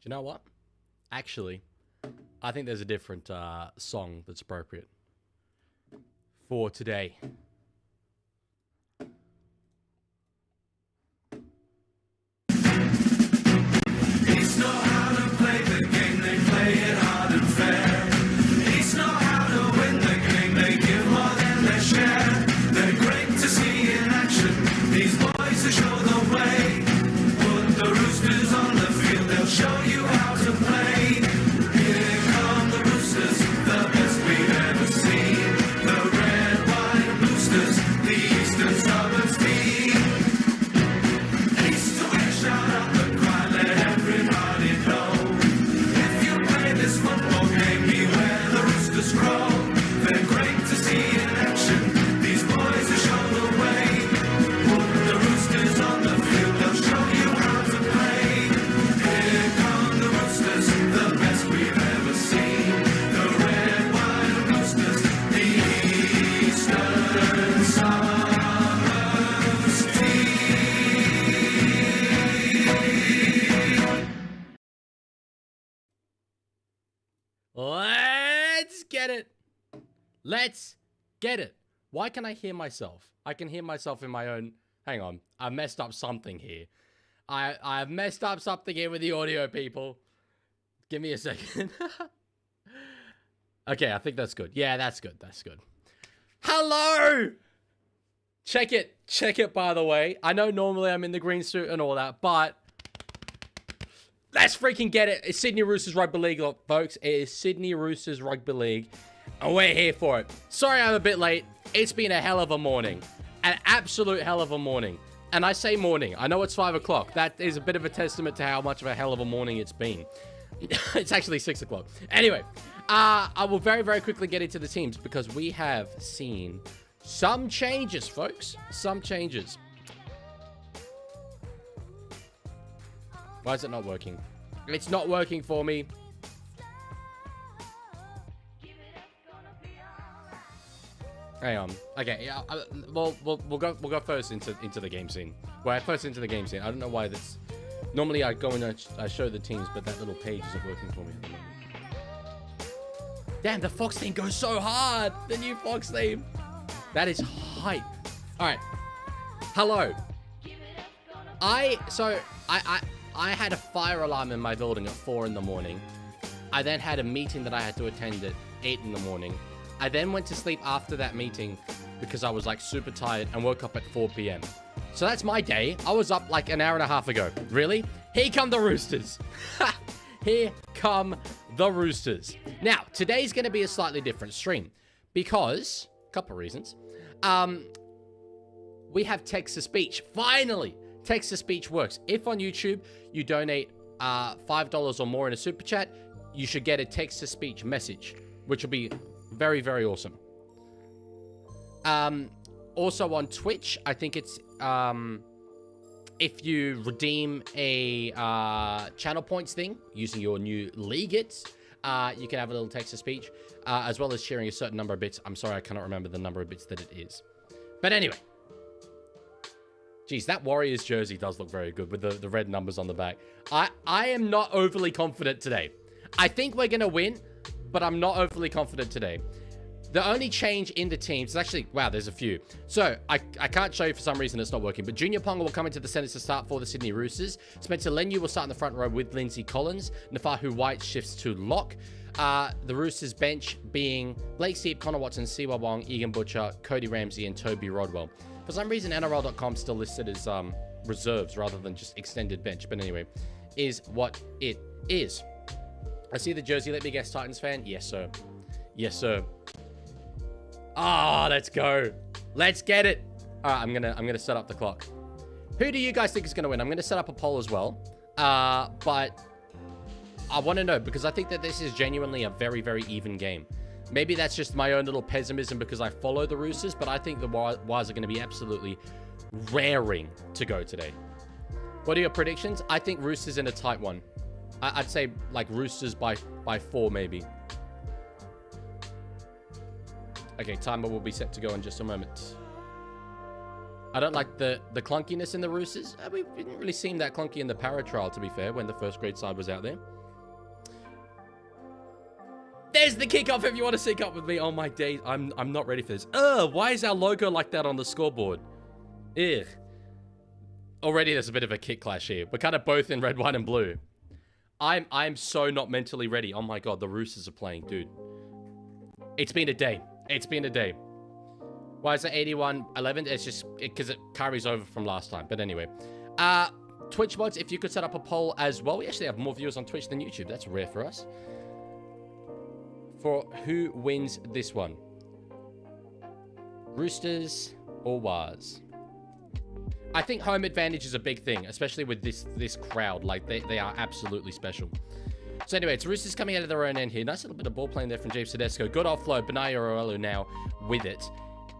you know what? Actually, I think there's a different song that's appropriate for today. East know how to play the game, they play it hard and fair. East know how to win the game, they give more than their share. They're great to see in action, these boys who show the way. Put the Roosters on the field, they'll show you how to play. Here come the Roosters, the best we've ever seen. The red, white Roosters, the Eastern Suburbs team. East to win, shout out the cry, let everybody know. If you play this football game, beware the Roosters grow. They're great to see in action, these boys who show the way. Put the Roosters on the field, they'll show you how to play. Here come the Roosters, the best we've ever seen. The red, white Roosters, the Eastern Suburbs team. Let's get it. Let's get it. Why can I hear myself? I can hear myself in my own... Hang on. I messed up something here. I've messed up something here with the audio, people. Give me a second. Okay, I think that's good. Yeah, that's good. That's good. Hello! Check it. Check it, by the way. I know normally I'm in the green suit and all that, but... Let's freaking get it. It's Sydney Roosters Rugby League, folks. It is Sydney Roosters Rugby League. And we're here for it. Sorry I'm a bit late. It's been a hell of a morning. An absolute hell of a morning. And I say morning. I know it's 5 o'clock. That is a bit of a testament to how much of a hell of a morning it's been. It's actually 6 o'clock. Anyway, I will very, very quickly get into the teams because we have seen some changes, folks. Some changes. Why is it not working? It's not working for me. Hang on. Okay, yeah. We'll go first into the game scene. Well, first into the game scene. I don't know why that's. Normally I go and I show the teams, but that little page isn't working for me at the moment. Damn, the Fox theme goes so hard. The new Fox theme. That is hype. All right. Hello. I had a fire alarm in my building at 4 in the morning. I then had a meeting that I had to attend at 8 in the morning. I then went to sleep after that meeting because I was like super tired and woke up at 4 p.m. So that's my day. I was up like an hour and a half ago. Really? Here come the Roosters. Here come the Roosters. Now, today's going to be a slightly different stream because, a couple of reasons. We have text-to-speech. Finally! Text-to-speech works. If on YouTube you donate $5 or more in a super chat, you should get a text-to-speech message, which will be very, very awesome. Also on Twitch, I think it's if you redeem a channel points thing using your new Leaguie, you can have a little text-to-speach, as well as sharing a certain number of bits. I'm sorry, I cannot remember the number of bits that it is. But anyway. Geez, that Warriors jersey does look very good with the red numbers on the back. I am not overly confident today. I think we're going to win, but I'm not overly confident today. The only change in the teams is actually... Wow, there's a few. So, I can't show you for some reason it's not working, but Junior Ponga will come into the centre to start for the Sydney Roosters. Spencer Leniu will start in the front row with Lindsay Collins. Nafahu White shifts to lock. The Roosters bench being Blake Steep, Connor Watson, Siwa Wong, Egan Butcher, Cody Ramsey, and Toby Rodwell. For some reason, NRL.com still listed as reserves rather than just extended bench. But anyway, is what it is. I see the jersey. Let me guess, Titans fan? Yes, sir. Yes, sir. Ah, let's go. Let's get it. All right, I'm gonna set up the clock. Who do you guys think is gonna win? I'm gonna set up a poll as well. But I want to know because I think that this is genuinely a very, very even game. Maybe that's just my own little pessimism because I follow the Roosters, but I think the Wires are going to be absolutely raring to go today. What are your predictions? I think Roosters in a tight one. I'd say like Roosters by 4 maybe. Okay, timer will be set to go in just a moment. I don't like the clunkiness in the Roosters. We didn't really seem that clunky in the para trial, to be fair, when the first grade side was out there. There's the kickoff if you want to sync up with me. Oh my days, I'm not ready for this. Why is our logo like that on the scoreboard? Ugh. Already there's a bit of a kick clash here. We're kind of both in red, white, and blue. I'm so not mentally ready. Oh my god, the Roosters are playing, dude. It's been a day. It's been a day. Why is it 81-11? It's just because it carries over from last time. But anyway. Twitch mods, if you could set up a poll as well. We actually have more viewers on Twitch than YouTube. That's rare for us. For who wins this one? Roosters or Waz? I think home advantage is a big thing, especially with this crowd. Like, they are absolutely special. So anyway, it's Roosters coming out of their own end here. Nice little bit of ball playing there from James Tedesco. Good offload. Benaya Orelu now with it.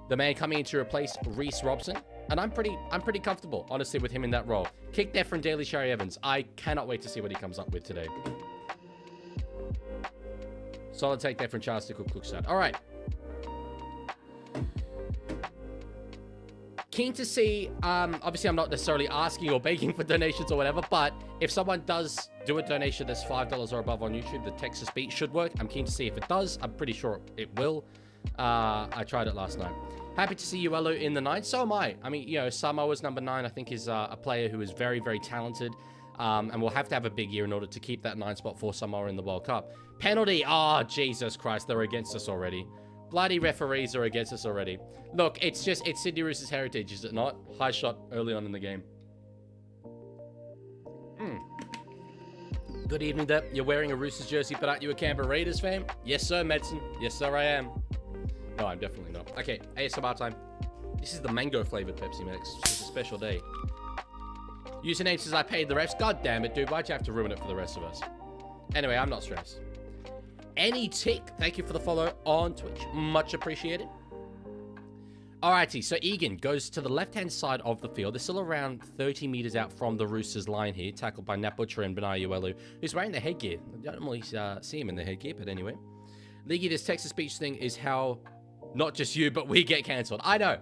The man coming in to replace Reece Robson. And I'm pretty comfortable, honestly, with him in that role. Kick there from Daly Sherry Evans. I cannot wait to see what he comes up with today. Solid take there from Charles Cookstad. All right. Keen to see, obviously I'm not necessarily asking or begging for donations or whatever, but if someone does do a donation that's $5 or above on YouTube, the Texas beat should work. I'm keen to see if it does. I'm pretty sure it will. I tried it last night. Happy to see Uelu in the 9. So am I. I mean, you know, Samoa's number 9, I think, is a player who is very, very talented. And we'll have to have a big year in order to keep that 9 spot for Samoa in the World Cup. Penalty. Oh, Jesus Christ. They're against us already. Bloody referees are against us already. Look, it's Sydney Roosters' heritage, is it not? High shot early on in the game. Good evening, Dep. You're wearing a Roosters jersey, but aren't you a Canberra Raiders fan? Yes, sir, Medicine. Yes, sir, I am. No, I'm definitely not. Okay, ASMR time. This is the mango-flavored Pepsi Max. It's a special day. Username says I paid the refs. God damn it, dude. Why'd you have to ruin it for the rest of us? Anyway, I'm not stressed. Any tick, thank you for the follow on Twitch. Much appreciated. Alrighty, so Egan goes to the left-hand side of the field. They're still around 30 meters out from the Roosters line here, tackled by Nat Butcher and Benaya Uelu, who's wearing the headgear. I don't normally see him in the headgear, but anyway. Leaguie, this Texas speech thing is how not just you, but we get cancelled. I know.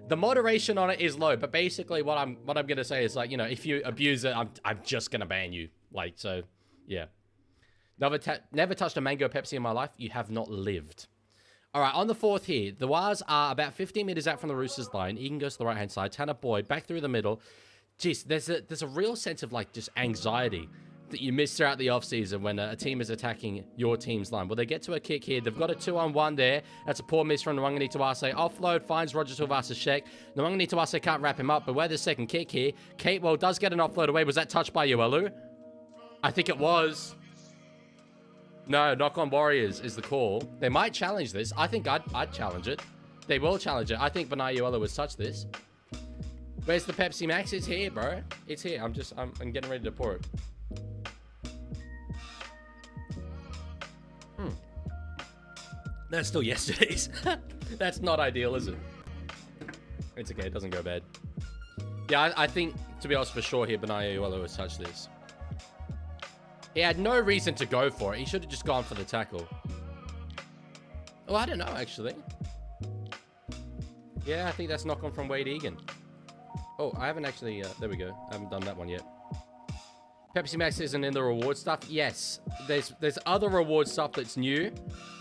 The moderation on it is low, but basically what I'm gonna say is, like, you know, if you abuse it, I'm just gonna ban you. Like, so yeah. Never touched a mango Pepsi in my life. You have not lived. All right, on the 4th here, the Waz are about 15 meters out from the Roosters line. Egan goes to the right-hand side. Tanner Boyd back through the middle. Jeez, there's a real sense of, like, just anxiety that you miss throughout the offseason when a team is attacking your team's line. Well, they get to a kick here. They've got a 2-on-1 there. That's a poor miss from Nwangani Tawase. Offload finds Roger Tuivasa-Sheck. Nwangani Tawase can't wrap him up, but where the second kick here. Catewell does get an offload away. Was that touched by Uelu? I think it was. No, knock on Warriors is the call. They might challenge this. I think I'd challenge it. They will challenge it. I think Benaya Uelu has touched this. Where's the Pepsi Max? It's here, bro. It's here. I'm getting ready to pour it. That's still yesterday's. That's not ideal, is it? It's okay. It doesn't go bad. Yeah, I think, to be honest, for sure here, Benaya Uelu has touched this. He had no reason to go for it. He should have just gone for the tackle. Oh, I don't know, actually. Yeah, I think that's knock on from Wade Egan. Oh, I haven't actually... there we go. I haven't done that one yet. Pepsi Max isn't in the reward stuff. Yes, there's other reward stuff that's new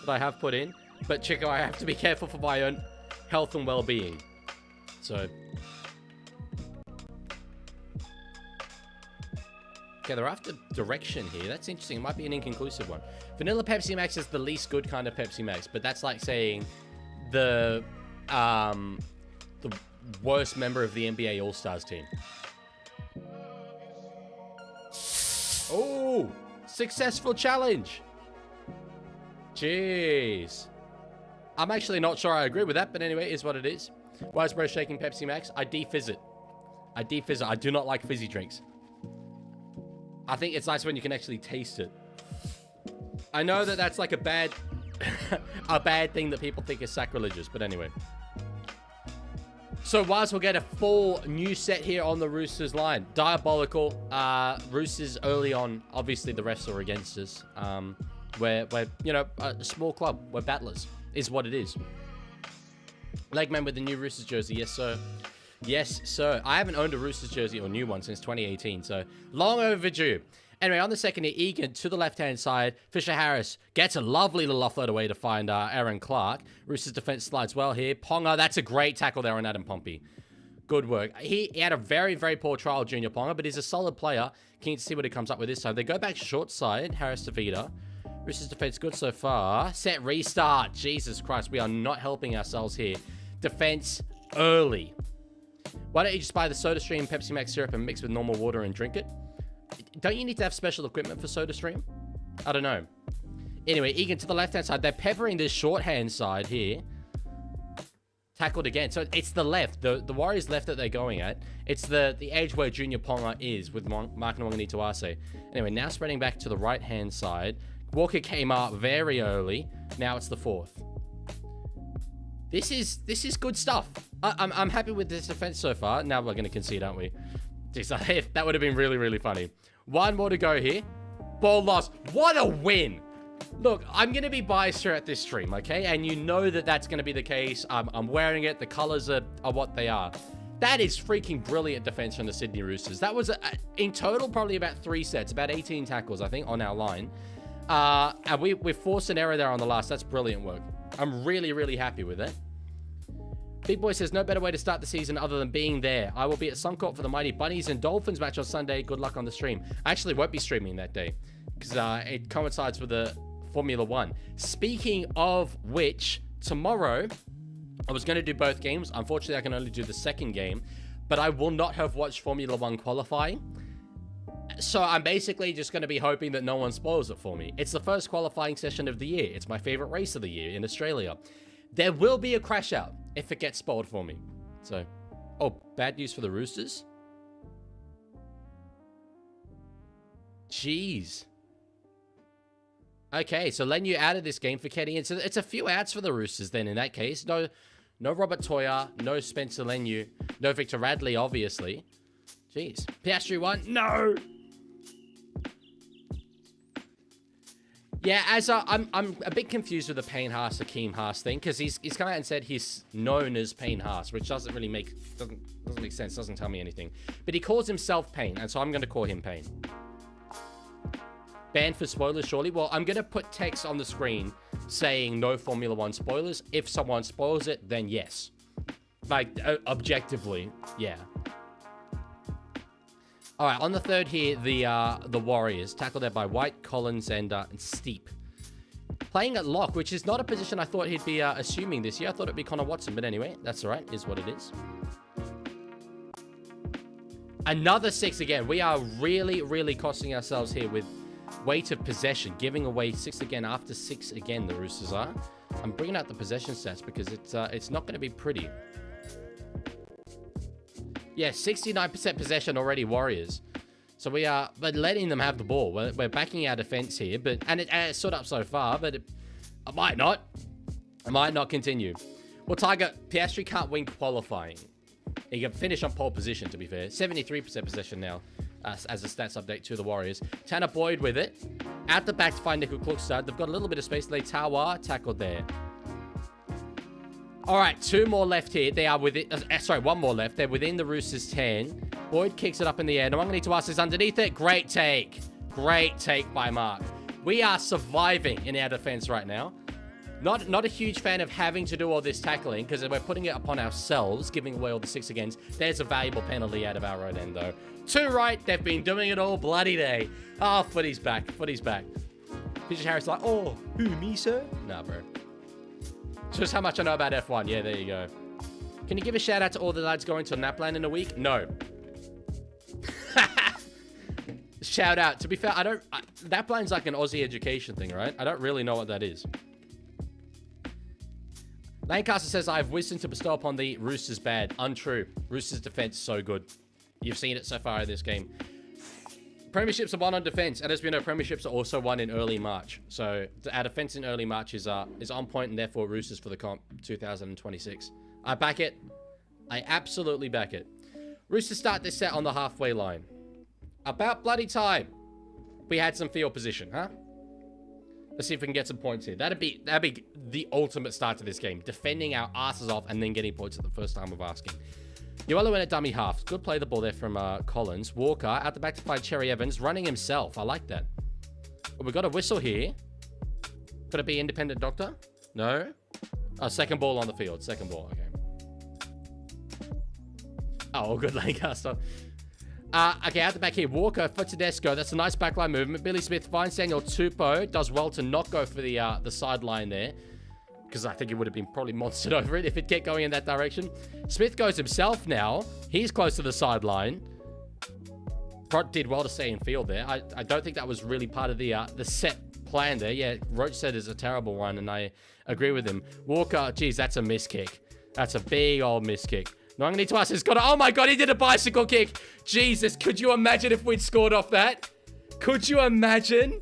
that I have put in. But, Chico, I have to be careful for my own health and well-being. So... Okay, they're after direction here. That's interesting. It might be an inconclusive one. Vanilla Pepsi Max is the least good kind of Pepsi Max, but that's like saying the worst member of the NBA All-Stars team. Oh, successful challenge. Jeez. I'm actually not sure I agree with that, but anyway, it is what it is. Why is bro shaking Pepsi Max? I defizz it. I do not like fizzy drinks. I think it's nice when you can actually taste it. I know that that's like a bad thing that people think is sacrilegious, but anyway. So Waz will get a full new set here on the Roosters line. Diabolical. Roosters early on, obviously the refs are against us. We're you know, a small club. We're battlers, is what it is. Legman with the new Roosters jersey, yes sir. Yes, sir. I haven't owned a Roosters jersey or new one since 2018, so long overdue. Anyway, on the second here, Egan to the left-hand side. Fisher-Harris gets a lovely little offload away to find Aaron Clark. Roosters defense slides well here. Ponga, that's a great tackle there on Adam Pompey. Good work. He had a very, very poor trial, Junior Ponga, but he's a solid player. Keen to see what he comes up with this time. They go back short side. Harris to Vida. Roosters defense good so far. Set restart. Jesus Christ, we are not helping ourselves here. Defense early. Why don't you just buy the SodaStream Pepsi Max syrup and mix with normal water and drink it? Don't you need to have special equipment for SodaStream? I don't know. Anyway, Egan to the left-hand side. They're peppering this short-hand side here. Tackled again. So it's the left. The Warriors left that they're going at. It's the edge where Junior Ponga is with Mark Nwangani-Tuase. Anyway, now spreading back to the right-hand side. Walker came up very early. Now it's the fourth. This is good stuff. I'm happy with this defense so far. Now we're going to concede, aren't we? Jeez, that would have been really, really funny. One more to go here. Ball lost. What a win. Look, I'm going to be biased here at this stream, okay? And you know that that's going to be the case. I'm wearing it. The colors are what they are. That is freaking brilliant defense from the Sydney Roosters. That was, in total, probably about 3 sets. About 18 tackles, I think, on our line. And we forced an error there on the last. That's brilliant work. I'm really, really happy with it. Big Boy says, no better way to start the season other than being there. I will be at Suncorp for the Mighty Bunnies and Dolphins match on Sunday. Good luck on the stream. I actually won't be streaming that day because it coincides with the Formula 1. Speaking of which, tomorrow, I was going to do both games. Unfortunately, I can only do the second game, but I will not have watched Formula 1 qualifying. So I'm basically just going to be hoping that no one spoils it for me. It's the first qualifying session of the year. It's my favorite race of the year in Australia. There will be a crash out if it gets spoiled for me. So, oh, bad news for the Roosters? Jeez. Okay, so Lenu out of this game for Kenny. And so it's a few outs for the Roosters then in that case. No Robert Toya, no Spencer Lenu, no Victor Radley, obviously. Jeez. Piastri won. No! Yeah, I'm a bit confused with the Payne Haas, Akeem Haas thing, because he's come out and said he's known as Payne Haas, which doesn't really make sense, doesn't tell me anything. But he calls himself Payne, and so I'm going to call him Payne. Banned for spoilers, surely? Well, I'm going to put text on the screen saying no Formula 1 spoilers. If someone spoils it, then yes. Like, objectively, yeah. All right, on the third here, the Warriors. Tackled there by White, Collins, and Steep. Playing at lock, which is not a position I thought he'd be assuming this year. I thought it'd be Connor Watson, but anyway, that's all right. Is what it is. Another 6 again. We are really, really costing ourselves here with weight of possession. Giving away 6 again after 6 again, the Roosters are. I'm bringing out the possession stats because it's not going to be pretty. Yeah, 69% possession already, Warriors. So we are but letting them have the ball. We're backing our defense here, and it's stood up so far, but it might not. It might not continue. Well, Tiger, Piastri can't win qualifying. He can finish on pole position, to be fair. 73% possession now, as a stats update to the Warriors. Tanner Boyd with it. Out the back to find Nickel Klukstad. They've got a little bit of space. Leitawa tackled there. All right, 2 more left here. They are within... sorry, 1 more left. They're within the Roosters' 10. Boyd kicks it up in the air. Nwangani-Tuase is underneath it. Great take. Great take by Mark. We are surviving in our defense right now. Not a huge fan of having to do all this tackling because we're putting it upon ourselves, giving away all the 6 agains. There's a valuable penalty out of our own end, though. 2 right. They've been doing it all bloody day. Oh, Footy's back. Footy's back. Fisher-Harris like, oh, who, me, sir? Nah, bro. Just how much I know about F1. Yeah, there you go. Can you give a shout out to all the lads going to Napland in a week? No. Shout out. To be fair, Napland's like an Aussie education thing, right? I don't really know what that is. Lancaster says, I have wisdom to bestow upon the Roosters bad. Untrue. Roosters defense so good. You've seen it so far in this game. Premierships are won on defense, and as we know, premierships are also won in early March. So our defense in early March is on point, and therefore Roosters for the comp 2026. I back it. I absolutely back it. Roosters start this set on the halfway line. About bloody time. We had some field position, huh? Let's see if we can get some points here. That'd be the ultimate start to this game. Defending our asses off and then getting points at the first time of asking. Yuelu in at dummy half. Good play the ball there from Collins. Walker out the back to find Cherry Evans. Running himself. I like that. Oh, we got a whistle here. Could it be independent doctor? No. Oh, second ball on the field. Second ball. Okay. Oh, good Lancaster. Okay, out the back here. Walker for Tedesco. That's a nice backline movement. Billy Smith finds Daniel Tupou. Does well to not go for the sideline there. Because I think he would have been probably monstered over it if it kept going in that direction. Smith goes himself now. He's close to the sideline. Prot did well to stay in field there. I don't think that was really part of the set plan there. Yeah, Roach said it's a terrible one, and I agree with him. Walker, geez, that's a miss kick. That's a big old miss kick. Nongani Twice has got it. Oh my God, he did a bicycle kick. Jesus, could you imagine if we'd scored off that? Could you imagine?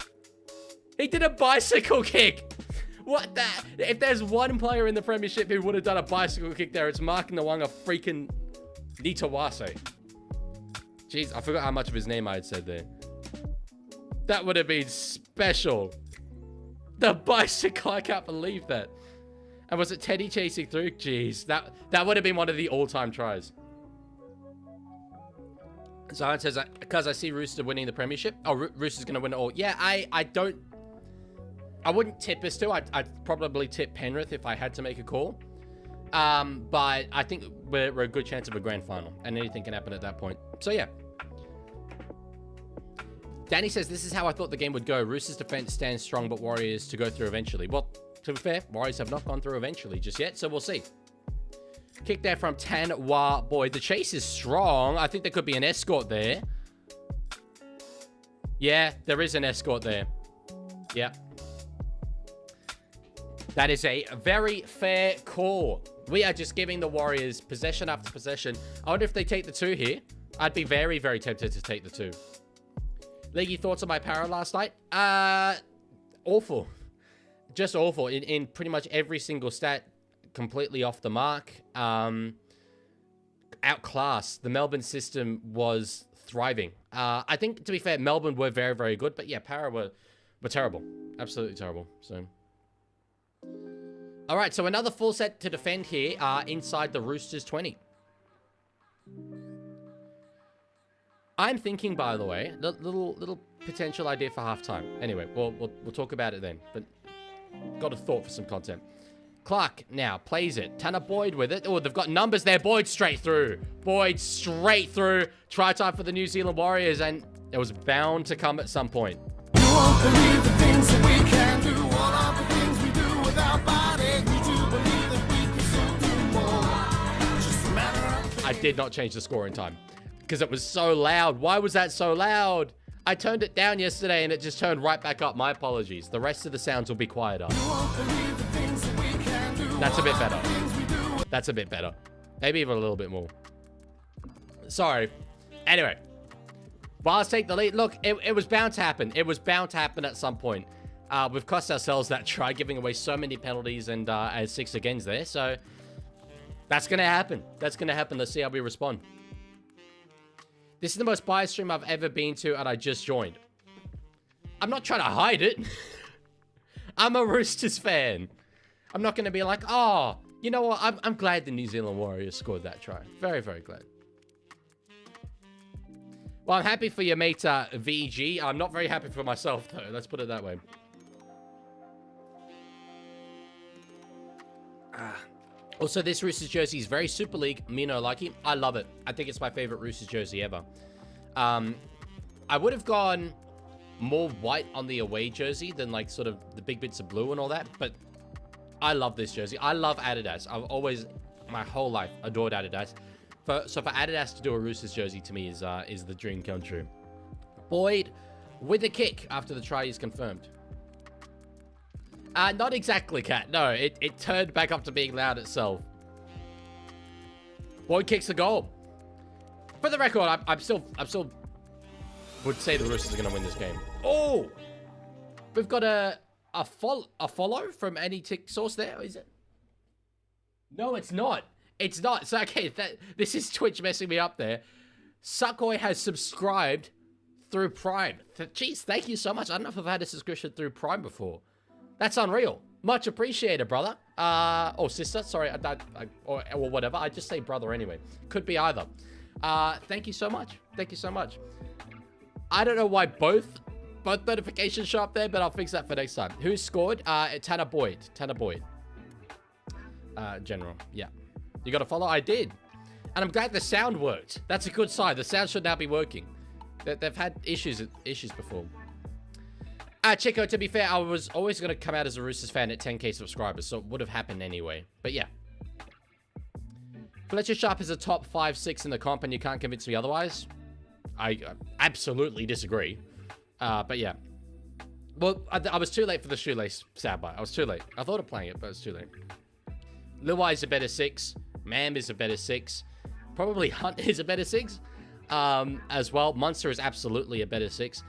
He did a bicycle kick. What that? If there's one player in the Premiership who would have done a bicycle kick there, it's Mark Nawanga freaking Nitawase. Jeez, I forgot how much of his name I had said there. That would have been special. The bicycle, I can't believe that. And was it Teddy chasing through? Jeez, that would have been one of the all-time tries. Zion says, because I see Rooster winning the Premiership. Oh, Rooster's going to win it all. Yeah, I wouldn't tip us to. I'd probably tip Penrith if I had to make a call. But I think we're a good chance of a grand final. And anything can happen at that point. So, yeah. Danny says, this is how I thought the game would go. Roosters' defense stands strong, but Warriors to go through eventually. Well, to be fair, Warriors have not gone through eventually just yet, so we'll see. Kick there from Tanwa Boyd. The chase is strong. I think there could be an escort there. Yeah, there is an escort there. Yeah. That is a very fair call. We are just giving the Warriors possession after possession. I wonder if they take the 2 here. I'd be very, very tempted to take the 2. Leaguie, thoughts on my para last night? Awful. Just awful. In pretty much every single stat, completely off the mark. Outclassed. The Melbourne system was thriving. I think, to be fair, Melbourne were very, very good. But yeah, para were terrible. Absolutely terrible. So... All right, so another full set to defend here inside the Roosters 20. I'm thinking, by the way, little potential idea for halftime. Anyway, we'll talk about it then. But got a thought for some content. Clark now plays it. Tanner Boyd with it. Oh, they've got numbers there. Boyd straight through. Boyd straight through. Try time for the New Zealand Warriors, and it was bound to come at some point. You won't believe the things that we can do. All of the things we do with our body. We do believe that we can still do more. Just a matter of... I did not change the score in time because it was so loud. Why was that so loud? I turned it down yesterday and it just turned right back up. My apologies. The rest of the sounds will be quieter. That's a bit better. That's a bit better. Maybe even a little bit more. Sorry. Anyway. Wales take the lead. Look, it was bound to happen. It was bound to happen at some point. We've cost ourselves that try, giving away so many penalties and 6 against there. So, that's going to happen. That's going to happen. Let's see how we respond. This is the most biased stream I've ever been to, and I just joined. I'm not trying to hide it. I'm a Roosters fan. I'm not going to be like, oh, you know what? I'm glad the New Zealand Warriors scored that try. Very, very glad. Well, I'm happy for your mate, VG. I'm not very happy for myself, though. Let's put it that way. Also, this Roosters jersey is very Super League. Mino-likey. I love it. I think it's my favorite Roosters jersey ever. I would have gone more white on the away jersey than, like, sort of the big bits of blue and all that. But I love this jersey. I love Adidas. I've always, my whole life, adored Adidas. So for Adidas to do a Roosters jersey to me is the dream come true. Boyd with a kick after the try is confirmed. Not exactly, Cat. No, it turned back up to being loud itself. Boyd kicks the goal. For the record, I'm still would say the Roosters are going to win this game. Oh, we've got a follow from any tick source there. Is it? No, it's not. It's not. So, okay, this is Twitch messing me up there. Suckboy has subscribed through Prime. Jeez, thank you so much. I don't know if I've had a subscription through Prime before. That's unreal. Much appreciated, brother. Or sister. Sorry, or whatever. I just say brother anyway. Could be either. Thank you so much. Thank you so much. I don't know why both notifications show up there, but I'll fix that for next time. Who scored? Tanner Boyd. Tanner Boyd. General. Yeah. You got to follow? I did. And I'm glad the sound worked. That's a good sign. The sound should now be working. They've had issues before. Chico, to be fair, I was always going to come out as a Roosters fan at 10k subscribers, so it would have happened anyway. But yeah. Fletcher Sharp is a top 5-6 in the comp, and you can't convince me otherwise. I absolutely disagree. But yeah. Well, I was too late for the shoelace soundbite. I was too late. I thought of playing it, but it was too late. Leaguie is a better 6. Mam is a better 6. Probably Hunt is a better 6. As well. Munster is absolutely a better 6.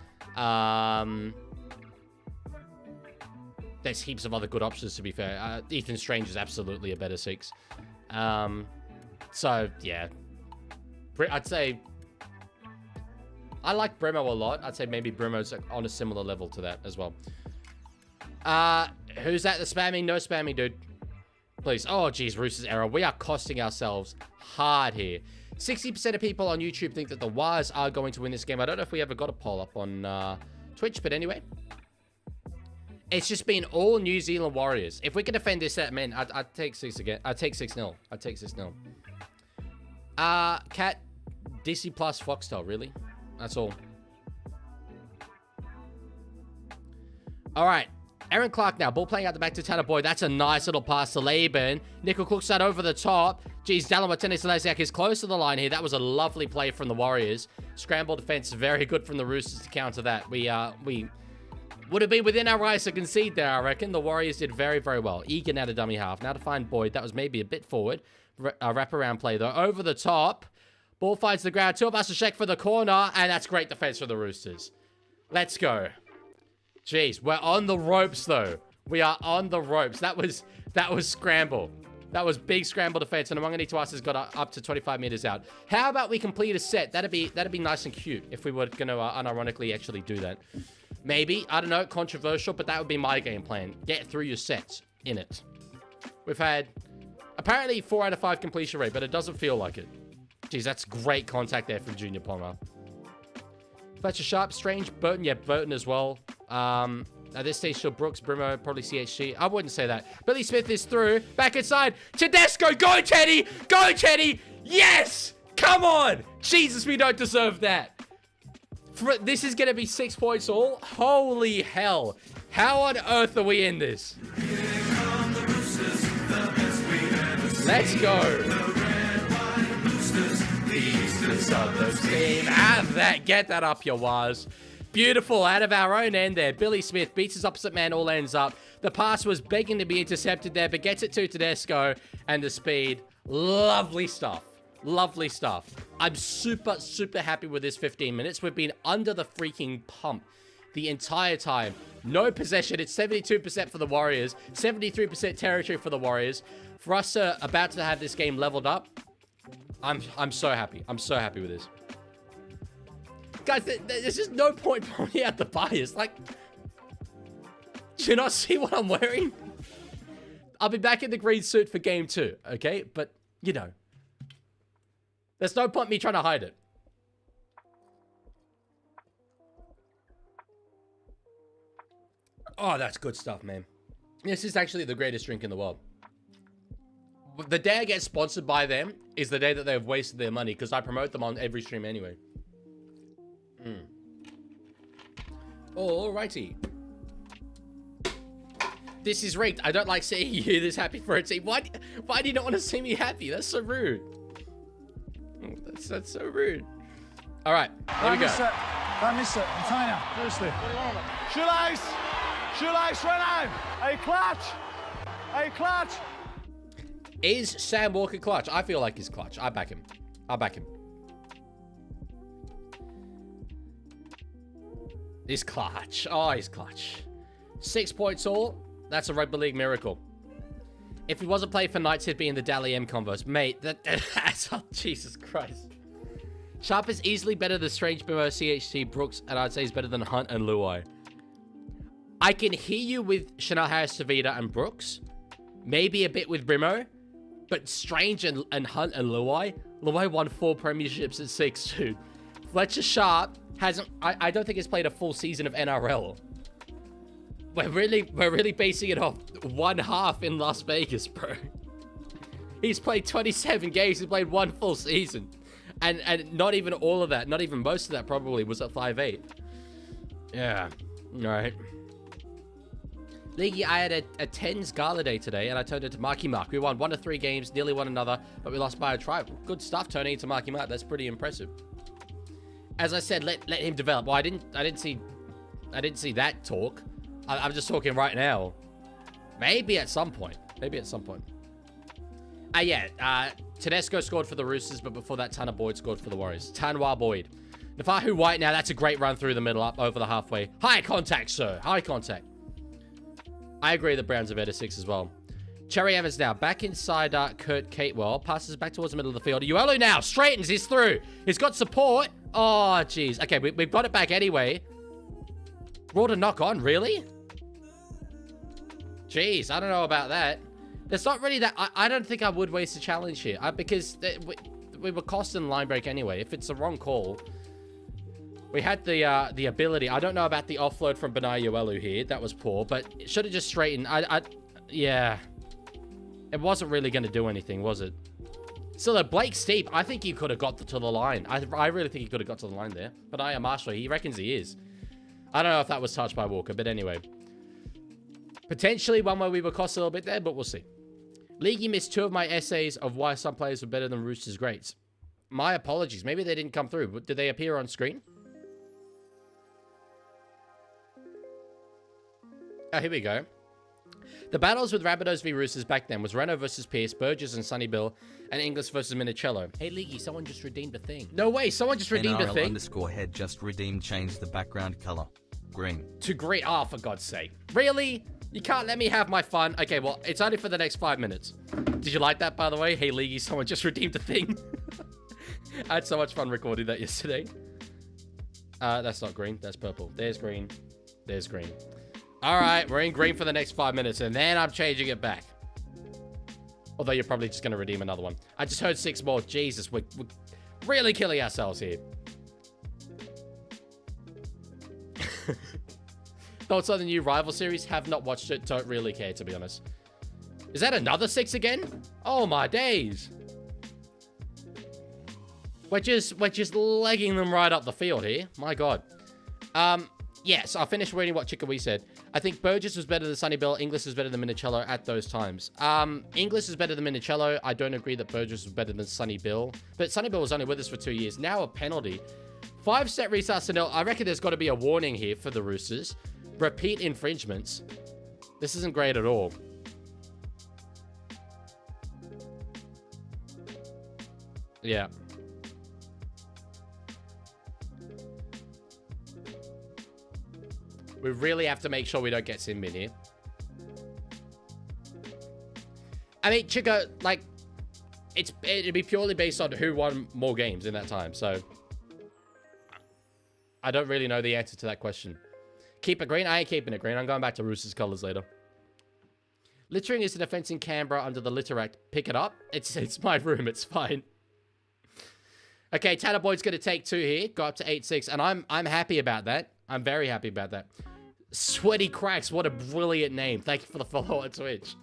There's heaps of other good options, to be fair. Ethan Strange is absolutely a better 6. So, yeah. I'd say... I like Bremo a lot. I'd say maybe Bremo's on a similar level to that as well. Who's that? The spamming? No spamming, dude. Please. Oh, geez. Roosters error. We are costing ourselves hard here. 60% of people on YouTube think that the Wires are going to win this game. I don't know if we ever got a poll up on Twitch, but anyway. It's just been all New Zealand Warriors. If we can defend this set, man, I'd take 6 again. I'd take 6-0. I'd take 6-0. Cat, DC plus Foxtel, really? That's all. All right. Aaron Clark now. Ball playing out the back to Tanner Boyd. That's a nice little pass to Laban. Nickel cooks that over the top. Geez, Dallin Watene-Selesiak is close to the line here. That was a lovely play from the Warriors. Scramble defense, very good from the Roosters to counter that. We would have been within our rights to concede there, I reckon. The Warriors did very, very well. Egan out of dummy half. Now to find Boyd. That was maybe a bit forward. Wraparound play, though. Over the top. Ball finds the ground. Tuivasa-Sheck for the corner. And that's great defense for the Roosters. Let's go. Jeez, we're on the ropes, though. We are on the ropes. That was scramble. That was big scramble defense. And Amongani Tuasa's got up to 25 meters out. How about we complete a set? That'd be nice and cute if we were going to unironically actually do that. Maybe. I don't know. Controversial, but that would be my game plan. Get through your sets in it. We've had apparently 4 out of 5 completion rate, but it doesn't feel like it. Jeez, that's great contact there from Junior Ponga. Fletcher Sharp, Strange, Burton. Yeah, Burton as well. At this stage, still Brooks, Brimo, probably CHG. I wouldn't say that. Billy Smith is through. Back inside. Tedesco. Go, Teddy. Go, Teddy. Yes. Come on. Jesus, we don't deserve that. This is going to be 6 points all. Holy hell. How on earth are we in this? Let's go. Have that. Get that up your wires. Beautiful. Out of our own end there. Billy Smith beats his opposite man. All ends up. The pass was begging to be intercepted there, but gets it to Tedesco. And the speed. Lovely stuff. Lovely stuff. I'm super, super happy with this 15 minutes. We've been under the freaking pump the entire time. No possession. It's 72% for the Warriors. 73% territory for the Warriors. For us about to have this game leveled up, I'm so happy. I'm so happy with this. Guys, there's just no point pointing out the bias. Like, do you not see what I'm wearing? I'll be back in the green suit for game 2, okay? But, you know, there's no point me trying to hide it. Oh, that's good stuff, man. This is actually the greatest drink in the world. The day I get sponsored by them is the day that they've wasted their money, because I promote them on every stream anyway. Alrighty. This is rigged. I don't like seeing you this happy for a team. Why do you not want to see me happy? That's so rude. That's so rude. All right, here we go. Don't miss it. I'm telling you, seriously. Shoelace! Shoelace, run out! Hey, clutch! Hey, clutch! Is Sam Walker clutch? I feel like he's clutch. I back him. I'll back him. He's clutch. Oh, he's clutch. 6 points all. That's a rugby league miracle. If he wasn't playing for Knights, he'd be in the Dally M Converse. Mate, that's oh, Jesus Christ. Sharp is easily better than Strange, Bimo, CHC, Brooks, and I'd say he's better than Hunt and Luai. I can hear you with Chanel Harris-Tavita and Brooks. Maybe a bit with Brimo. But Strange and Hunt and Luai. Luai won 4 premierships at 6'2". Fletcher Sharp hasn't... I don't think he's played a full season of NRL. We're really basing it off one half in Las Vegas, bro. He's played 27 games. He's played 1 full season. And not even all of that, not even most of that probably was at 5'8". Yeah. All right. Leaguie, I had a 10s gala day today, and I turned into Marky Mark. We won 1 of 3 games, nearly won another, but we lost by a try. Good stuff turning into Marky Mark. That's pretty impressive. As I said, let him develop. Well, I didn't see that talk. I'm just talking right now. Maybe at some point. Tedesco scored for the Roosters, but before that, Tanner Boyd scored for the Warriors. Tanwa Boyd. Nafahu White now, that's a great run through the middle, up over the halfway. High contact, sir. High contact. I agree the Browns are better 6 as well. Cherry Evans now, back inside Kurt Catewell. Passes back towards the middle of the field. Uelu now, straightens, he's through. He's got support. Oh, jeez. Okay, we've got it back anyway. Raw to knock on, really? Jeez, I don't know about that. There's not really that... I don't think I would waste a challenge here. Because we were costing line break anyway. If it's the wrong call... We had the ability. I don't know about the offload from Benai Uelu here. That was poor, but it should have just straightened. Yeah. It wasn't really going to do anything, was it? So the Blake Steep, I think he could have got to the line. I really think he could have got to the line there. Benai Marshall, he reckons he is. I don't know if that was touched by Walker, but anyway. Potentially one where we were cost a little bit there, but we'll see. Leaguey missed 2 of my essays of why some players were better than Roosters greats. My apologies. Maybe they didn't come through, but did they appear on screen? Oh, here we go. The battles with Rabbitohs v Roosters back then was Reno versus Pearce, Burgess and Sonny Bill, and Inglis versus Minicello. Hey, Leaguey, someone just redeemed a thing. No way, someone just redeemed a thing? NRL_head just redeemed, changed the background color. Green. To green. Oh, for God's sake. Really? You can't let me have my fun? Okay, well, it's only for the next 5 minutes. Did you like that, by the way? Hey, Leaguey, someone just redeemed a thing. I had so much fun recording that yesterday. That's not green. That's purple. There's green. There's green. All right, we're in green for the next 5 minutes, and then I'm changing it back. Although you're probably just going to redeem another one. I just heard 6 more. Jesus, we're really killing ourselves here. Thoughts on the new Rival series? Have not watched it. Don't really care, to be honest. Is that another 6 again? Oh, my days. We're just legging them right up the field here. My God. Yes, I'll finish reading what Chickawee said. I think Burgess was better than Sonny Bill. Inglis was better than Minicello at those times. Inglis is better than Minicello. I don't agree that Burgess was better than Sonny Bill. But Sonny Bill was only with us for 2 years. Now a penalty. 5-set restarts to nil. I reckon there's got to be a warning here for the Roosters. Repeat infringements. This isn't great at all. Yeah. We really have to make sure we don't get sin bin here. I mean, Chico, like, it'd be purely based on who won more games in that time. So, I don't really know the answer to that question. Keep it green? I ain't keeping it green. I'm going back to Roosters colors later. Littering is an offense in Canberra under the Litter Act. Pick it up. It's my room. It's fine. Okay, Tanner Boyd's going to take 2 here. Go up to 8-6. And I'm happy about that. I'm very happy about that. Sweaty Cracks. What a brilliant name. Thank you for the follow on Twitch.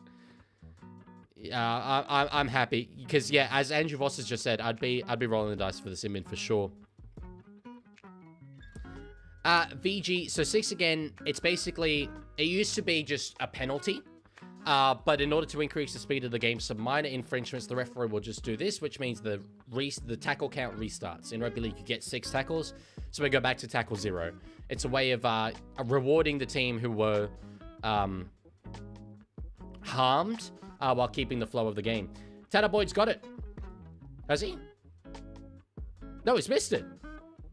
I'm happy. Because, yeah, as Andrew Voss has just said, I'd be rolling the dice for the Simbin for sure. VG, so 6 again, it's basically, it used to be just a penalty, but in order to increase the speed of the game, some minor infringements, the referee will just do this, which means the tackle count restarts. In Rugby League, you get 6 tackles, so we go back to tackle 0. It's a way of rewarding the team who were harmed while keeping the flow of the game. Tanner Boyd's got it. Has he? No, he's missed it.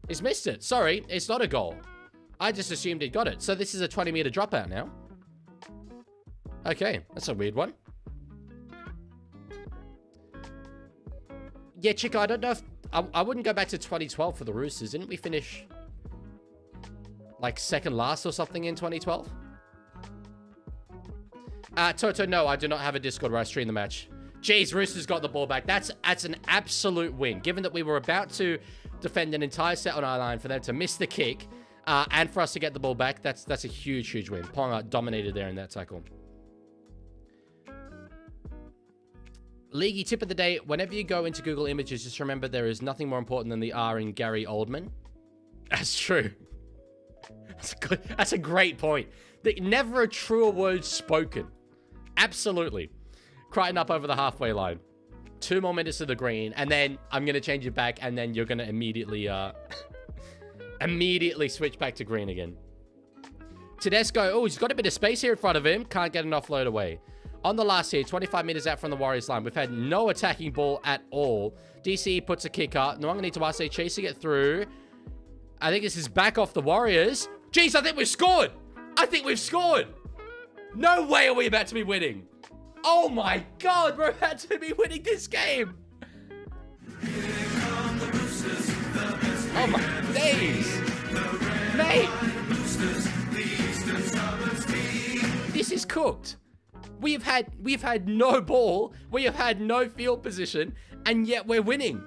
He's missed it. Sorry, it's not a goal. I just assumed he got it. So this is a 20-meter dropout now. Okay, that's a weird one. Yeah, Chico, I don't know if... I wouldn't go back to 2012 for the Roosters. Didn't we finish, like, second last or something in 2012? Toto, no, I do not have a Discord where I stream the match. Jeez, Roosters got the ball back. That's an absolute win. Given that we were about to defend an entire set on our line for them to miss the kick, and for us to get the ball back, that's a huge, huge win. Ponga dominated there in that tackle. Leaguie tip of the day: whenever you go into Google Images, just remember there is nothing more important than the R in Gary Oldman. That's true. That's a great point. Never a truer word spoken. Absolutely. Crichton up over the halfway line. 2 more minutes to the green, and then I'm going to change it back, and then you're going to immediately immediately switch back to green again. Tedesco, oh, he's got a bit of space here in front of him. Can't get an offload away. On the last here, 25 meters out from the Warriors line. We've had no attacking ball at all. DCE puts a kick up. Nwangani Tawase chasing it through. I think this is back off the Warriors. Jeez, I think we've scored. I think we've scored. No way are we about to be winning. Oh my God, we're about to be winning this game. Oh my days. Mate. This is cooked. We've had no ball. We have had no field position, and yet we're winning.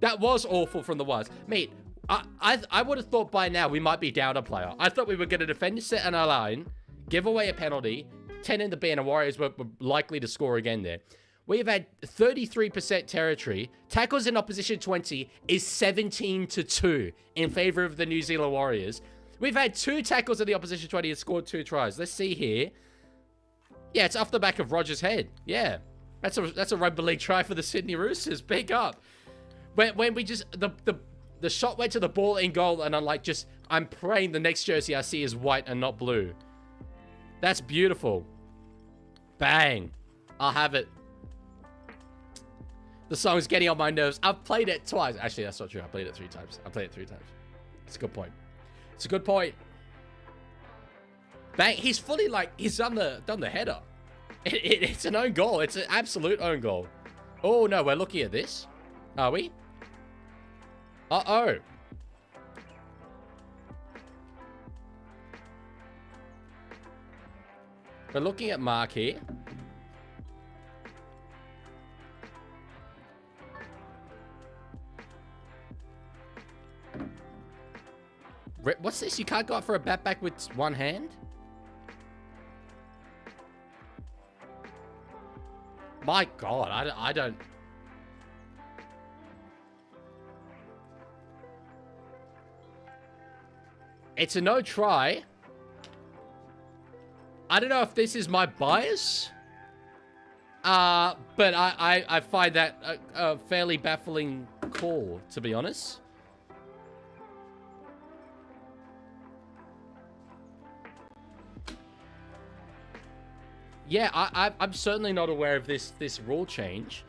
That was awful from the Wires. Mate, I would have thought by now we might be down a player. I thought we were going to defend the set on our line, give away a penalty, 10 in the bin, and Warriors were likely to score again there. We've had 33% territory. Tackles in opposition 20 is 17-2 in favor of the New Zealand Warriors. We've had 2 tackles in the opposition 20 and scored 2 tries. Let's see here. Yeah, it's off the back of Rogers' head. Yeah, that's a rugby league try for the Sydney Roosters. Big up. When we just the shot went to the ball in goal, and I'm praying the next jersey I see is white and not blue. That's beautiful. Bang. I'll have it. The song's getting on my nerves. I've played it twice. Actually, that's not true. I played it 3 times. It's a good point. It's a good point. Bang. He's fully he's done the header. It's an own goal. It's an absolute own goal. Oh, no. We're looking at this. Are we? Uh-oh. We're looking at Mark here. What's this? You can't go up for a bat back with one hand? My God, I don't... It's a no try. I don't know if this is my bias. But I find that a fairly baffling call, to be honest. Yeah, I'm certainly not aware of this rule change.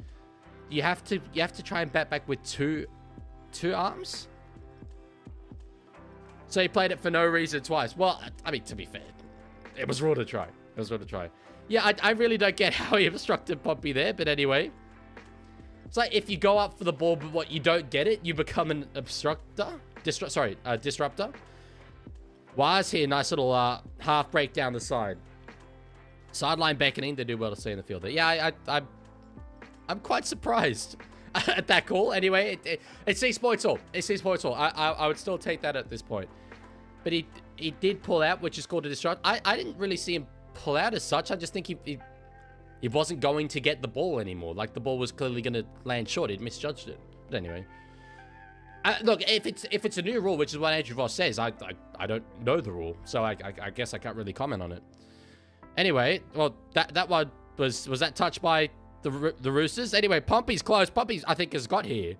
You have to try and bat back with two arms. So he played it for no reason twice. Well, I mean, to be fair, it was ruled a try. Yeah, I really don't get how he obstructed Pompey there, but anyway. It's like if you go up for the ball, but you don't get it, you become an obstructor. Disruptor. Wires here, nice little half break down the side. Sideline beckoning, they do well to stay in the field there. Yeah, I'm quite surprised at that call. Anyway, it 6 points all. I would still take that at this point. But he did pull out, which is called a disrupt. I didn't really see him pull out as such. I just think he wasn't going to get the ball anymore. Like, the ball was clearly going to land short. He'd misjudged it. But anyway. Look, if it's a new rule, which is what Andrew Voss says, I don't know the rule. So I guess I can't really comment on it. Anyway, well, that one was that touched by the Roosters? Anyway, Pompey's close. Pompey's, I think, has got here.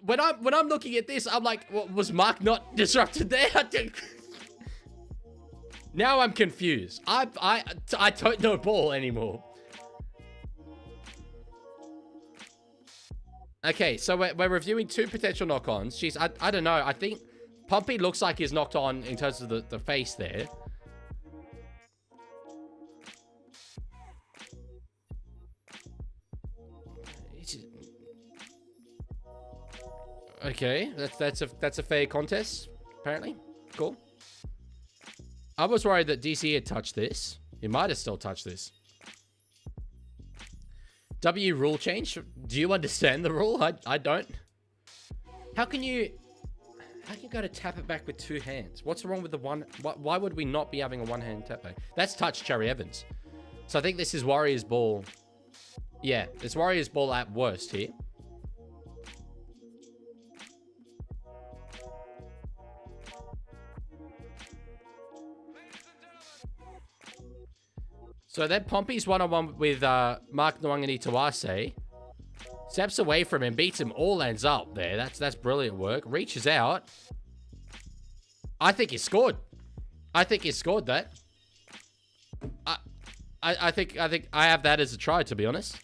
When I'm looking at this, I'm like, was Mark not disrupted there? Now I'm confused. I don't know ball anymore. Okay, so we're reviewing 2 potential knock-ons. Jeez, I don't know. I think Pompey looks like he's knocked on in terms of the face there. Okay, that's a fair contest, apparently. cool. I was worried that DC had touched this. He might have still touched this. W rule change. Do you understand the rule? I don't. How can you go to tap it back with two hands? What's wrong with the one? Why would we not be having a one-hand tap back? That's touch Cherry Evans. So I think this is Warriors ball. Yeah, it's Warriors ball at worst here. So then Pompey's one-on-one with Mark Nwangani Tawase. Steps away from him, beats him, all ends up there. That's brilliant work. Reaches out. I think he scored. I think he scored that. I think I have that as a try, to be honest.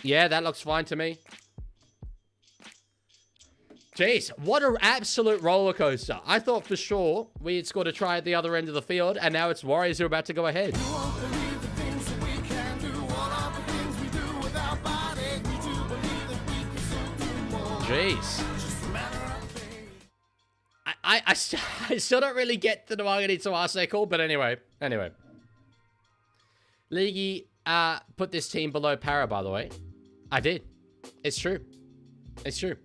Yeah, that looks fine to me. Jeez, what an absolute roller coaster. I thought for sure we had scored a try at the other end of the field, and now it's Warriors who are about to go ahead. Jeez. I still don't really get the Nwangani Tawase call, but anyway. Leaguie put this team below para, by the way. I did. It's true. It's true.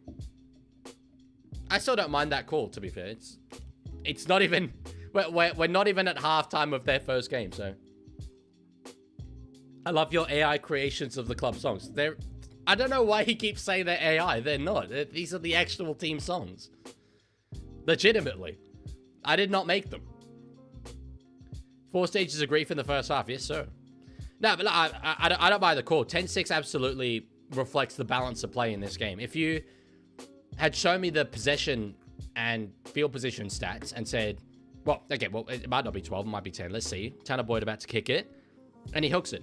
I still don't mind that call, to be fair. It's not even... We're not even at halftime of their first game, so... I love your AI creations of the club songs. I don't know why he keeps saying they're AI. They're not. These are the actual team songs. Legitimately. I did not make them. 4 stages of grief in the first half. Yes, sir. No, but I don't buy the call. 10-6 absolutely reflects the balance of play in this game. If you had shown me the possession and field position stats and said, well, okay, well, it might not be 12, it might be 10. Let's see. Tanner Boyd about to kick it, and he hooks it.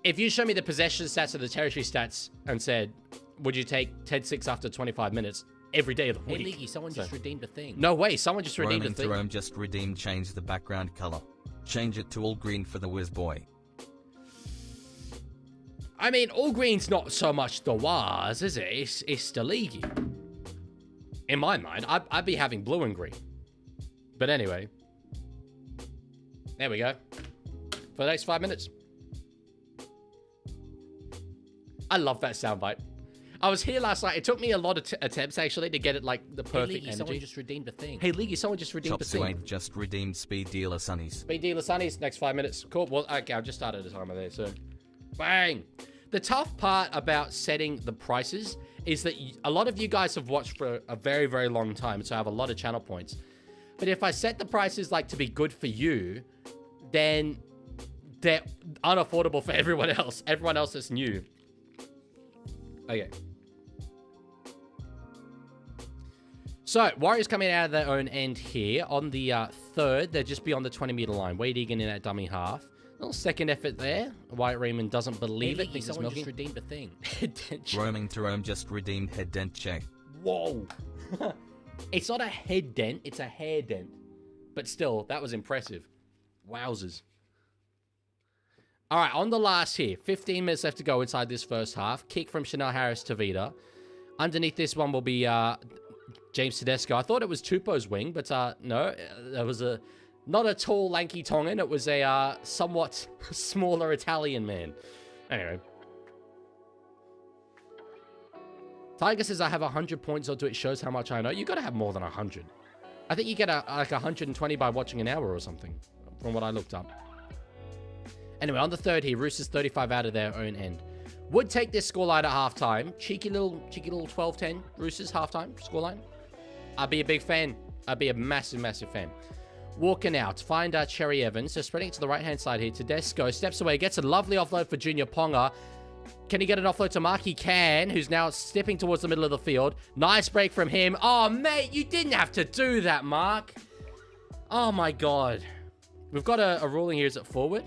If you show me the possession stats or the territory stats and said, would you take 10-6 after 25 minutes every day of the week? Hey, Leaguie, someone just redeemed a thing. No way, someone just redeemed a thing. Rome just redeemed, change the background color. Change it to all green for the whiz boy. I mean, all green's not so much the Waz, is it? It's the Leaguie. In my mind, I'd be having blue and green. But anyway. There we go. For the next 5 minutes. I love that soundbite. I was here last night. It took me a lot of attempts, actually, to get it, like, the perfect Leaguie, energy. someone just redeemed a thing. Hey, Leaguie, someone just redeemed a Chop thing. Suede just redeemed Speed Dealer Sunnies. Speed Dealer Sunnies, next 5 minutes. Cool. Well, okay, I've just started the timer there, so... Bang! The tough part about setting the prices is that a lot of you guys have watched for a very, very long time, so I have a lot of channel points. But if I set the prices, like, to be good for you, then they're unaffordable for everyone else. Everyone else that's new. Okay. So, Warriors coming out of their own end here. On the third, they're just beyond the 20-meter line. Wade Egan in that dummy half. Little second effort there. Wyatt Raymond doesn't believe it. Thinks it's someone milking. just redeemed a thing. Roaming to Rome just redeemed head dent check. Whoa. It's not a head dent. It's a hair dent. But still, that was impressive. Wowzers. All right, on the last here. 15 minutes left to go inside this first half. Kick from Chanel Harris to Vida. Underneath this one will be James Tedesco. I thought it was Tupou's wing, but no. There was not a tall, lanky Tongan. It was a somewhat smaller Italian man. Anyway. Tiger says I have 100 points onto it. Shows how much I know. You got to have more than 100. I think you get like 120 by watching an hour or something, from what I looked up. Anyway, on the third here, Roosters 35 out of their own end. Would take this scoreline at halftime. Cheeky little 12-10 Roosters halftime scoreline. I'd be a big fan. I'd be a massive, massive fan. Walking out, find Cherry Evans. Just spreading it to the right-hand side here. Tedesco steps away, gets a lovely offload for Junior Ponga. Can he get an offload to Mark? He can, who's now stepping towards the middle of the field. Nice break from him. Oh, mate, you didn't have to do that, Mark. Oh, my God. We've got a ruling here. Is it forward?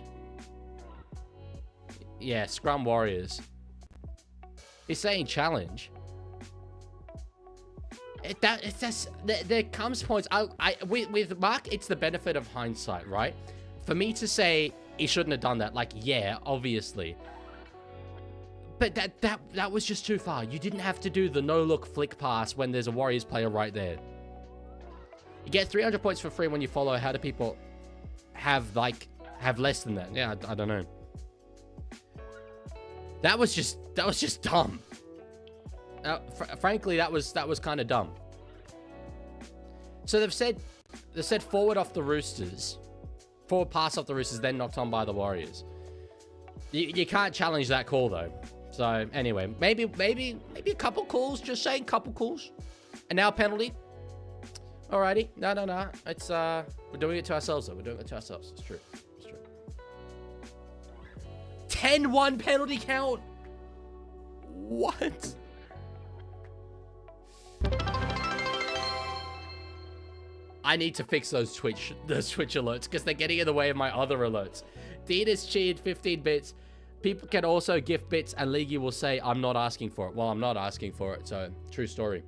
Yeah, Scrum Warriors. He's saying challenge. There comes points. With Mark, it's the benefit of hindsight, right? For me to say he shouldn't have done that, like, yeah, obviously. But that was just too far. You didn't have to do the no-look flick pass when there's a Warriors player right there. You get 300 points for free when you follow. How do people have less than that? Yeah, I don't know. That was just dumb. Frankly, that was kind of dumb. So they've said forward off the Roosters, forward pass off the Roosters, then knocked on by the Warriors. You can't challenge that call though. So anyway, maybe a couple calls. Just saying, couple calls. And now penalty. Alrighty. No. It's we're doing it to ourselves though. We're doing it to ourselves. It's true. It's true. 10-1 penalty count. What? I need to fix those Twitch alerts because they're getting in the way of my other alerts. Dean has cheered 15 bits. People can also gift bits, and Leaguie will say, I'm not asking for it. Well, I'm not asking for it, so true story.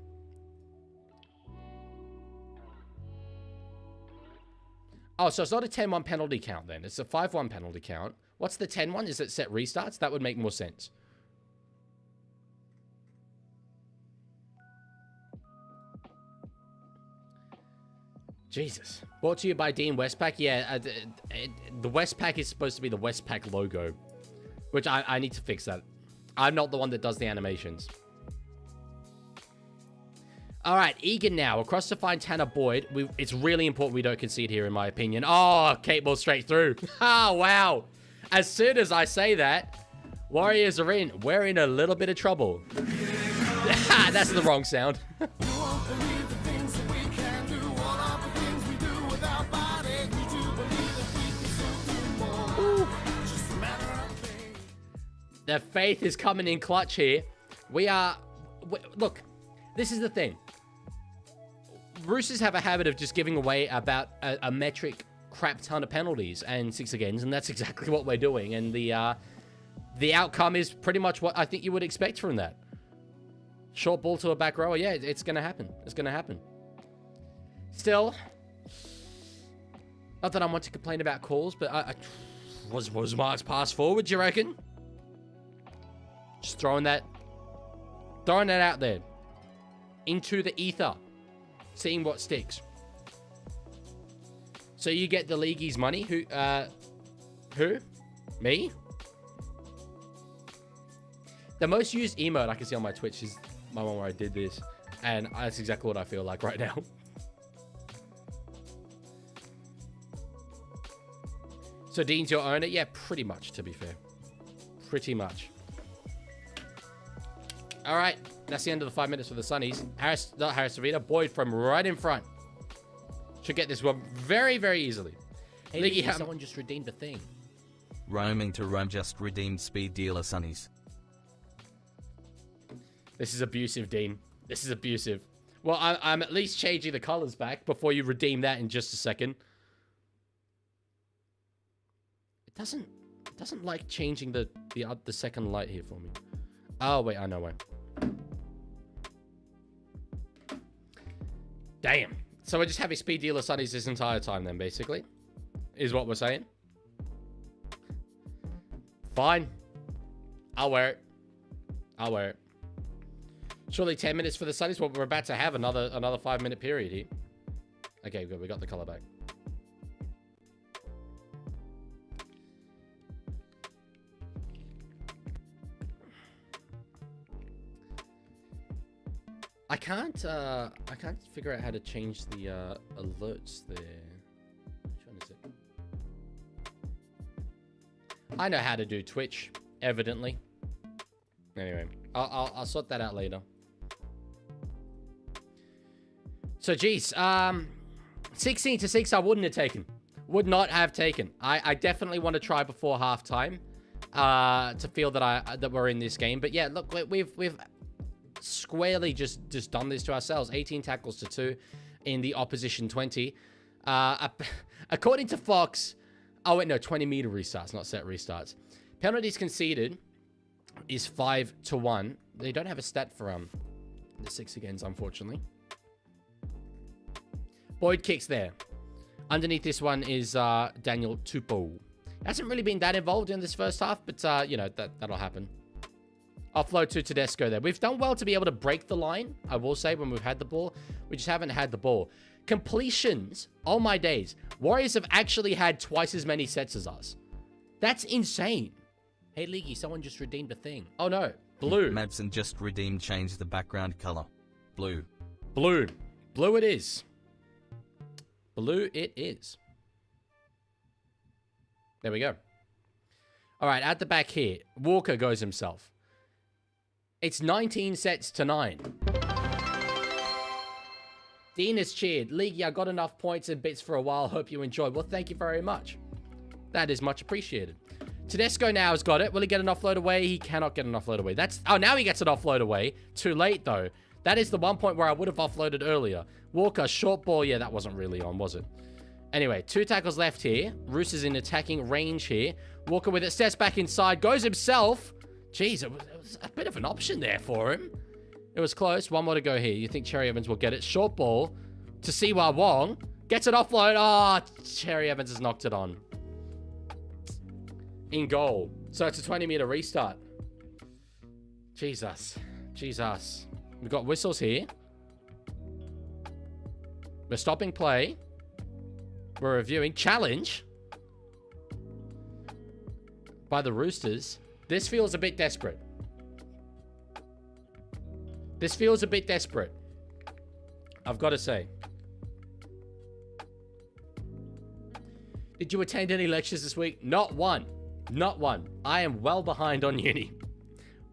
Oh, so it's not a 10-1 penalty count then. It's a 5-1 penalty count. What's the 10-1? Is it set restarts? That would make more sense. Jesus. Brought to you by Dean Westpac. Yeah, the Westpac is supposed to be the Westpac logo, which I need to fix that. I'm not the one that does the animations. All right, Egan now. Across to find Tanner Boyd. It's really important we don't concede here, in my opinion. Oh, Kate ball straight through. Oh, wow. As soon as I say that, Warriors are in. We're in a little bit of trouble. That's the wrong sound. The faith is coming in clutch here. Look, this is the thing. Roosters have a habit of just giving away about a metric crap ton of penalties and 6 agains, and that's exactly what we're doing. And the outcome is pretty much what I think you would expect from that. Short ball to a back rower. Yeah, it's going to happen. It's going to happen. Still, not that I want to complain about calls, but was Mark's pass forward, do you reckon? Just throwing that out there into the ether, seeing what sticks. So you get the Leaguie's money. Who? Me? The most used emote I can see on my Twitch is my one where I did this, and that's exactly what I feel like right now. So Dean's your owner? Yeah, pretty much, to be fair. Pretty much. All right, that's the end of the 5 minutes for the Sunnies. Not Harris Savita, Boyd from right in front. Should get this one very, very easily. Hey, Leaguie, someone just redeemed a thing. Roaming to Rome just redeemed speed dealer Sunnies. This is abusive, Dean. This is abusive. Well, I'm at least changing the colors back before you redeem that in just a second. It doesn't like changing the second light here for me. Oh, wait, I know why. Damn. So we're just having speed dealer Sunnies this entire time then, basically. Is what we're saying. Fine. I'll wear it. I'll wear it. Surely 10 minutes for the Sunnies. Well, we're about to have another 5-minute period here. Okay, good. We got the color back. I can't figure out how to change the alerts there. Which one is it? I know how to do Twitch, evidently. Anyway, I'll sort that out later. So, geez, 16-6 I wouldn't have taken. Would not have taken. I definitely want to try before halftime to feel that we're in this game. But yeah, look, we've squarely just done this to ourselves. 18 tackles to 2 in the opposition 20. According to Fox, oh wait, no, 20-meter restarts, not set restarts. Penalties conceded is 5-1. They don't have a stat for the 6 agains, unfortunately. Boyd kicks there. Underneath this one is Daniel Tupou. Hasn't really been that involved in this first half, but you know, that'll happen. Offload to Tedesco there. We've done well to be able to break the line, I will say, when we've had the ball. We just haven't had the ball. Completions, oh my days. Warriors have actually had twice as many sets as us. That's insane. Hey, Leaguie, someone just redeemed a thing. Oh no, blue. Madsen just redeemed, change the background color. Blue. Blue. Blue it is. Blue it is. There we go. All right, at the back here, Walker goes himself. It's 19 sets to 9. Dean has cheered. Leaguie, I got enough points and bits for a while. Hope you enjoyed. Well, thank you very much. That is much appreciated. Tedesco now has got it. Will he get an offload away? He cannot get an offload away. Oh, now he gets an offload away. Too late, though. That is the one point where I would have offloaded earlier. Walker, short ball. Yeah, that wasn't really on, was it? Anyway, 2 tackles left here. Roosters in attacking range here. Walker with it. Steps back inside. Goes himself. Jeez, it was a bit of an option there for him. It was close. One more to go here. You think Cherry Evans will get it? Short ball to Siwa Wong. Gets it offload. Ah, oh, Cherry Evans has knocked it on. In goal. So it's a 20-meter restart. Jesus. Jesus. We've got whistles here. We're stopping play. We're reviewing. Challenge by the Roosters. This feels a bit desperate. This feels a bit desperate. I've got to say. Did you attend any lectures this week? Not one. Not one. I am well behind on uni.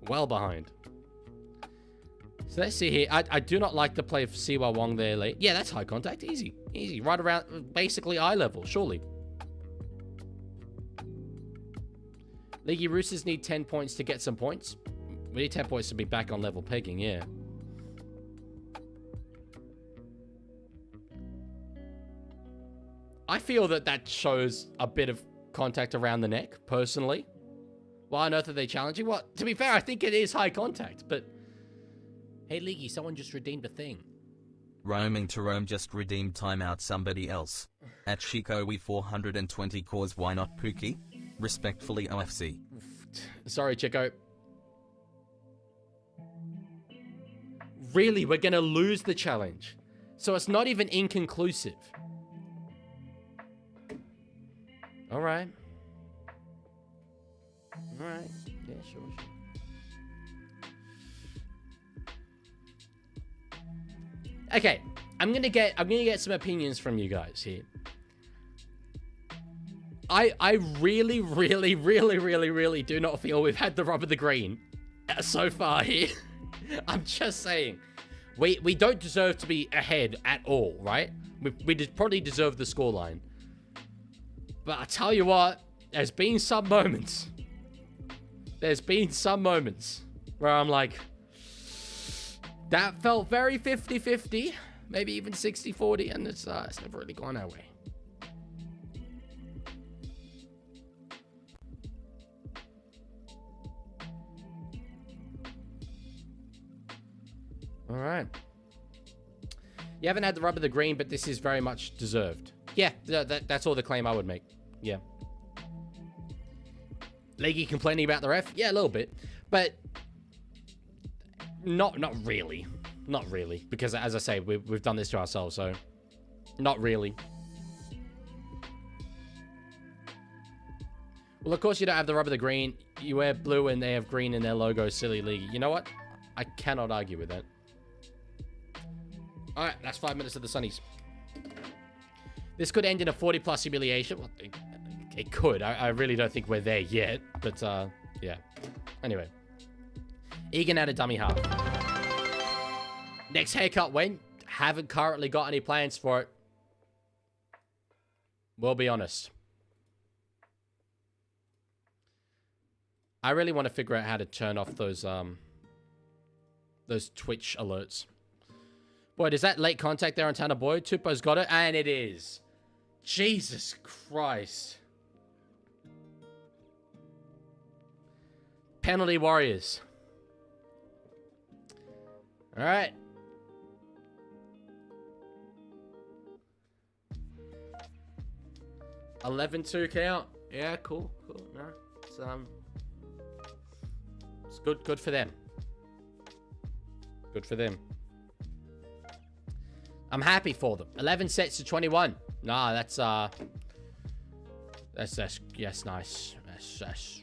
Well behind. So let's see here. I do not like the play of Siwa Wong there late. Yeah, that's high contact. Easy. Easy. Right around basically eye level, surely. Leaguie Roosters need 10 points to get some points. We need 10 points to be back on level pegging, yeah. I feel that that shows a bit of contact around the neck, personally. Why on earth are they challenging? Well, to be fair, I think it is high contact, but... Hey, Leaguie, someone just redeemed a thing. Roaming to Rome just redeemed timeout somebody else. At Chico we 420 cause why not Pookie? Respectfully OFC. Sorry, Chico. Really, we're going to lose the challenge. So it's not even inconclusive. All right. All right. Yeah, sure. Okay, I'm gonna get some opinions from you guys here. I really do not feel we've had the rub of the green so far here. I'm just saying, we don't deserve to be ahead at all, right? We probably deserve the scoreline. But I tell you what, there's been some moments. There's been some moments where I'm like, that felt very 50-50, maybe even 60-40, and it's never really gone our way. All right. You haven't had the rub of the green, but this is very much deserved. Yeah, that's all the claim I would make. Yeah. Leaguie complaining about the ref? Yeah, a little bit. But not really. Not really. Because as I say, we've done this to ourselves, so not really. Well, of course you don't have the rub of the green. You wear blue and they have green in their logo, silly League. You know what? I cannot argue with that. Alright, that's 5 minutes of the Sunnies. This could end in a 40-plus humiliation. Well, it could. I really don't think we're there yet. But, yeah. Anyway. Egan had a dummy half. Next haircut when? Haven't currently got any plans for it. We'll be honest. I really want to figure out how to turn off those Twitch alerts. Boy, is that late contact there on Tanner Boyd? Tupo's got it, and it is. Jesus Christ. Penalty Warriors. All right. $11-2 count. Yeah, cool. No, it's It's good for them. Good for them. I'm happy for them. 11 sets to 21. Nah, that's yes, nice. That's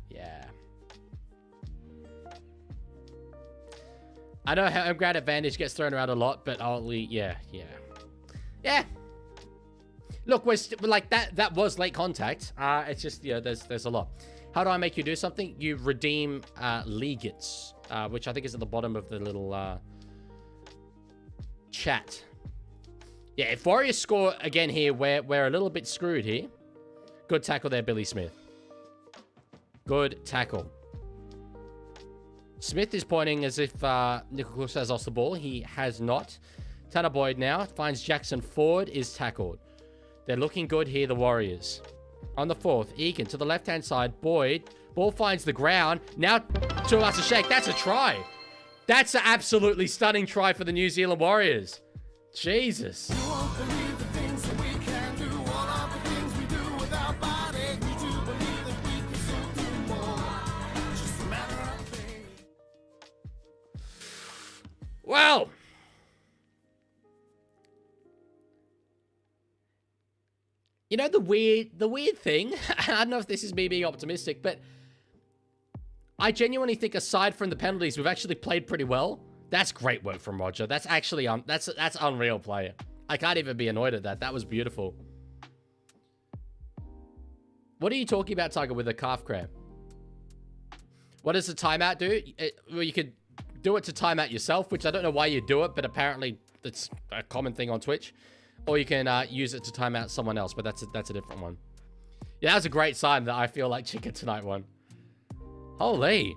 yeah. I know home ground advantage gets thrown around a lot, but yeah. Look, we're like that was late contact. It's just, you know, there's a lot. How do I make you do something? You redeem Leaguie, which I think is at the bottom of the little chat. Yeah, if Warriors score again here, we're a little bit screwed here. Good tackle there, Billy Smith. Good tackle. Smith is pointing as if Nicholls has lost the ball. He has not. Tanner Boyd now finds Jackson Ford, is tackled. They're looking good here, the Warriors. On the fourth, Egan to the left-hand side. Boyd, ball finds the ground. Now, Tuasa Shake. That's a try. That's an absolutely stunning try for the New Zealand Warriors. Jesus. Well, you know, the weird thing, I don't know if this is me being optimistic, but I genuinely think aside from the penalties, we've actually played pretty well. That's great work from Roger. That's actually, that's unreal play. I can't even be annoyed at that. That was beautiful. What are you talking about, Tiger, with a calf cramp? What does the timeout do? Well, you could do it to timeout yourself, which I don't know why you do it, but apparently it's a common thing on Twitch. Or you can use it to timeout someone else, but that's a different one. Yeah, that was a great sign that I feel like Chicken tonight won. Holy.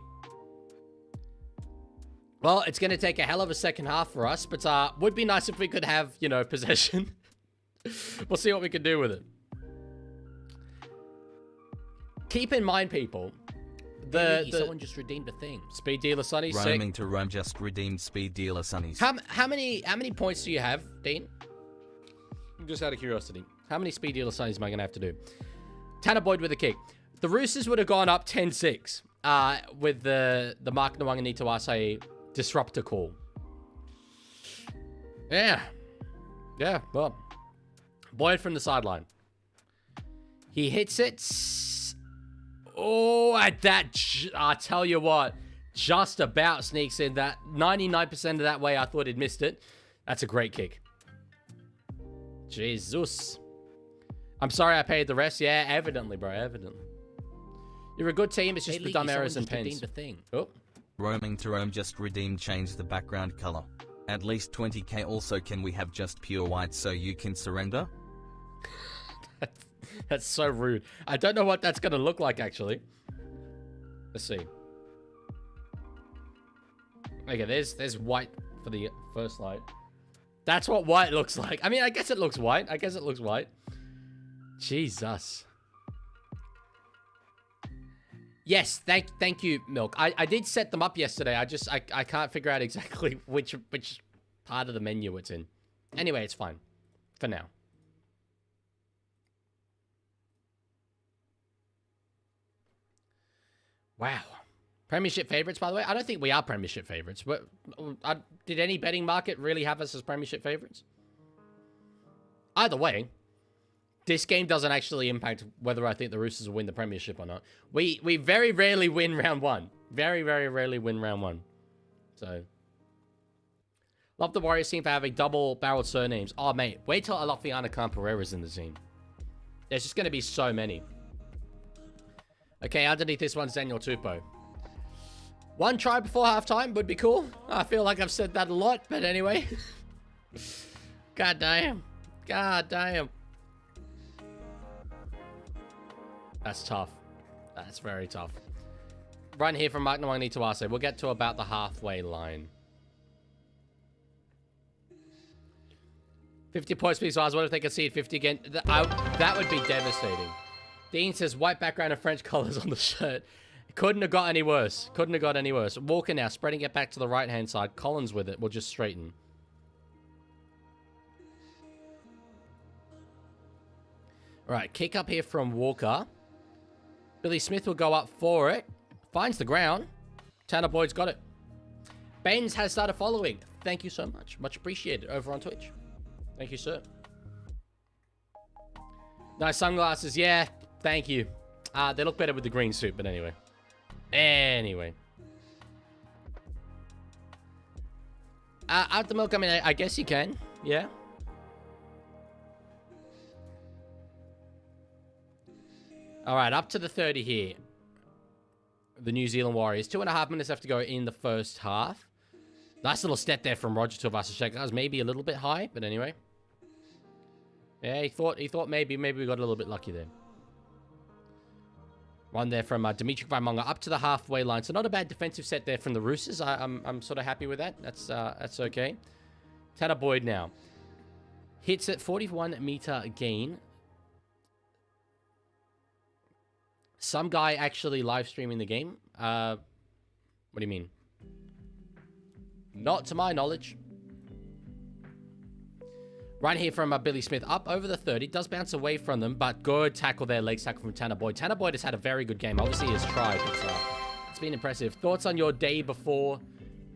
Well, it's going to take a hell of a second half for us, but would be nice if we could have, you know, possession. We'll see what we can do with it. Keep in mind, people, someone just redeemed a thing. Speed dealer Sonny. Roaming to Rome just redeemed speed dealer Sonny's. How many points do you have, Dean? Just out of curiosity. How many speed dealer Sonny's am I going to have to do? Tanner Boyd with a kick. The Roosters would have gone up 10-6 with the Mark Nwanga disruptor call. Yeah. Yeah, well. Boyd from the sideline. He hits it. Oh, at that, I tell you what, just about sneaks in that. 99% of that way, I thought he'd missed it. That's a great kick. Jesus. I'm sorry I paid the rest. Yeah, evidently, bro, evidently. You're a good team. It's just the dumb errors and pens. Oh. Roaming to Rome just redeemed changed the background color. At least 20k. Also, can we have just pure white so you can surrender? That's so rude. I don't know what that's going to look like, actually. Let's see. Okay, there's white for the first light. That's what white looks like. I mean, I guess it looks white. Jesus. Yes, thank you, Milk. I did set them up yesterday. I can't figure out exactly which part of the menu it's in. Anyway, it's fine. For now. Wow. Premiership favourites, by the way? I don't think we are Premiership favourites. But did any betting market really have us as Premiership favourites? Either way, this game doesn't actually impact whether I think the Roosters will win the Premiership or not. We very rarely win round one. Very, very rarely win round one. So, love the Warriors team for having double-barreled surnames. Oh, mate, wait till Alofiana Khan-Pereira's in the team. There's just going to be so many. Okay, underneath this one's Daniel Tupou. One try before halftime would be cool. I feel like I've said that a lot, but anyway. God damn. God damn. That's tough. That's very tough. Run here from Mark Nwanga. We'll get to about the halfway line. 50 points, please. What if they concede 50 again? That would be devastating. Dean says, white background and French colors on the shirt. Couldn't have got any worse. Couldn't have got any worse. Walker now, spreading it back to the right-hand side. Collins with it. We'll just straighten. All right, kick up here from Walker. Billy Smith will go up for it. Finds the ground. Tanner Boyd's got it. Benz has started following. Thank you so much. Much appreciated over on Twitch. Thank you, sir. Nice sunglasses. Yeah, thank you. They look better with the green suit, but anyway. Anyway. Out the milk, I mean, I guess you can. Yeah. All right, up to the 30 here. The New Zealand Warriors. 2.5 minutes left to go in the first half. Nice little step there from Roger to Vasashek. That was maybe a little bit high, but anyway. Yeah, he thought maybe we got a little bit lucky there. One there from Dimitri Vaimonga up to the halfway line. So not a bad defensive set there from the Roosters. I'm sort of happy with that. That's okay. Tanner Boyd now. Hits at 41-meter gain. Some guy actually live streaming the game. What do you mean? Not to my knowledge. Right here from Billy Smith. Up over the 30. Does bounce away from them, but good tackle there. Leg tackle from Tanner Boyd. Tanner Boyd has had a very good game. Obviously, he has tried. It's been impressive. Thoughts on your day before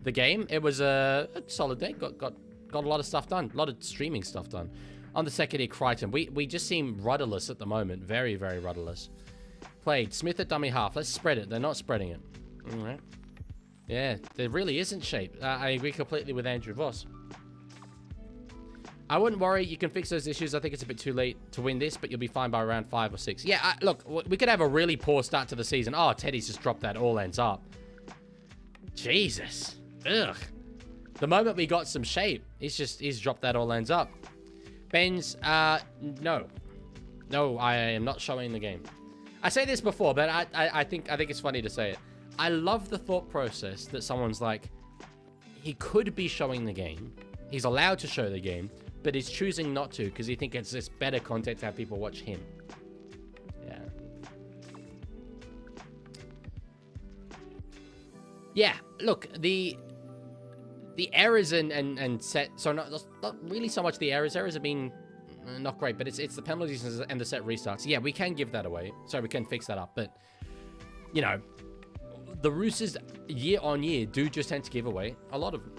the game? It was a solid day. Got a lot of stuff done. A lot of streaming stuff done. On the second here, Crichton. We just seem rudderless at the moment. Very, very rudderless. Played. Smith at dummy half. Let's spread it. They're not spreading it. All right. Yeah, there really isn't shape. I agree completely with Andrew Voss. I wouldn't worry. You can fix those issues. I think it's a bit too late to win this, but you'll be fine by round 5 or 6. Yeah, look, we could have a really poor start to the season. Oh, Teddy's just dropped that all ends up. Jesus. Ugh. The moment we got some shape, he's dropped that all ends up. Ben's, no. No, I am not showing the game. I say this before, but I think it's funny to say it. I love the thought process that someone's like, he could be showing the game. He's allowed to show the game, but he's choosing not to because he thinks it's just better content to have people watch him. Yeah. Yeah, look, the errors and set, so not really so much the errors. Errors have been not great, but it's the penalties and the set restarts. Yeah, we can give that away, so we can fix that up. But, you know, the Roosters, year on year, do just tend to give away a lot of them.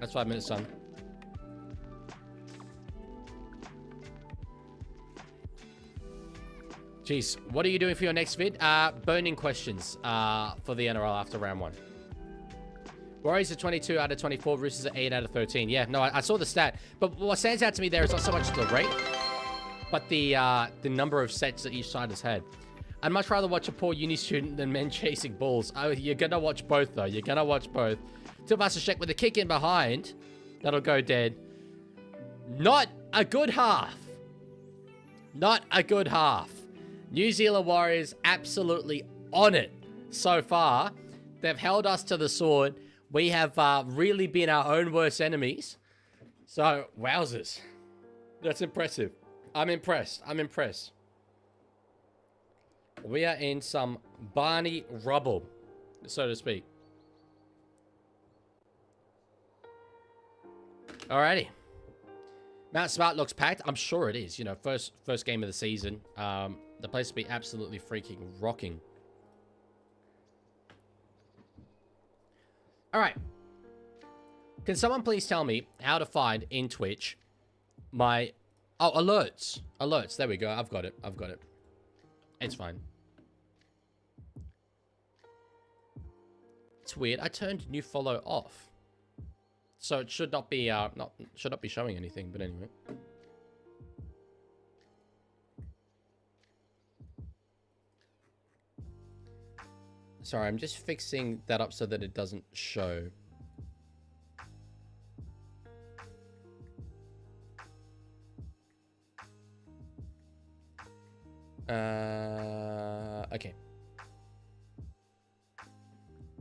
That's 5 minutes done. Jeez, what are you doing for your next vid? Burning questions for the NRL after round 1. Warriors are 22 out of 24. Roosters are 8 out of 13. Yeah, no, I saw the stat. But what stands out to me there is not so much the rate, but the number of sets that each side has had. I'd much rather watch a poor uni student than men chasing balls. Oh, you're going to watch both, though. You're going to watch both. Tilvasashek with a kick in behind. That'll go dead. Not a good half. Not a good half. New Zealand Warriors absolutely on it so far. They've held us to the sword. We have really been our own worst enemies. So, wowzers. That's impressive. I'm impressed. I'm impressed. We are in some Barney rubble, so to speak. Alrighty. Mount Smart looks packed. I'm sure it is. You know, first game of the season. The place will be absolutely freaking rocking. Alright. Can someone please tell me how to find in Twitch my... Oh, alerts. Alerts. There we go. I've got it. I've got it. It's fine. It's weird. I turned new follow off. So it should not be should not be showing anything, but anyway. Sorry, I'm just fixing that up so that it doesn't show. Okay.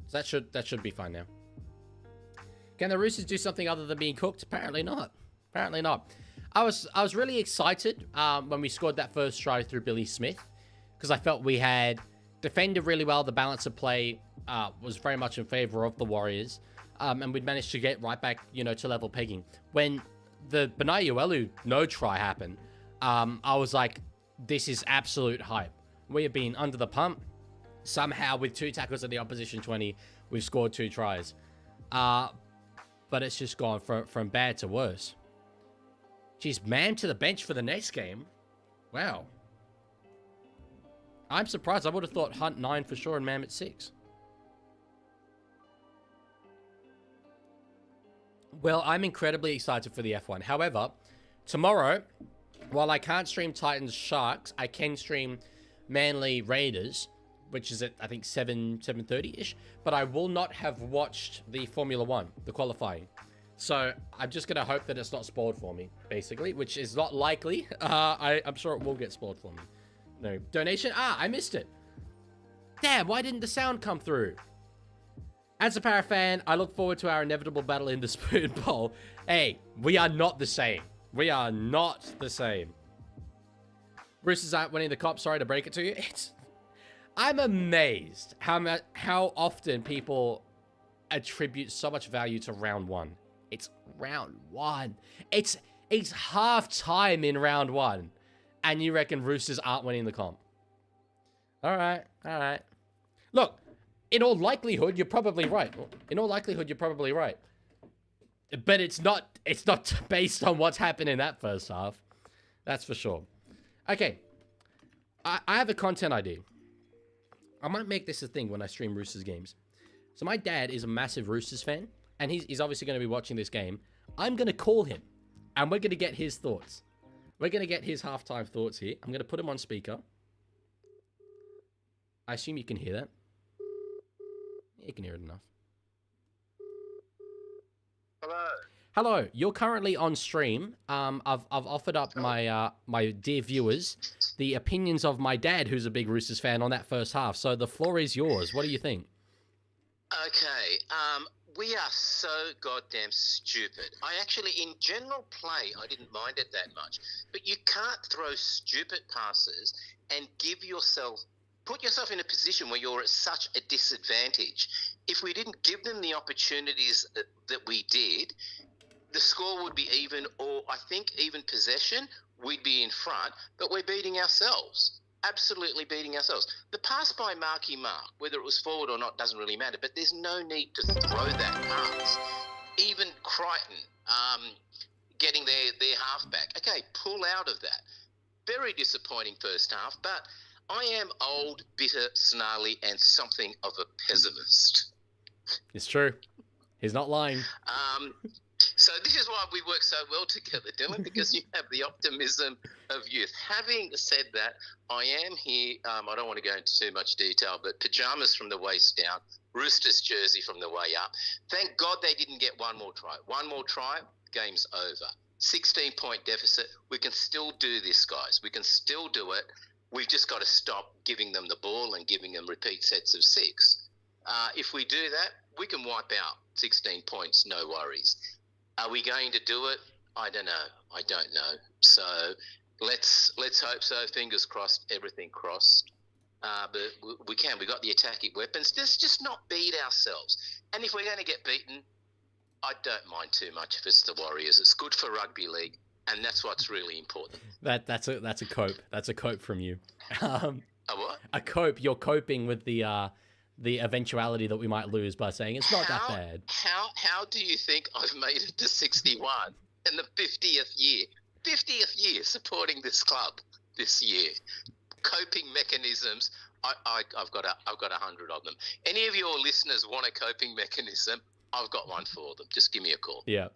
So that should be fine now. Can the Roosters do something other than being cooked? Apparently not. Apparently not. I was really excited when we scored that first try through Billy Smith because I felt we had defended really well. The balance of play was very much in favor of the Warriors, and we'd managed to get right back, you know, to level pegging. When the Benai Uelu no try happened, I was like, this is absolute hype. We have been under the pump. somehow with 2 tackles at the opposition 20, we've scored 2 tries. But it's just gone from bad to worse. Jeez, man to the bench for the next game. Wow. I'm surprised. I would have thought Hunt 9 for sure and Mam at 6. Well, I'm incredibly excited for the F1. However, tomorrow, while I can't stream Titans Sharks, I can stream Manly Raiders, which is at, I think, 7:30-ish. But I will not have watched the Formula 1, the qualifying. So I'm just going to hope that it's not spoiled for me, basically, which is not likely. I'm sure it will get spoiled for me. No. Donation? I missed it. Damn, why didn't the sound come through? As a Para fan, I look forward to our inevitable battle in the Spoon Bowl. Hey, we are not the same. We are not the same. Roosters aren't winning the Cop. Sorry to break it to you. I'm amazed how often people attribute so much value to round 1. It's round 1. It's half time in round 1. And you reckon Roosters aren't winning the comp. All right. Look, in all likelihood, you're probably right. But it's not based on what's happened in that first half. That's for sure. Okay. I have a content idea. I might make this a thing when I stream Roosters games. So my dad is a massive Roosters fan, and he's obviously going to be watching this game. I'm going to call him, and we're going to get his thoughts. We're going to get his halftime thoughts here. I'm going to put him on speaker. I assume you can hear that. You can hear it enough. Hello. You're currently on stream. I've offered up my dear viewers the opinions of my dad, who's a big Roosters fan, on that first half. So the floor is yours. What do you think? Okay. We are so goddamn stupid. I actually, in general play, I didn't mind it that much. But you can't throw stupid passes and put yourself in a position where you're at such a disadvantage. If we didn't give them the opportunities that we did, the score would be even, or I think even possession, we'd be in front, but we're beating ourselves. Absolutely beating ourselves. The pass by Marky Mark, whether it was forward or not, doesn't really matter, but there's no need to throw that pass. Even Crichton getting their halfback. Okay, pull out of that. Very disappointing first half, but I am old, bitter, snarly, and something of a pessimist. It's true. He's not lying. So this is why we work so well together, Dylan, because you have the optimism of youth. Having said that, I am here, I don't want to go into too much detail, but pyjamas from the waist down, Roosters jersey from the way up. Thank God they didn't get one more try. One more try, game's over. 16-point deficit. We can still do this, guys. We can still do it. We've just got to stop giving them the ball and giving them repeat sets of 6. If we do that, we can wipe out 16 points, no worries. Are we going to do it? I don't know. So let's hope so. Fingers crossed, everything crossed. But we can. We've got the attacking weapons. Let's just not beat ourselves. And if we're going to get beaten, I don't mind too much if it's the Warriors. It's good for rugby league, and that's what's really important. That's a cope. That's a cope from you. A what? A cope. You're coping with the eventuality that we might lose by saying it's not that bad. How do you think I've made it to 61 in the 50th year supporting this club this year? Coping mechanisms. I've got 100 of them. Any of your listeners want a coping mechanism? I've got one for them. Just give me a call. Yeah.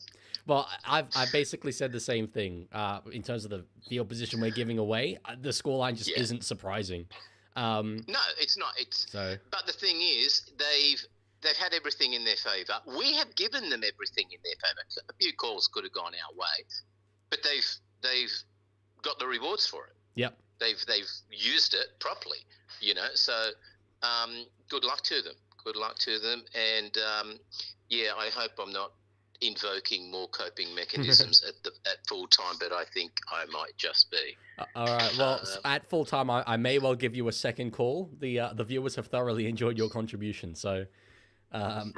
Well, I basically said the same thing in terms of the opposition we're giving away. The scoreline just isn't surprising. No, it's not. But the thing is, they've had everything in their favour. We have given them everything in their favour. A few calls could have gone our way, but they've got the rewards for it. Yep. They've used it properly, So good luck to them. Good luck to them. And I hope I'm not invoking more coping mechanisms at full time, but I think I might just be. All right. Well, at full time, I may well give you a second call. The viewers have thoroughly enjoyed your contribution, so right.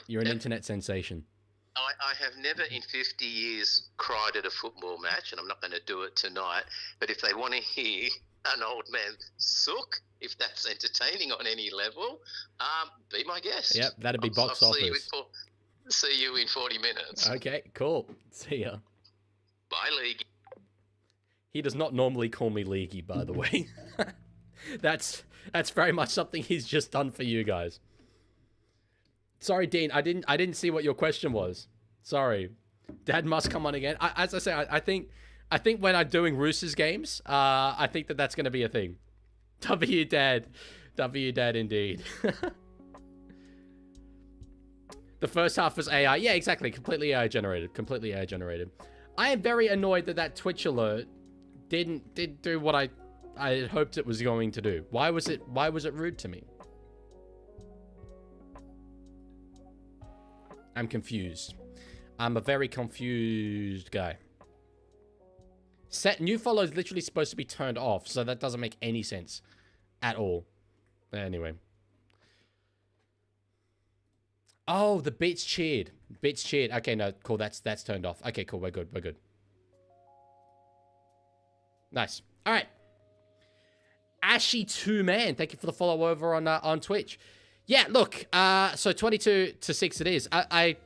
You're an internet sensation. I have never in 50 years cried at a football match, and I'm not going to do it tonight. But if they want to hear an old man sook, if that's entertaining on any level, be my guest. Yep, that'd be box I'll office. See you in 40 minutes. Okay, cool. See ya. Bye, League. He does not normally call me Leaguie, by the way. That's very much something he's just done for you guys. Sorry, Dean. I didn't see what your question was. Sorry. Dad must come on again. As I say, I think when I'm doing Roosters games, I think that's going to be a thing. W Dad indeed. The first half was AI. Yeah, exactly. Completely AI generated. Completely AI generated. I am very annoyed that Twitch alert didn't do what I had hoped it was going to do. Why was it rude to me? I'm confused. I'm a very confused guy. Set new follow is literally supposed to be turned off, so that doesn't make any sense at all. Anyway. Oh, the bits cheered. Bits cheered. Okay, no, cool. That's turned off. Okay, cool. We're good. We're good. Nice. All right. Ashy2Man, thank you for the follow over on Twitch. Yeah, look. So 22-6 it is. I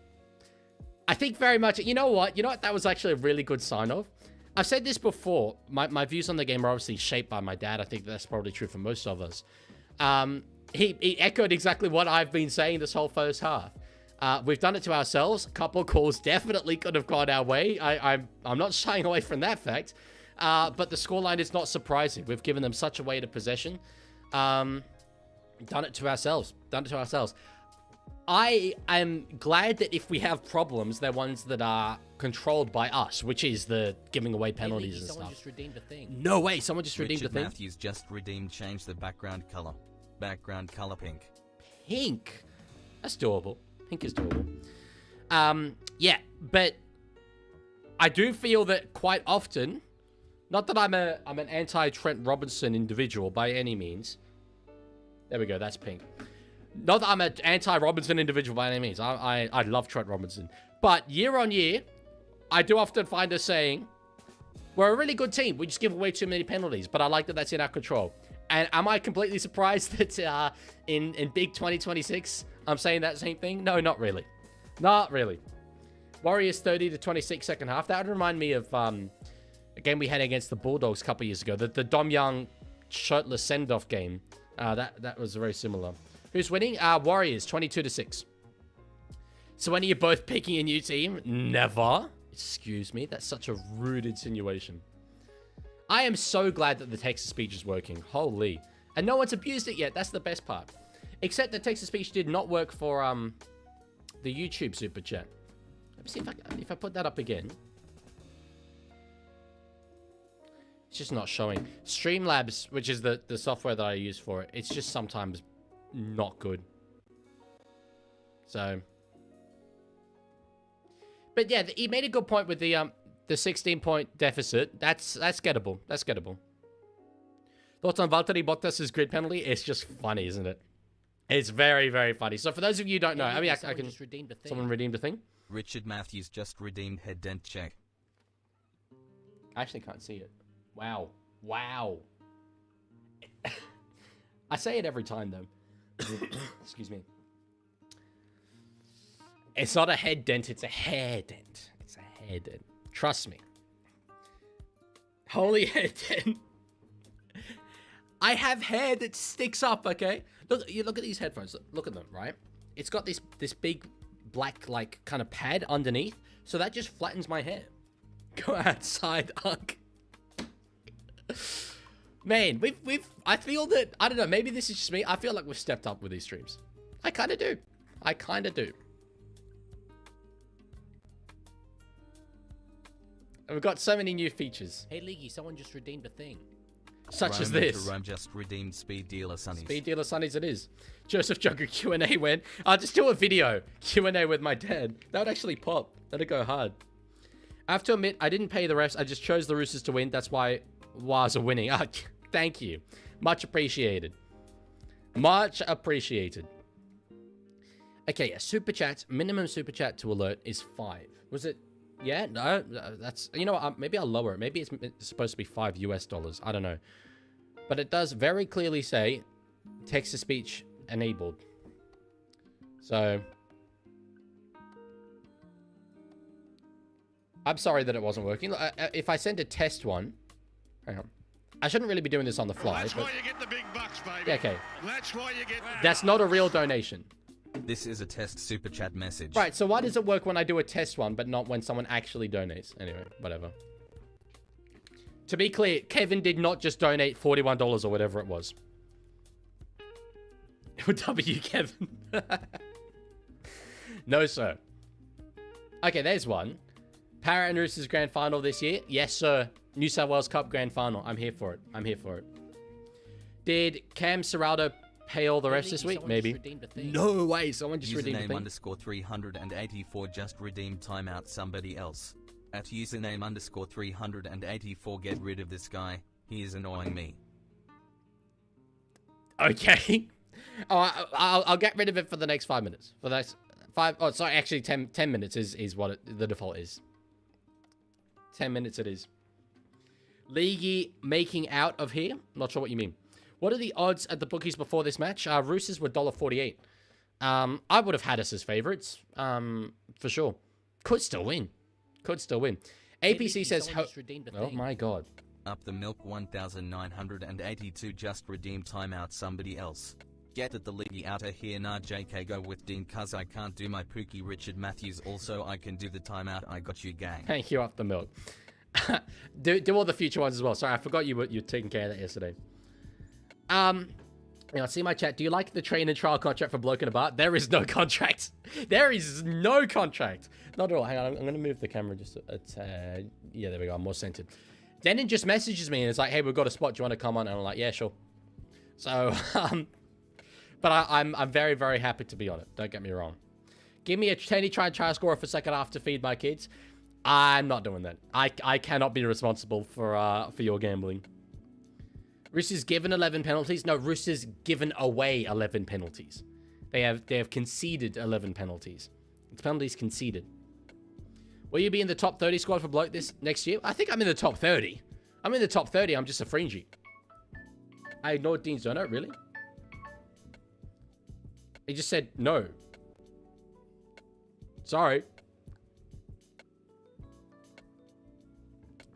think very much. You know what? That was actually a really good sign off. I've said this before. My views on the game are obviously shaped by my dad. I think that's probably true for most of us. He echoed exactly what I've been saying this whole first half. We've done it to ourselves. A couple calls definitely could have gone our way. I'm not shying away from that fact. But the scoreline is not surprising. We've given them such a weight of possession. Done it to ourselves. I am glad that if we have problems, they're ones that are controlled by us, which is the giving away penalties and someone stuff. Just redeemed a thing. No way. Someone just redeemed Richard the thing. Matthews just redeemed. Change the background color. Background color pink. Pink. That's doable. Pink is doable. Yeah, but I do feel that quite often, not that I'm an anti-Trent Robinson individual by any means. There we go. That's pink. Not that I'm an anti-Robinson individual by any means. I love Trent Robinson. But year on year, I do often find us saying, we're a really good team. We just give away too many penalties. But I like that that's in our control. And am I completely surprised that in big 2026, I'm saying that same thing? No, not really. Not really. Warriors 30-26 second half. That would remind me of a game we had against the Bulldogs a couple years ago. The Dom Young shirtless send-off game. That was very similar. Who's winning? Warriors 22-6. So when are you both picking a new team? Never. Excuse me. That's such a rude insinuation. I am so glad that the text-to-speech is working. Holy. And no one's abused it yet. That's the best part. Except the text-to-speech did not work for the YouTube Super Chat. Let me see if I put that up again. It's just not showing. Streamlabs, which is the software that I use for it, it's just sometimes not good. So. But yeah, he made a good point with the 16-point deficit. That's gettable. That's gettable. Thoughts on Valtteri Bottas' grid penalty? It's just funny, isn't it? It's very, very funny. So for those of you who don't know, I mean, I can... Just redeemed a thing. Someone redeemed a thing? Richard Matthews just redeemed head dent check. I actually can't see it. Wow. Wow. I say it every time, though. Excuse me. It's not a head dent, it's a hair dent. It's a hair dent. Trust me. Holy head dent. I have hair that sticks up, okay? Look at these headphones. Look at them, right? It's got this big black, like, kind of pad underneath. So that just flattens my hair. Go outside, Ugh. Man, I feel that, I don't know, maybe this is just me. I feel like we've stepped up with these streams. I kind of do. And we've got so many new features. Hey, Leaguie, someone just redeemed a thing. Such as this. Rome just redeemed Speed Dealer Sunnies. Speed Dealer Sunnies it is. Joseph Jugger Q&A went, I'll just do a video. Q&A with my dad. That would actually pop. That'd go hard. I have to admit, I didn't pay the refs. I just chose the Roosters to win. That's why Waz are winning. Oh, thank you. Much appreciated. Much appreciated. Okay, yeah. Super chat. Minimum super chat to alert is 5. Was it? Yeah? No, that's... You know what? Maybe I'll lower it. Maybe it's supposed to be $5 US. I don't know. But it does very clearly say text-to-speech enabled. So I'm sorry that it wasn't working. If I send a test one, hang on. I shouldn't really be doing this on the fly. That's But... why you get the big bucks, baby. Yeah, okay. That's why you get. That's not a real donation. This is a test super chat message. Right, so why does it work when I do a test one, but not when someone actually donates? Anyway, whatever. To be clear, Kevin did not just donate $41 or whatever it was. W, Kevin. No, sir. Okay, there's one. Parrot and Roosters Grand Final this year. Yes, sir. New South Wales Cup Grand Final. I'm here for it. I'm here for it. Did Cam Serraldo pay all the refs this week? Maybe. No way. Someone just redeemed the Username thing. underscore 384 just redeemed timeout somebody else. At username underscore 384 get rid of this guy. He is annoying me. Okay. Oh, I'll get rid of it for the next 5 minutes. For the next 5... Oh, sorry. Actually, 10 minutes is what the default is. 10 minutes it is. Leaguie making out of here? Not sure what you mean. What are the odds at the bookies before this match? Roosters were $1.48. I would have had us as favourites. For sure. Could still win. Could still win. APC says... Oh my god. Up the milk 1982 just redeemed timeout somebody else. Get at the Leaguie outer here nah JK go with Dean cuz I can't do my Pookie Richard Matthews also I can do the timeout I got you gang. Thank you, Up the Milk. do all the future ones as well. Sorry, I forgot you were taking care of that yesterday. Now, see my chat. Do you like the train and trial contract for Bloke in a Bar? There is no contract. There is no contract. Not at all. Hang on, I'm going to move the camera just a tad. Yeah, there we go. I'm more centered. Denon just messages me and it's like, hey, we've got a spot. Do you want to come on? And I'm like, yeah, sure. So, but I'm very, very happy to be on it. Don't get me wrong. Give me a Tenny try score for second half to feed my kids. I'm not doing that. I cannot be responsible for your gambling. Roosters given 11 penalties. No, Roosters given away 11 penalties. They have conceded 11 penalties. It's penalties conceded. Will you be in the top 30 squad for Bloke this next year? I think I'm in the top 30. I'm in the top 30. I'm just a fringy. I ignored Dean's donut, really? He just said no. Sorry.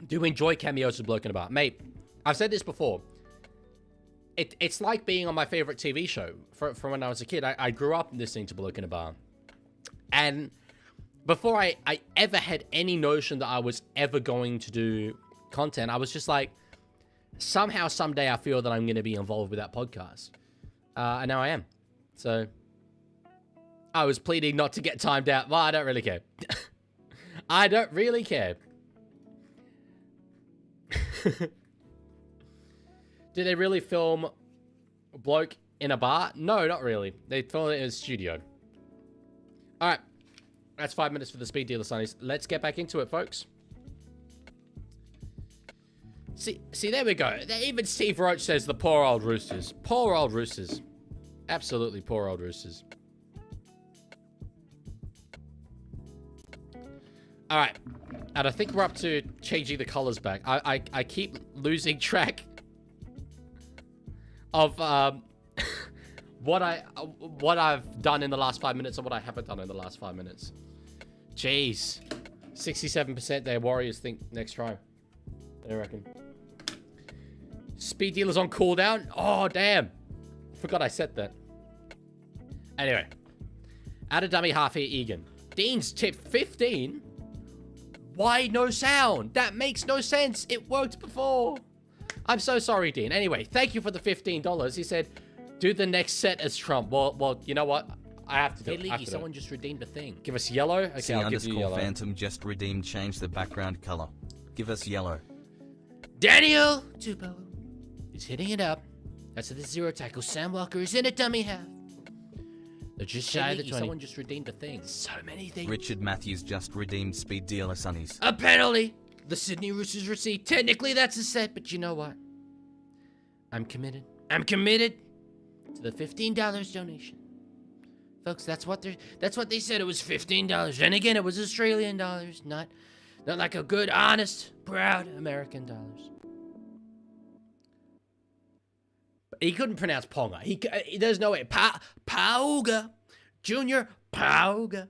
Do enjoy cameos of Bloke in a Bar. Mate, I've said this before. It's like being on my favorite TV show from when I was a kid. I grew up listening to Bloke in a Bar. And before I ever had any notion that I was ever going to do content, I was just like, somehow, someday, I feel that I'm going to be involved with that podcast. And now I am. So, I was pleading not to get timed out. Well, I don't really care. I don't really care. Did they really film Bloke in a Bar? No, not really. They filmed it in a studio. Alright. That's 5 minutes for the speed dealer, Sonnies. Let's get back into it, folks. See, there we go. Even Steve Roach says the poor old Roosters. Poor old Roosters. Absolutely poor old Roosters. Alright. And I think we're up to changing the colors back. I keep losing track of what I've done in the last 5 minutes and what I haven't done in the last 5 minutes. Jeez. 67% there. Warriors think next try. I reckon. Speed dealers on cooldown. Oh, damn. Forgot I said that. Anyway. Add a dummy half here, Egan. Dean's tip 15. Why no sound? That makes no sense. It worked before. I'm so sorry, Dean. Anyway, thank you for the $15. He said, do the next set as Trump. Well, you know what? I have to do it. Hey, Leaguie, someone just redeemed a thing. Give us yellow? Okay, C I'll give you yellow. Phantom just redeemed change the background color. Give us yellow. Daniel Tupelo is hitting it up. That's the zero tackle. Sam Walker is in a dummy half. They're just shy of the 20. Someone just redeemed a thing. So many things. Richard Matthews just redeemed speed dealer Sonnies. A penalty. The Sydney Roosters received. Technically, that's a set, but you know what? I'm committed. I'm committed to the $15 donation. Folks, that's what they said. It was $15. And again, it was Australian dollars, not like a good, honest, proud American dollars. He couldn't pronounce Ponga. There's no way. Pauga. Junior Pauga.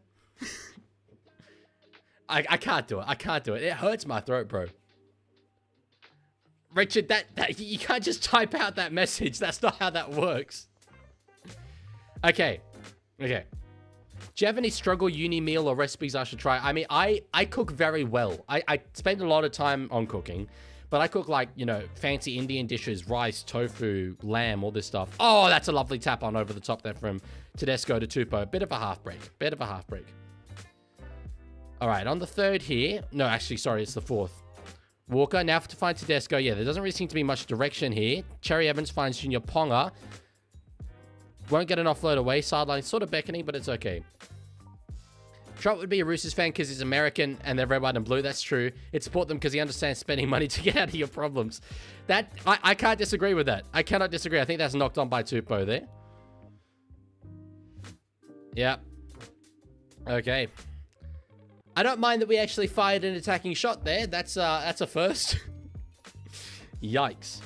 I can't do it. I can't do it. It hurts my throat, bro. Richard, that you can't just type out that message. That's not how that works. Okay. Do you have any struggle uni meal or recipes I should try? I mean, I cook very well. I spend a lot of time on cooking, but I cook like, you know, fancy Indian dishes, rice, tofu, lamb, all this stuff. Oh, that's a lovely tap on over the top there from Tedesco to Tupou. Bit of a half break. All right, on the third here. No, actually, sorry, it's the fourth. Walker, now to find Tedesco. Yeah, there doesn't really seem to be much direction here. Cherry Evans finds Junior Ponga. Won't get an offload away. Sideline sort of beckoning, but it's okay. Trot would be a Roosters fan because he's American and they're red, white, and blue. That's true. He'd support them because he understands spending money to get out of your problems. That I can't disagree with that. I cannot disagree. I think that's knocked on by Tupou there. Yeah. Okay. I don't mind that we actually fired an attacking shot there. That's a first. Yikes.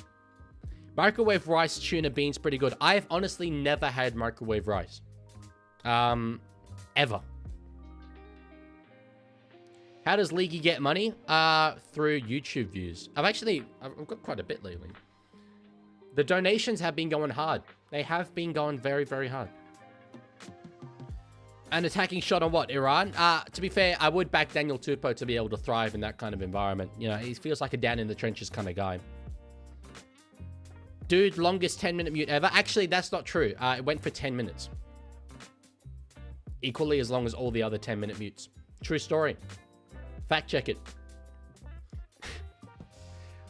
Microwave rice, tuna, beans, pretty good. I have honestly never had microwave rice. Ever. How does Leaguie get money? Through YouTube views. I've got quite a bit lately. The donations have been going hard. They have been going very, very hard. An attacking shot on what? Iran? To be fair, I would back Daniel Tupou to be able to thrive in that kind of environment. You know, he feels like a down in the trenches kind of guy. Dude, longest 10-minute mute ever. Actually, that's not true. It went for 10 minutes. Equally as long as all the other 10-minute mutes. True story. Fact check it.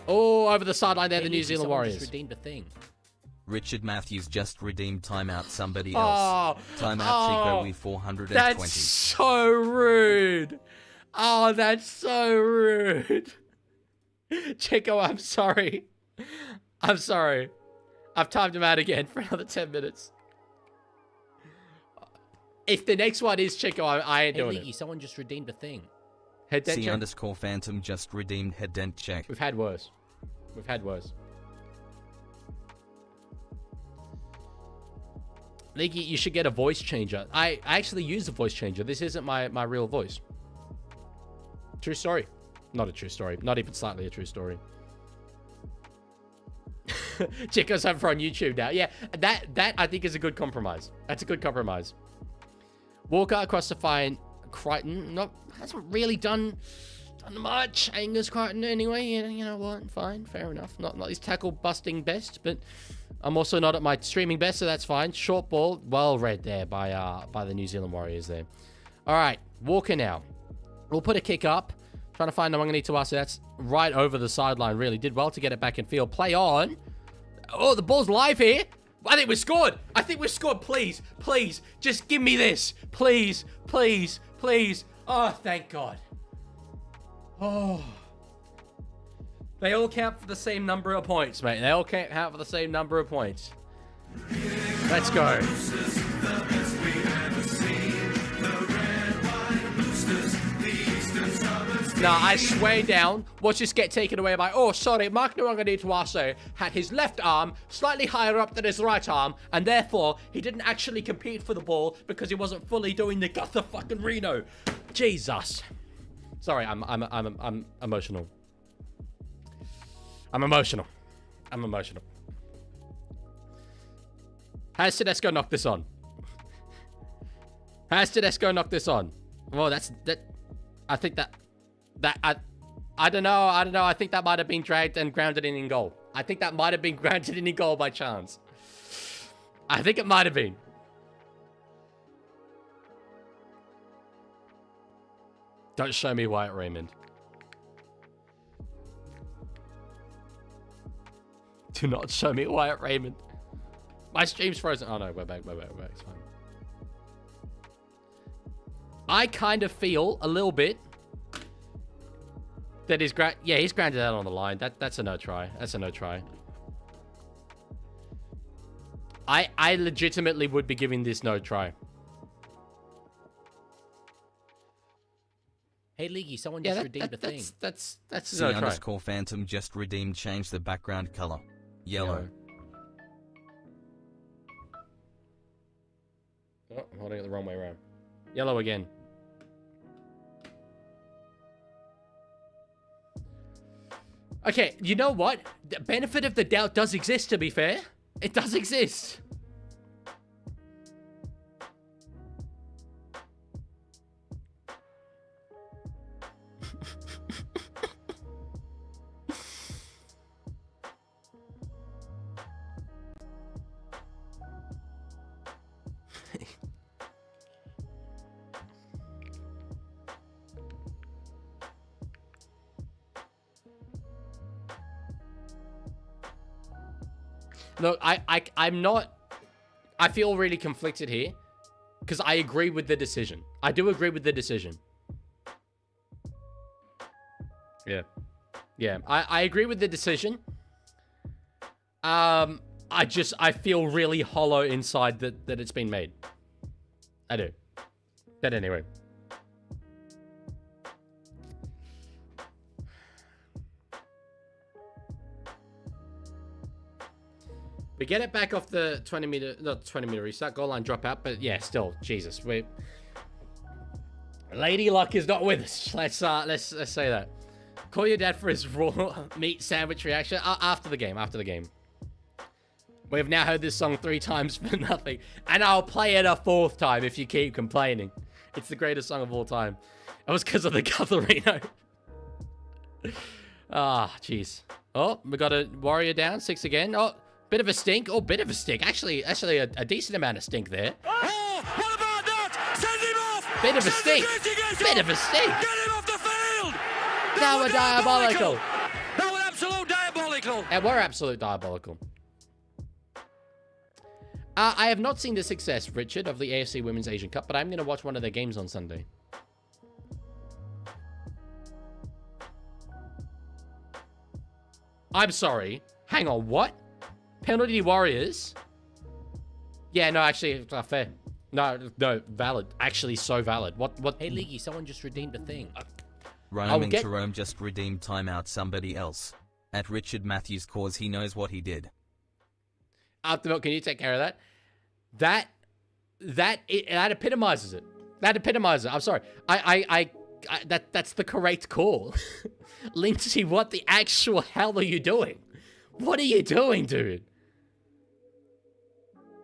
Oh, over the sideline there, the New Zealand Warriors. Just redeemed a thing. Richard Matthews just redeemed timeout somebody else. Timeout Chico we 420. That's so rude. Oh, that's so rude. Chico, I'm sorry. I'm sorry. I've timed him out again for another 10 minutes. If the next one is Chico, I ain't doing Leaguie, someone just redeemed a thing. Head dent check. C_Phantom just redeemed head dent check. We've had worse. We've had worse. Leaguie, you should get a voice changer. I actually use a voice changer. This isn't my real voice. True story. Not a true story. Not even slightly a true story. Chico's over on YouTube now. Yeah, that I think is a good compromise. That's a good compromise. Walker across the fine. Crichton hasn't really done much. Angus Crichton anyway. You know what? Fine, fair enough. Not his tackle busting best, but I'm also not at my streaming best, so that's fine. Short ball, well read there by the New Zealand Warriors there. All right, Walker now. We'll put a kick up. Trying to find Nawangani to us. That's right over the sideline. Really did well to get it back in field. Play on. Oh, the ball's live here. I think we scored. Please, just give me this. Please. Oh, thank God. Oh. They all count for the same number of points, mate. They all count for the same number of points. Let's go. Now, I swear down, watch this get taken away by... Oh, sorry, Mark Nwangani had his left arm slightly higher up than his right arm, and therefore, he didn't actually compete for the ball because he wasn't fully doing the Gutha fucking Reno. Jesus. Sorry, I'm emotional. I'm emotional. Has Tedesco knocked this on? Well, I think that... I don't know. I think that might have been dragged and grounded in goal. I think that might have been grounded in goal by chance. I think it might have been. Don't show me Wyatt Raymond. Do not show me Wyatt Raymond. My stream's frozen. Oh no, we're back. It's fine. I kind of feel a little bit that he's grounded out on the line. That's a no try. I legitimately would be giving this no try. Hey, Leaguie, someone just redeemed a thing. That's a no try. C_Phantom just redeemed change the background color. Yellow. Oh, I'm holding it the wrong way around. Yellow again. Okay, you know what? The benefit of the doubt does exist, to be fair. It does exist. Look, I'm not... I feel really conflicted here. Because I agree with the decision. I do agree with the decision. Yeah. Yeah, I agree with the decision. I feel really hollow inside that it's been made. I do. But anyway. We get it back off the 20-meter, not 20-meter restart, goal line dropout, but yeah, still, Jesus, Lady Luck is not with us. Let's say that. Call your dad for his raw meat sandwich reaction after the game. We have now heard this song 3 times for nothing, and I'll play it a 4th time if you keep complaining. It's the greatest song of all time. It was because of the Gutherino. Ah, jeez. Oh, we got a Warrior down, 6 again. Oh. Bit of a stink. Oh, bit of a stink. Actually a decent amount of stink there. Oh, what about that? Send him off! Bit of a stink. Bit of a stink. Get him off the field! Now we're diabolical. That was absolute diabolical. And we're absolute diabolical. I have not seen the success, Richard, of the AFC Women's Asian Cup, but I'm going to watch one of their games on Sunday. I'm sorry. Hang on, what? Penalty Warriors? Yeah, no, actually, it's not fair. No, valid. Actually, so valid. What? Hey, Leaguie, someone just redeemed a thing. Roaming Jerome just redeemed timeout somebody else. At Richard Matthews cause he knows what he did. Optimal, can you take care of that? That epitomizes it. That epitomizes it. I'm sorry. That's the correct call. Lindsay, what the actual hell are you doing? What are you doing, dude?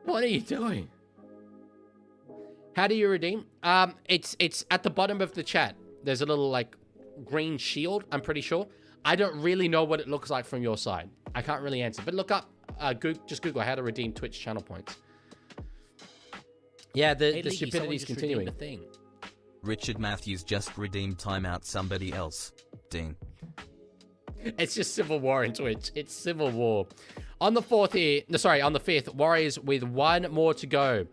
What are you doing? How do you redeem? It's at the bottom of the chat. There's a little like green shield, I'm pretty sure. I don't really know what it looks like from your side. I can't really answer. But look up, just Google how to redeem Twitch channel points. Yeah, the stupidity is continuing. Richard Matthews just redeemed timeout somebody else. Dean. It's just Civil War in Twitch. It's Civil War. On the 4th here, no, sorry, on the 5th, Warriors with 1 more to go.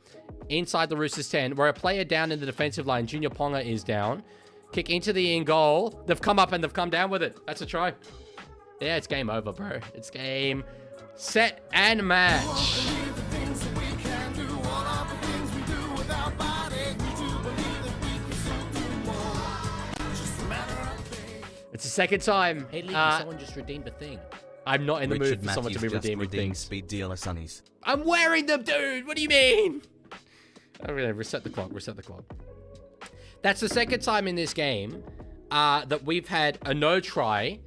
Inside the Roosters 10, where a player down in the defensive line, Junior Ponga, is down. Kick into the in goal. They've come up and they've come down with it. That's a try. Yeah, it's game over, bro. It's game, set, and match. It's the second time. Hey, League, someone just redeemed a thing. I'm not in the Richard mood for someone to be redeeming things. Speed dealer sunnies. I'm wearing them, dude. What do you mean? Oh, really? Reset the clock. Reset the clock. That's the second time in this game that we've had a no try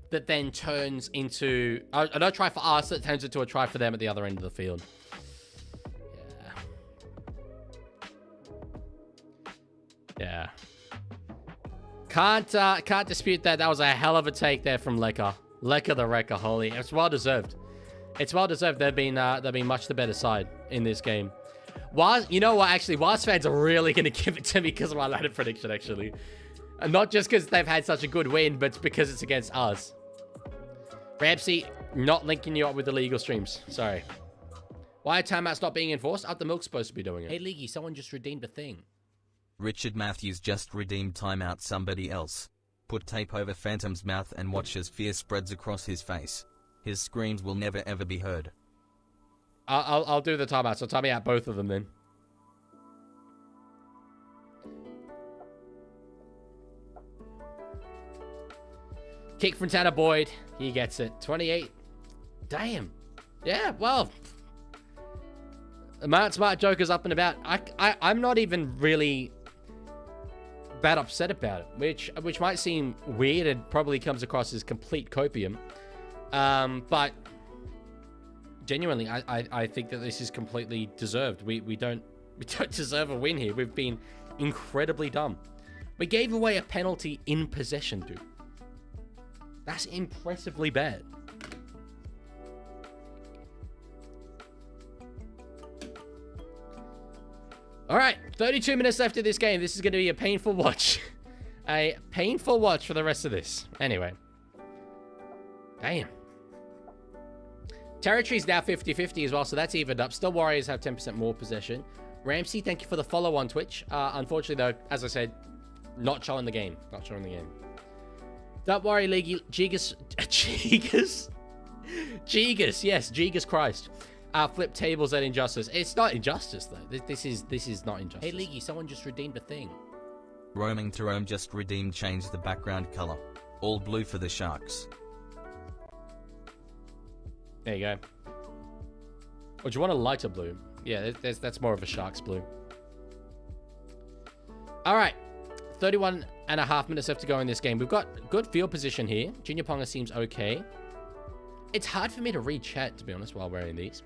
that then turns into a no try for us that turns into a try for them at the other end of the field. Yeah. Can't dispute that. That was a hell of a take there from Lecker. Lecker the Wrecker, holy. It's well deserved. It's well deserved. They've been much the better side in this game. You know what? Actually, Waz fans are really going to give it to me because of my ladder prediction, actually. And not just because they've had such a good win, but it's because it's against us. Ramsey, not linking you up with the legal streams. Sorry. Why are timeouts not being enforced? The Milk's supposed to be doing it. Hey, Leaguey, someone just redeemed a thing. Richard Matthews just redeemed timeout somebody else. Put tape over Phantom's mouth and watch as fear spreads across his face. His screams will never ever be heard. I'll do the timeout, so time me out both of them then. Kick from Tanner Boyd. He gets it. 28. Damn. Yeah, well. Smart Joker's up and about. I'm not even really that upset about it, which might seem weird and probably comes across as complete copium. But genuinely, I think that this is completely deserved. We don't deserve a win here. We've been incredibly dumb. We gave away a penalty in possession, dude. That's impressively bad. All right, 32 minutes left of this game. This is going to be a painful watch. A painful watch for the rest of this. Anyway. Damn. Territory's now 50-50 as well, so that's evened up. Still Warriors have 10% more possession. Ramsey, thank you for the follow on Twitch. Unfortunately, though, as I said, not showing the game. Not showing the game. Don't worry, Leaguie. Gigas. Yes, Gigas Christ. Flip tables at Injustice. It's not Injustice, though. This is not Injustice. Hey, Leaguie, someone just redeemed a thing. Roaming to Rome just redeemed, changed the background color. All blue for the Sharks. There you go. Or do you want a lighter blue? Yeah, that's more of a Sharks blue. All right. 31 and a half minutes left to go in this game. We've got good field position here. Junior Ponga seems okay. It's hard for me to read chat, to be honest, while wearing these.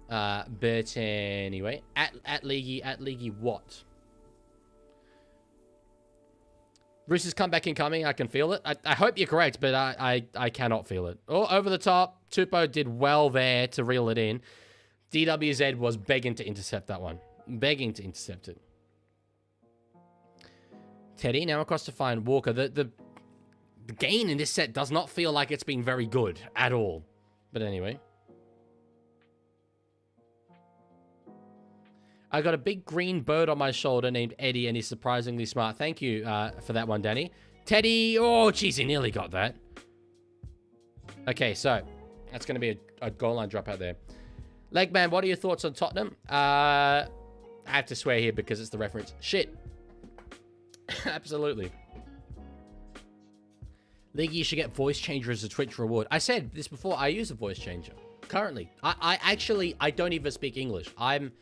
But anyway, at Leaguie what? Roosters comeback incoming. I can feel it. I hope you're correct, but I cannot feel it. Oh, over the top. Tupou did well there to reel it in. DWZ was begging to intercept that one. Begging to intercept it. Teddy now across to find Walker. The gain in this set does not feel like it's been very good at all. But anyway. I got a big green bird on my shoulder named Eddie, and he's surprisingly smart. Thank you for that one, Danny. Teddy, oh, jeez, he nearly got that. Okay, so that's going to be a goal line drop out there. Legman, what are your thoughts on Tottenham? I have to swear here because it's the reference. Shit. Absolutely. League, you should get voice changer as a Twitch reward. I said this before. I use a voice changer currently. I don't even speak English. I'm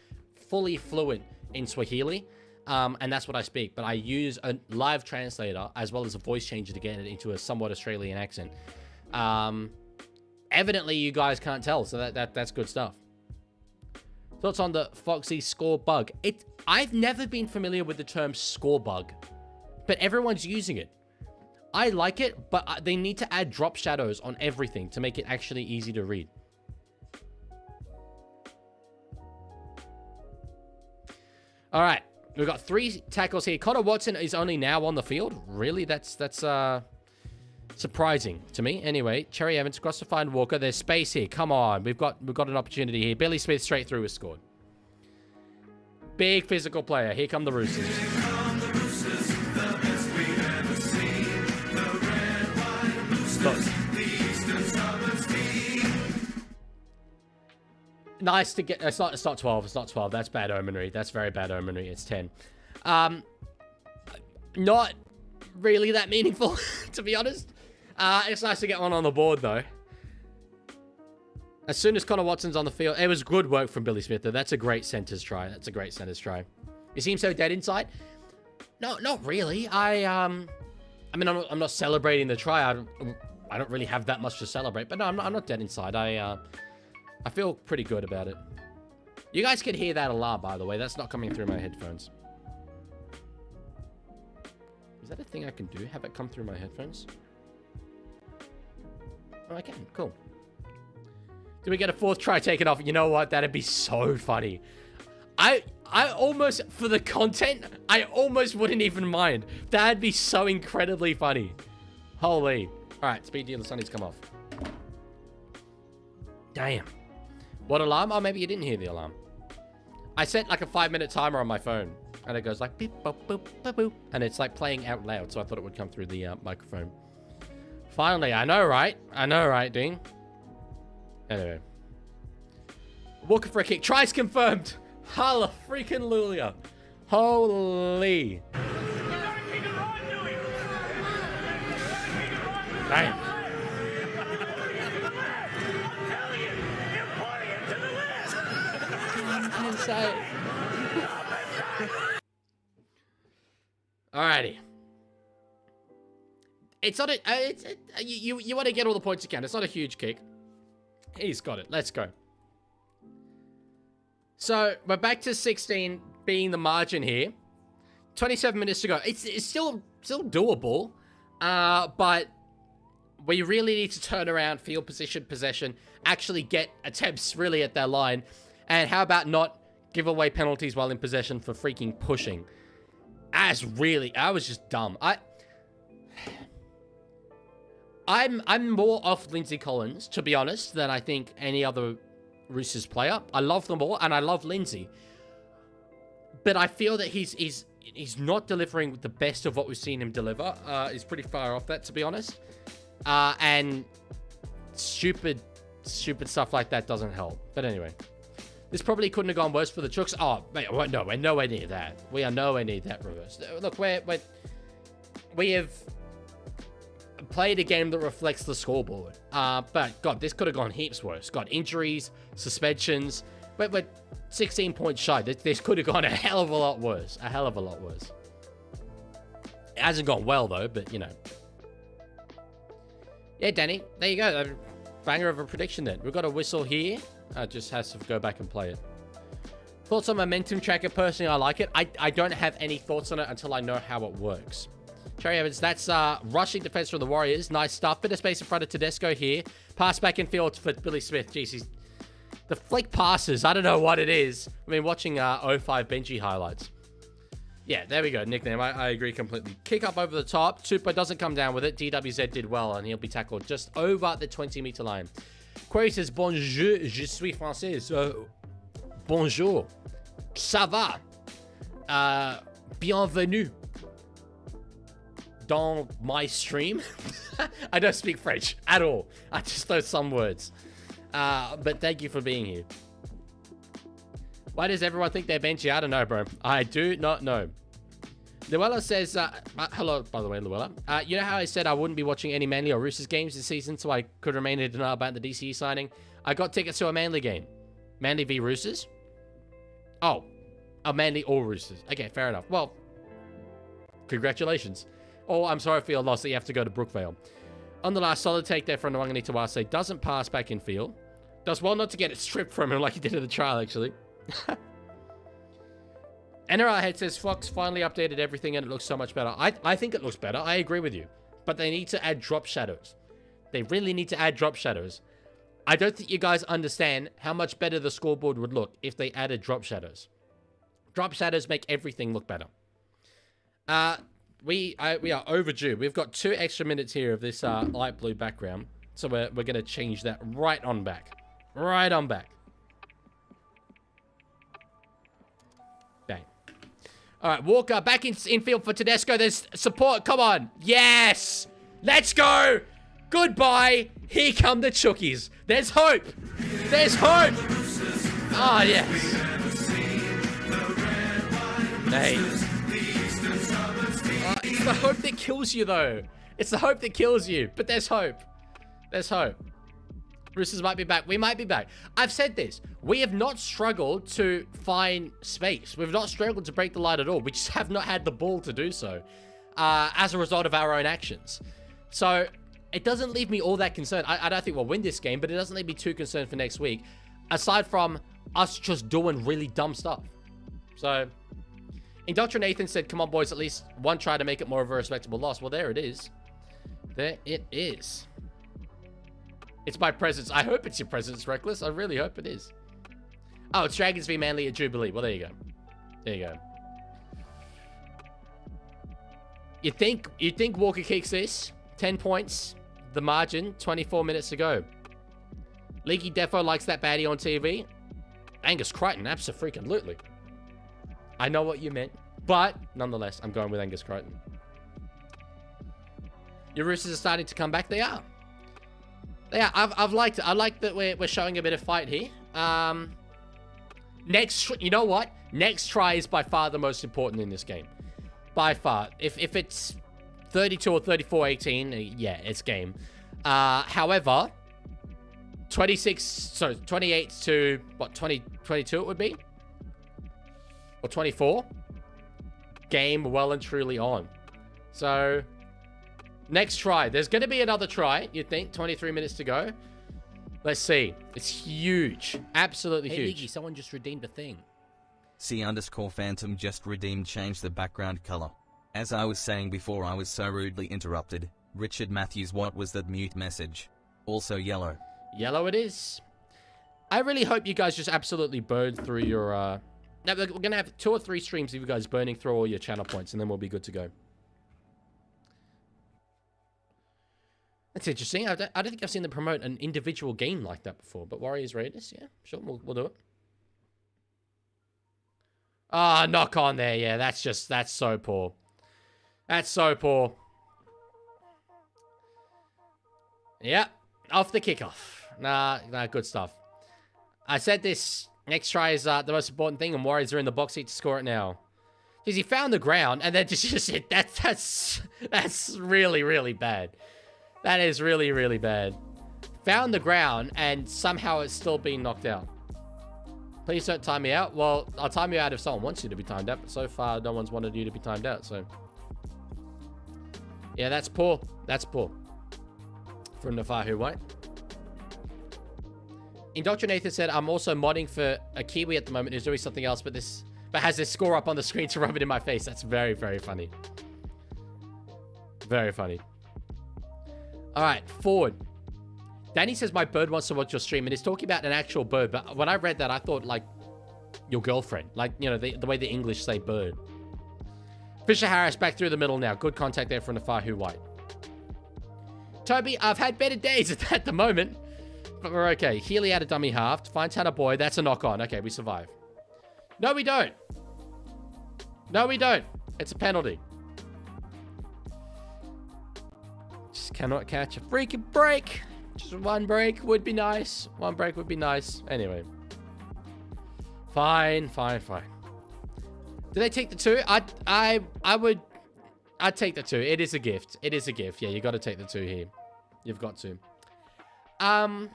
fully fluent in Swahili, and that's what I speak. But I use a live translator as well as a voice changer to get it into a somewhat Australian accent. Evidently, you guys can't tell, so that's good stuff. Thoughts on the Foxy score bug? I've never been familiar with the term score bug, but everyone's using it. I like it, but they need to add drop shadows on everything to make it actually easy to read. All right, we've got 3 tackles here. Connor Watson is only now on the field. Really, that's surprising to me. Anyway, Cherry Evans across to find Walker. There's space here. Come on, we've got an opportunity here. Billy Smith straight through has scored. Big physical player. Here come the Roosters. Nice to get. It's not 12. It's not 12. That's bad omenry. That's very bad omenry. It's 10. Not really that meaningful, to be honest. It's nice to get one on the board, though. As soon as Connor Watson's on the field, it was good work from Billy Smith, though. That's a great centers try. That's a great centers try. You seem so dead inside. No, not really. I mean, I'm not celebrating the try. I don't really have that much to celebrate, but no, I'm not dead inside. I feel pretty good about it. You guys can hear that alarm, by the way. That's not coming through my headphones. Is that a thing I can do? Have it come through my headphones? Oh, I can. Cool. Do we get a 4th try taken off? You know what? That'd be so funny. I almost, for the content, I almost wouldn't even mind. That'd be so incredibly funny. Holy. All right, speed dealer Sunny's come off. Damn. What alarm? Oh, maybe you didn't hear the alarm. I set like a 5-minute timer on my phone, and it goes like beep, boop, boop, boop, boop, and it's like playing out loud, so I thought it would come through the microphone. Finally, I know, right? I know, right, Dean? Anyway. Walker for a kick. Tries confirmed. Halla freaking Lulia. Holy. Damn. say. Alrighty. It's not a... you want to get all the points you can. It's not a huge kick. He's got it. Let's go. So, we're back to 16 being the margin here. 27 minutes to go. It's still doable. But we really need to turn around, field position, possession, actually get attempts really at their line. And how about not give away penalties while in possession for freaking pushing? I was just dumb. I'm more off Lindsay Collins, to be honest, than I think any other Roosters player. I love them all, and I love Lindsay. But I feel that he's not delivering the best of what we've seen him deliver. He's pretty far off that, to be honest. And stupid stuff like that doesn't help. But anyway, this probably couldn't have gone worse for the Chooks. Oh, mate, no, we're nowhere near that. We are nowhere near that reverse. Look, we have played a game that reflects the scoreboard. But, God, this could have gone heaps worse. Got injuries, suspensions. We're 16 points shy. This could have gone a hell of a lot worse. A hell of a lot worse. It hasn't gone well, though, but, you know. Yeah, Danny, there you go. A banger of a prediction then. We've got a whistle here. Just has to go back and play it. Thoughts on momentum tracker? Personally, I like it. I don't have any thoughts on it until I know how it works. Cherry Evans, that's rushing defense from the Warriors. Nice stuff. Bit of space in front of Tedesco here. Pass back in field for Billy Smith. Jeez, the flick passes. I don't know what it is. I mean, watching 05 Benji highlights. Yeah, there we go. Nickname. I agree completely. Kick up over the top. Super doesn't come down with it. DWZ did well, and he'll be tackled just over the 20-meter line. Query says, Bonjour, je suis français. Bonjour. Ça va? Bienvenue dans my stream. I don't speak French at all. I just know some words. But thank you for being here. Why does everyone think they're Benji? I don't know, bro. I do not know. Luella says, hello, by the way, Luella. You know how I said I wouldn't be watching any Manly or Roosters games this season, so I could remain in denial about the DCE signing? I got tickets to a Manly game. Manly v Roosters? Oh, a Manly or Roosters. Okay, fair enough. Well, congratulations. Oh, I'm sorry for your loss that you have to go to Brookvale. On the last solid take there from the Wanganita Wase, doesn't pass back in field. Does well not to get it stripped from him like he did in the trial, actually. NRL Head says, Fox finally updated everything and it looks so much better. I think it looks better. I agree with you. But they need to add drop shadows. They really need to add drop shadows. I don't think you guys understand how much better the scoreboard would look if they added drop shadows. Drop shadows make everything look better. We are overdue. We've got 2 extra minutes here of this light blue background. So we're going to change that right on back. Right on back. Bang. All right, Walker back in field for Tedesco. There's support. Come on. Yes. Let's go. Goodbye. Here come the Chookies. There's hope. There's hope. Oh, yes. Hey. It's the hope that kills you, though. It's the hope that kills you. But there's hope. There's hope. Roosters might be back. We might be back. I've said this. We have not struggled to find space. We've not struggled to break the line at all. We just have not had the ball to do so as a result of our own actions. So it doesn't leave me all that concerned. I don't think we'll win this game, but it doesn't leave me too concerned for next week, aside from us just doing really dumb stuff. So Indoctrinathan said, come on, boys, at least one try to make it more of a respectable loss. Well, there it is. There it is. It's my presence. I hope it's your presence, Reckless. I really hope it is. Oh, it's Dragons v Manly at Jubilee. Well, there you go. There you go. You think Walker kicks this? 10 points. The margin. 24 minutes to go. Leaguie defo likes that baddie on TV. Angus Crichton. Abso-freaking-lutely. I know what you meant. But, nonetheless, I'm going with Angus Crichton. Your Roosters are starting to come back. They are. Yeah, I've liked it. I like that we're showing a bit of fight here. You know what? Next try is by far the most important in this game. By far. If it's 32 or 34-18, yeah, it's game. However, 28 to, what, 22 it would be? or 24. Game well and truly on. So, next try. There's going to be another try, you'd think. 23 minutes to go. Let's see. It's huge. Absolutely huge. Leaguie, someone just redeemed a thing. C_Phantom just redeemed change the background color. As I was saying before, I was so rudely interrupted. Richard Matthews, what was that mute message? Also yellow. Yellow it is. I really hope you guys just absolutely burn through your... No, we're going to have 2 or 3 streams of you guys burning through all your channel points, and then we'll be good to go. That's interesting. I don't think I've seen them promote an individual game like that before, but Warriors Raiders, yeah, sure, we'll do it. Ah, knock on there, yeah, that's so poor. That's so poor. Yep, off the kickoff. Nah, good stuff. I said this next try is the most important thing, and Warriors are in the box seat to score it now. Jeez, he found the ground, and then just hit. That's really, really bad. That is really, really bad. Found the ground, and somehow it's still being knocked out. Please don't time me out. Well, I'll time you out if someone wants you to be timed out, but so far, no one's wanted you to be timed out, so... Yeah, that's poor. That's poor. From Nafahu White. Indoctrinator said, I'm also modding for a Kiwi at the moment who's doing something else, but has this score up on the screen to rub it in my face. That's very, very funny. Very funny. All right, forward. Danny says, my bird wants to watch your stream, and he's talking about an actual bird, but when I read that, I thought, like, your girlfriend. Like, you know, the way the English say bird. Fisher Harris back through the middle now. Good contact there from Nafahu White. Toby, I've had better days at the moment. But we're okay. Healy out of dummy half. Finds Hannah Boy. That's a knock on. Okay, we survive. No, we don't. No, we don't. It's a penalty. Just cannot catch a freaking break. Just one break would be nice. One break would be nice. Anyway. Fine. Do they take the 2? I'd take the 2. It is a gift. It is a gift. Yeah, you got to take the 2 here. You've got to. I'm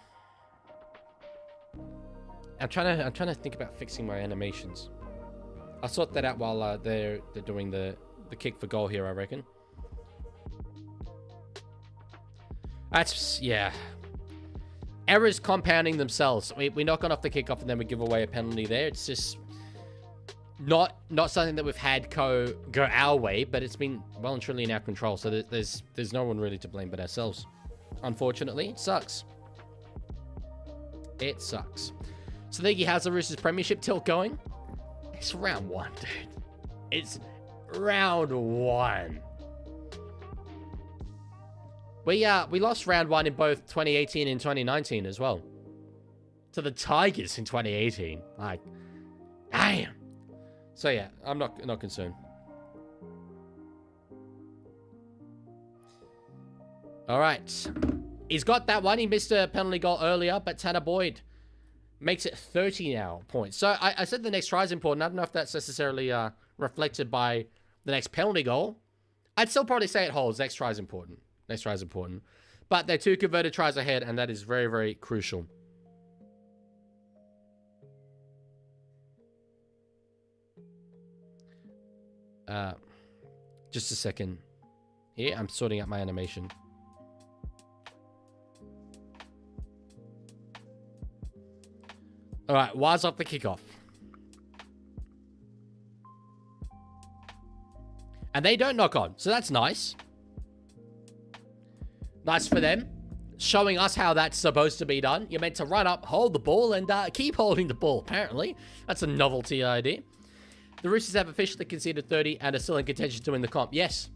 trying to think about fixing my animations. I'll sort that out while they're doing the kick for goal here, I reckon. That's, yeah. Errors compounding themselves. We knock on off the kickoff and then we give away a penalty there. It's just not something that we've had go our way, but it's been well and truly in our control. So there's no one really to blame but ourselves. Unfortunately, it sucks. It sucks. So Leaguie, how's the Roosters Premiership tilt going? It's round 1, dude. It's round 1. We lost round 1 in both 2018 and 2019 as well. To the Tigers in 2018. Like, damn. So yeah, I'm not concerned. All right. He's got that one. He missed a penalty goal earlier, but Tanner Boyd makes it 30 now points. So I said the next try is important. I don't know if that's necessarily reflected by the next penalty goal. I'd still probably say it holds. Next try is important. Next try is important. But they're 2 converted tries ahead, and that is very, very crucial. Just a second. Here, I'm sorting out my animation. All right, Waz off the kickoff. And they don't knock on, so that's nice. Nice for them. Showing us how that's supposed to be done. You're meant to run up, hold the ball, and keep holding the ball, apparently. That's a novelty idea. The Roosters have officially conceded 30 and are still in contention to win the comp. Yes.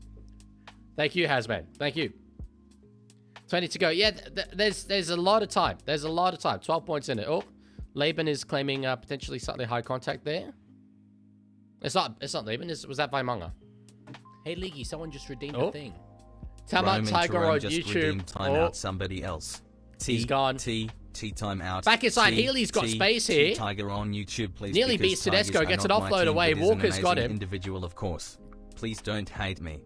Thank you, Hazman. Thank you. 20 to go. Yeah, there's a lot of time. There's a lot of time. 12 points in it. Oh, Laban is claiming potentially slightly high contact there. It's not Laban. Was that Vaimanga? Hey, Leaguie, someone just redeemed a thing. Roman Tiger on just YouTube. Time out somebody else. He's gone. T time out. Back inside. Healy's got space here. Tiger on YouTube, please. Nearly beats Tedesco. Gets an offload away. Walker's got him. Individual, of course. Please don't hate me.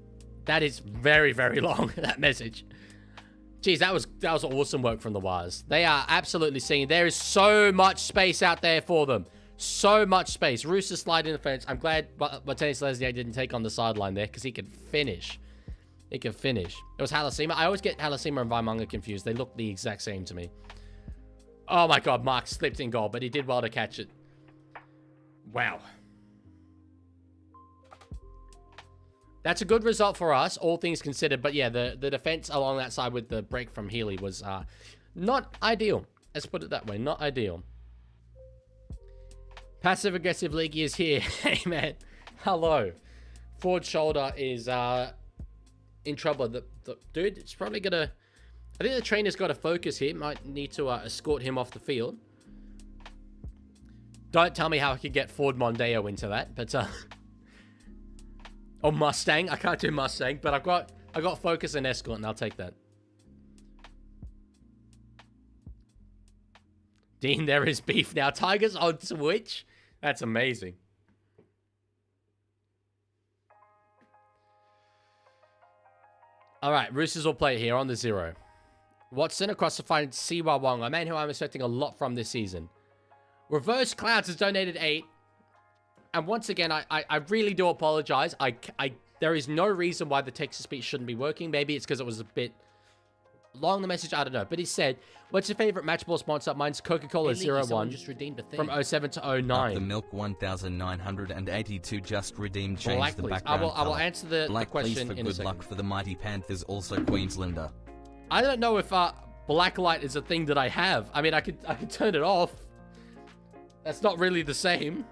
That is very, very long, that message. Jeez, that was awesome work from the Wires. They are absolutely seeing. There is so much space out there for them. So much space. Roosters slide in the fence. I'm glad Martinez Lesniak didn't take on the sideline there because he could finish. He could finish. It was Halasima. I always get Halasima and Vaimunga confused. They look the exact same to me. Oh my god, Mark slipped in goal, but he did well to catch it. Wow. That's a good result for us, all things considered. But yeah, the defense along that side with the break from Healy was not ideal. Let's put it that way. Not ideal. Passive-aggressive Leaguie is here. Hey, man. Hello. Forward shoulder is in trouble. The dude, it's probably going to... I think the trainer's got to focus here. Might need to escort him off the field. Don't tell me how I could get Ford Mondeo into that, but... or Mustang. I can't do Mustang, but I got focus and escort, and I'll take that. Dean, there is beef now. Tigers on Twitch? That's amazing. All right, Roosters will play here on the 0. Watson across to find Siwa Wong, a man who I'm expecting a lot from this season. Reverse Clouds has donated 8. And once again, I really do apologize. There is no reason why the text-to-speech shouldn't be working. Maybe it's because it was a bit long, the message, I don't know. But he said, what's your favorite match ball sponsor? Mine's Coca-Cola 01 just redeemed a thing. from 07 to Up 09. the milk 1982 just redeemed. Change Black, the please. background I will colour. answer the Black, question please, for in a good second. luck for the mighty Panthers, also Queenslander. I don't know if blacklight is a thing that I have. I mean, I could turn it off. That's not really the same.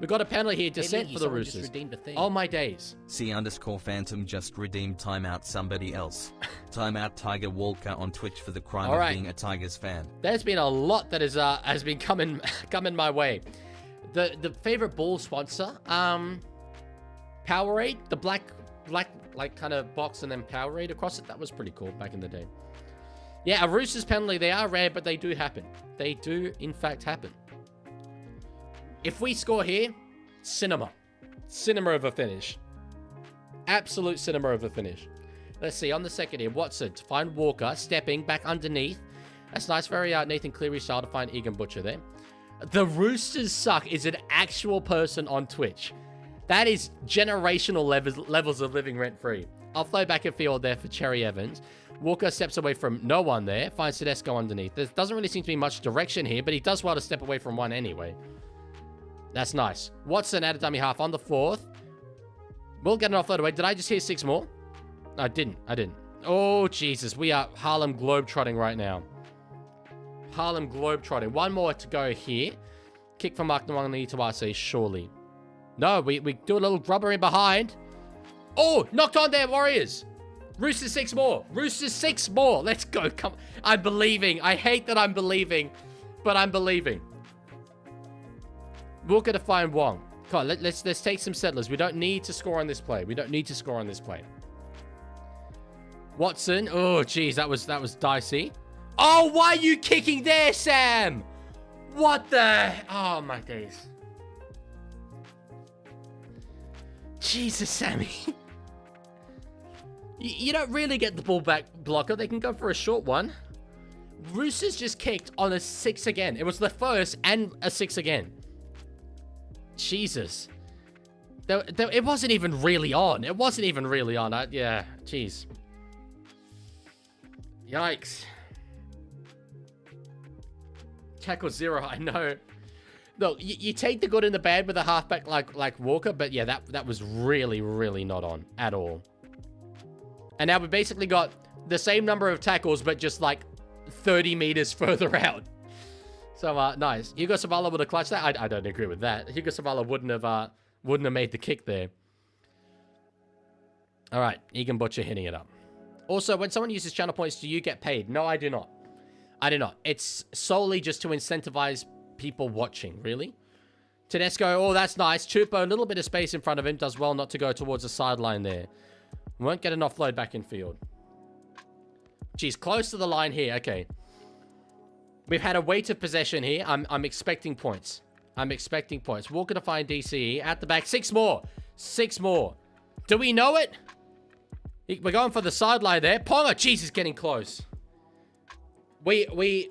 We got a penalty here, descent for the Roosters. Oh my days. C_Phantom just redeemed timeout somebody else. Timeout Tiger Walker on Twitch for the crime All of right. being a Tigers fan. There's been a lot that has been coming my way. The favorite ball sponsor, Powerade, the black like kind of box and then Powerade across it. That was pretty cool back in the day. Yeah, a Roosters penalty. They are rare, but they do happen. They do in fact happen. If we score here, cinema. Cinema of a finish. Absolute cinema of a finish. Let's see, on the second here, Watson to find Walker, stepping back underneath. That's nice, very Nathan Cleary style to find Egan Butcher there. The Roosters suck is an actual person on Twitch. That is generational levels of living rent-free. I'll flow back and field there for Cherry Evans. Walker steps away from no one there, finds Tedesco underneath. There doesn't really seem to be much direction here, but he does well to step away from one anyway. That's nice. Watson at a dummy half on the 4th. We'll get an offload away. Did I just hear 6 more? No, I didn't. Oh, Jesus. We are Harlem Globetrotting right now. Harlem Globetrotting. One more to go here. Kick from Mark Nwangani to RC, surely. No, we do a little grubber in behind. Oh, knocked on there, Warriors. Roosters 6 more. Roosters 6 more. Let's go. Come. I'm believing. I hate that I'm believing, but I'm believing. Walker to find Wong. Come on, let's take some settlers. We don't need to score on this play. Watson. Oh, geez, that was dicey. Oh, why are you kicking there, Sam? What the? Oh, my days. Jesus, Sammy. You don't really get the ball back, blocker. They can go for a short one. Roosters just kicked on a 6 again. It was the first and a 6 again. Jesus. It wasn't even really on. Yeah, jeez. Yikes. Tackle 0, I know. Look, you take the good and the bad with a halfback like Walker, but yeah, that was really, really not on at all. And now we basically got the same number of tackles, but just like 30 meters further out. So, nice. Hugo Savala would have clutched that. I don't agree with that. Hugo Savala wouldn't have made the kick there. All right, Egan Butcher hitting it up. Also, when someone uses channel points, do you get paid? No, I do not. It's solely just to incentivize people watching, really. Tedesco, oh, that's nice. Chupo, a little bit of space in front of him. Does well not to go towards the sideline there. Won't get an offload back in field. Geez, close to the line here. Okay. We've had a weight of possession here. I'm expecting points. Walker to find DCE. At the back. 6 more. 6 more. Do we know it? We're going for the sideline there. Ponga. Jesus, getting close. We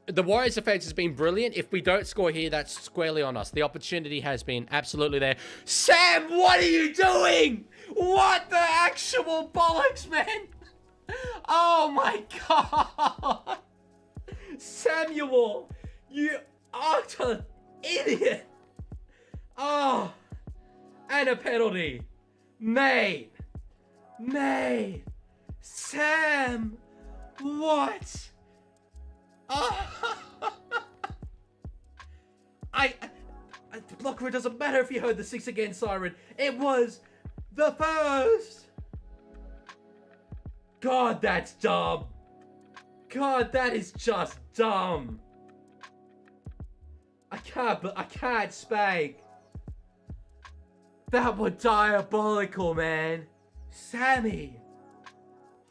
the Warriors' defense has been brilliant. If we don't score here, that's squarely on us. The opportunity has been absolutely there. Sam, what are you doing? What the actual bollocks, man? Oh my god. Samuel, you utter idiot. Oh, and a penalty. Mate. Sam, what? Oh. The blocker, it doesn't matter if you heard the 6 again siren. It was the first. God, that's dumb. God, that is just dumb. I can't spank. That was diabolical, man. Sammy.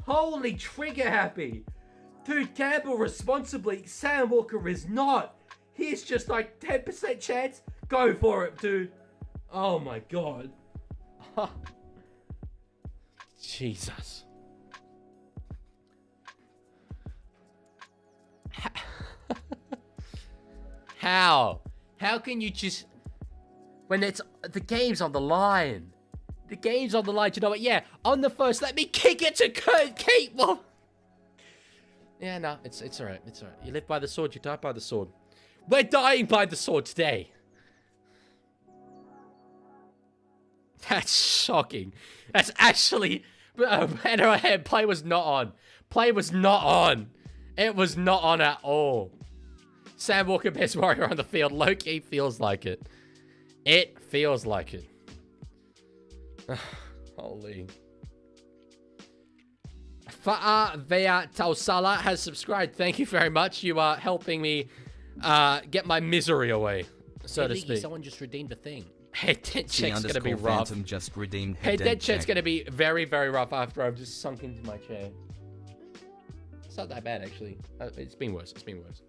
Holy trigger happy. Dude, gamble responsibly. Sam Walker is not. He's just like 10% chance. Go for it, dude. Oh my god. Jesus. How? How can you just... When it's... The game's on the line. The game's on the line. Do you know what? Yeah, on the first, let me kick it to Kurt Kate. Well... Yeah, no, it's alright. It's alright. You live by the sword, you die by the sword. We're dying by the sword today. That's shocking. That's actually... NRL play was not on. Play was not on. It was not on at all. Sam Walker, best warrior on the field. Low-key feels like it. It feels like it. Holy. Fa'a Vea Tausala has subscribed. Thank you very much. You are helping me get my misery away, so to speak. Someone just redeemed a thing. Head dead check's going to be rough. Phantom just redeemed Head dead check's going to be very, very rough after I've just sunk into my chair. It's not that bad, actually. It's been worse. It's been worse.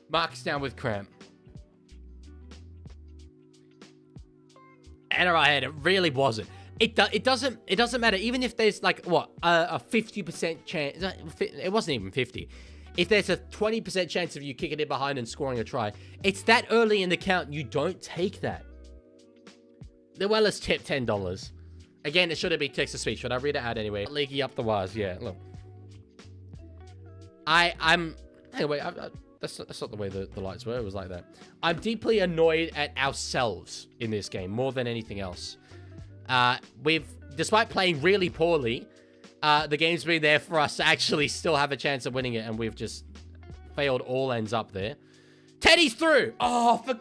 Mark's down with cramp. NRL head, it really wasn't. It doesn't matter. Even if there's like, what, a 50% chance. It wasn't even 50. If there's a 20% chance of you kicking it behind and scoring a try, it's that early in the count. You don't take that. The Wellers tip $10. Again, it shouldn't be text-to-speech. Should I read it out anyway? Leaguie up the wires. Yeah, look. Anyway, that's not the way the lights were. It was like that. I'm deeply annoyed at ourselves in this game more than anything else. Despite playing really poorly, the game's been there for us to actually still have a chance of winning it, and we've just failed all ends up there. Teddy's through! Oh, for...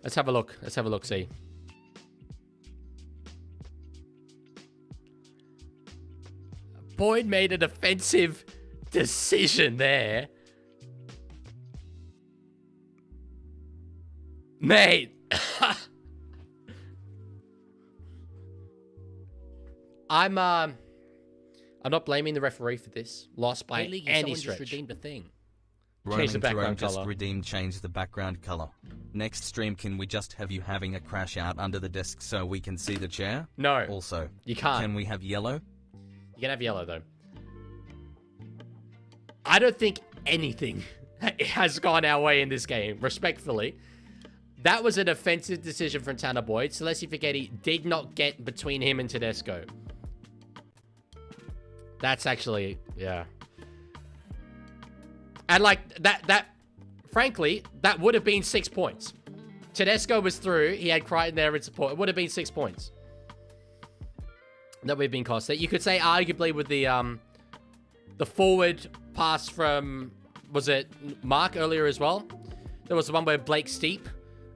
Let's have a look. Let's have a look, see. Boyd made an offensive decision there. Mate. I'm not blaming the referee for this. Lost by any stretch. Just redeemed a thing. Change the background just color. change the background color. Next stream, can we just have you having a crash out under the desk so we can see the chair? No. Also, you can't. Can we have yellow? You can have yellow, though. I don't think anything has gone our way in this game, respectfully. That was an offensive decision from Tanner Boyd. Celeste Figuetti did not get between him and Tedesco. That's actually, yeah. And like, frankly, that would have been 6 points. Tedesco was through. He had Crichton there in support. It would have been 6 points that we've been costed. You could say arguably with the forward pass from, was it Mark earlier as well? There was the one where Blake Steep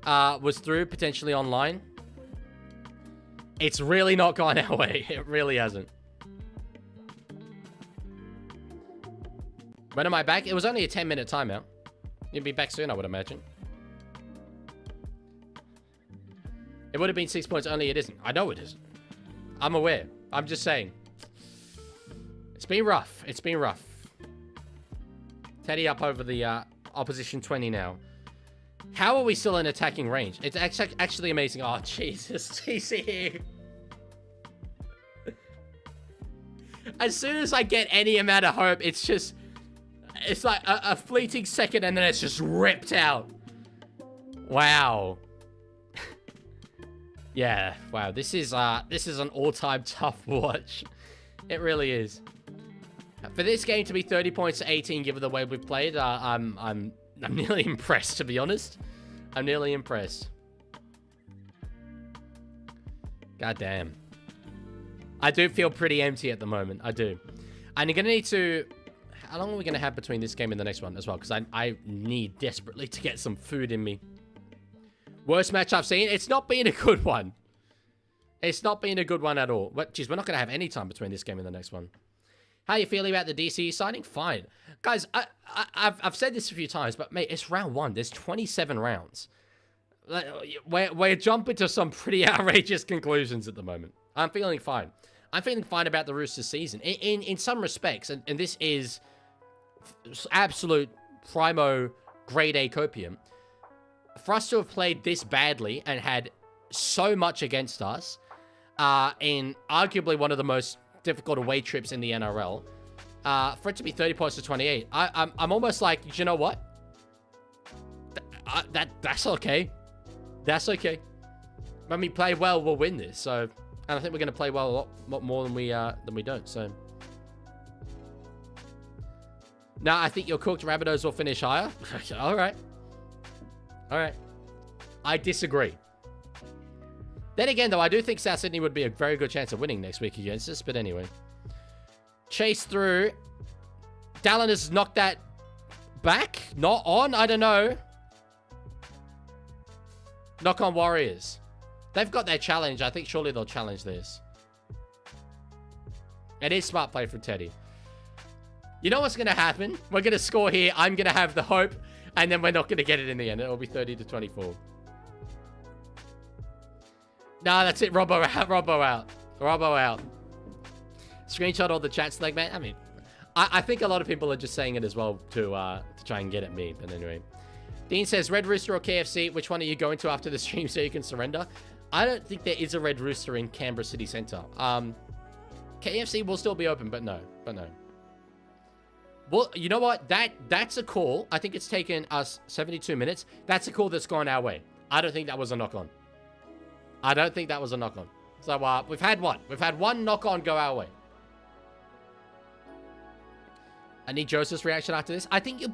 was through, potentially online. It's really not gone our way. It really hasn't. When am I back? It was only a 10-minute timeout. You'll be back soon, I would imagine. It would have been 6 points, only it isn't. I know it isn't. I'm aware. I'm just saying. It's been rough. It's been rough. Teddy up over the opposition 20 now. How are we still in attacking range? It's actually amazing. Oh, Jesus. TCE. As soon as I get any amount of hope, it's just... It's like a fleeting second and then it's just ripped out. Wow. Yeah, wow. This is an all-time tough watch. It really is. For this game to be 30 points to 18, given the way we've played, I'm nearly impressed, to be honest. I'm nearly impressed. God damn. I do feel pretty empty at the moment. I do. And you're gonna need to... How long are we gonna have between this game and the next one as well? Because I need desperately to get some food in me. Worst match I've seen? It's not been a good one. It's not been a good one at all. But, geez, we're not going to have any time between this game and the next one. How are you feeling about the DCE signing? Fine. Guys, I've said this a few times, but, mate, it's round 1. There's 27 rounds. We're jumping to some pretty outrageous conclusions at the moment. I'm feeling fine. I'm feeling fine about the Roosters season. In some respects, and this is absolute primo grade A copium, for us to have played this badly and had so much against us in arguably one of the most difficult away trips in the NRL, for it to be 30 points to 28, I'm almost like, you know what? That's okay. That's okay. When we play well, we'll win this. So, and I think we're going to play well a lot more than we don't. So, now I think your cooked Rabbitohs will finish higher. All right. All right. I disagree. Then again, though, I do think South Sydney would be a very good chance of winning next week against us. But anyway. Chase through. Dallin has knocked that back. Not on. I don't know. Knock on Warriors. They've got their challenge. I think surely they'll challenge this. It is smart play from Teddy. You know what's going to happen? We're going to score here. I'm going to have the hope. And then we're not going to get it in the end. It'll be 30 to 24. Nah, that's it. Robbo out. Robbo out. Robbo out. Screenshot all the chat select, man. I mean, I think a lot of people are just saying it as well to try and get at me. But anyway. Dean says, Red Rooster or KFC? Which one are you going to after the stream so you can surrender? I don't think there is a Red Rooster in Canberra City Centre. KFC will still be open, but no. But no. Well, you know what? That's a call. I think it's taken us 72 minutes. That's a call that's gone our way. I don't think that was a knock-on. I don't think that was a knock-on. So, we've had one. We've had one knock-on go our way. I need Joseph's reaction after this. I think you'll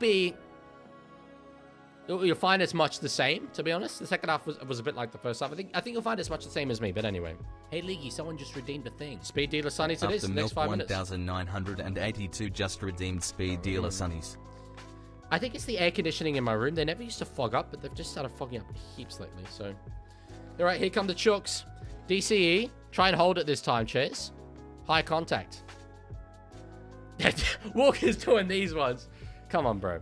find it's much the same, to be honest. The second half was a bit like the first half. I think you'll find it's much the same as me, but anyway. Hey, Leaguie, someone just redeemed a thing. Speed dealer Sunny to this, next 5 minutes. 1982 just redeemed speed dealer Sunnies. I think it's the air conditioning in my room. They never used to fog up, but they've just started fogging up heaps lately, so. All right, here come the chooks. DCE, try and hold it this time, Chase. High contact. Walker's doing these ones. Come on, bro.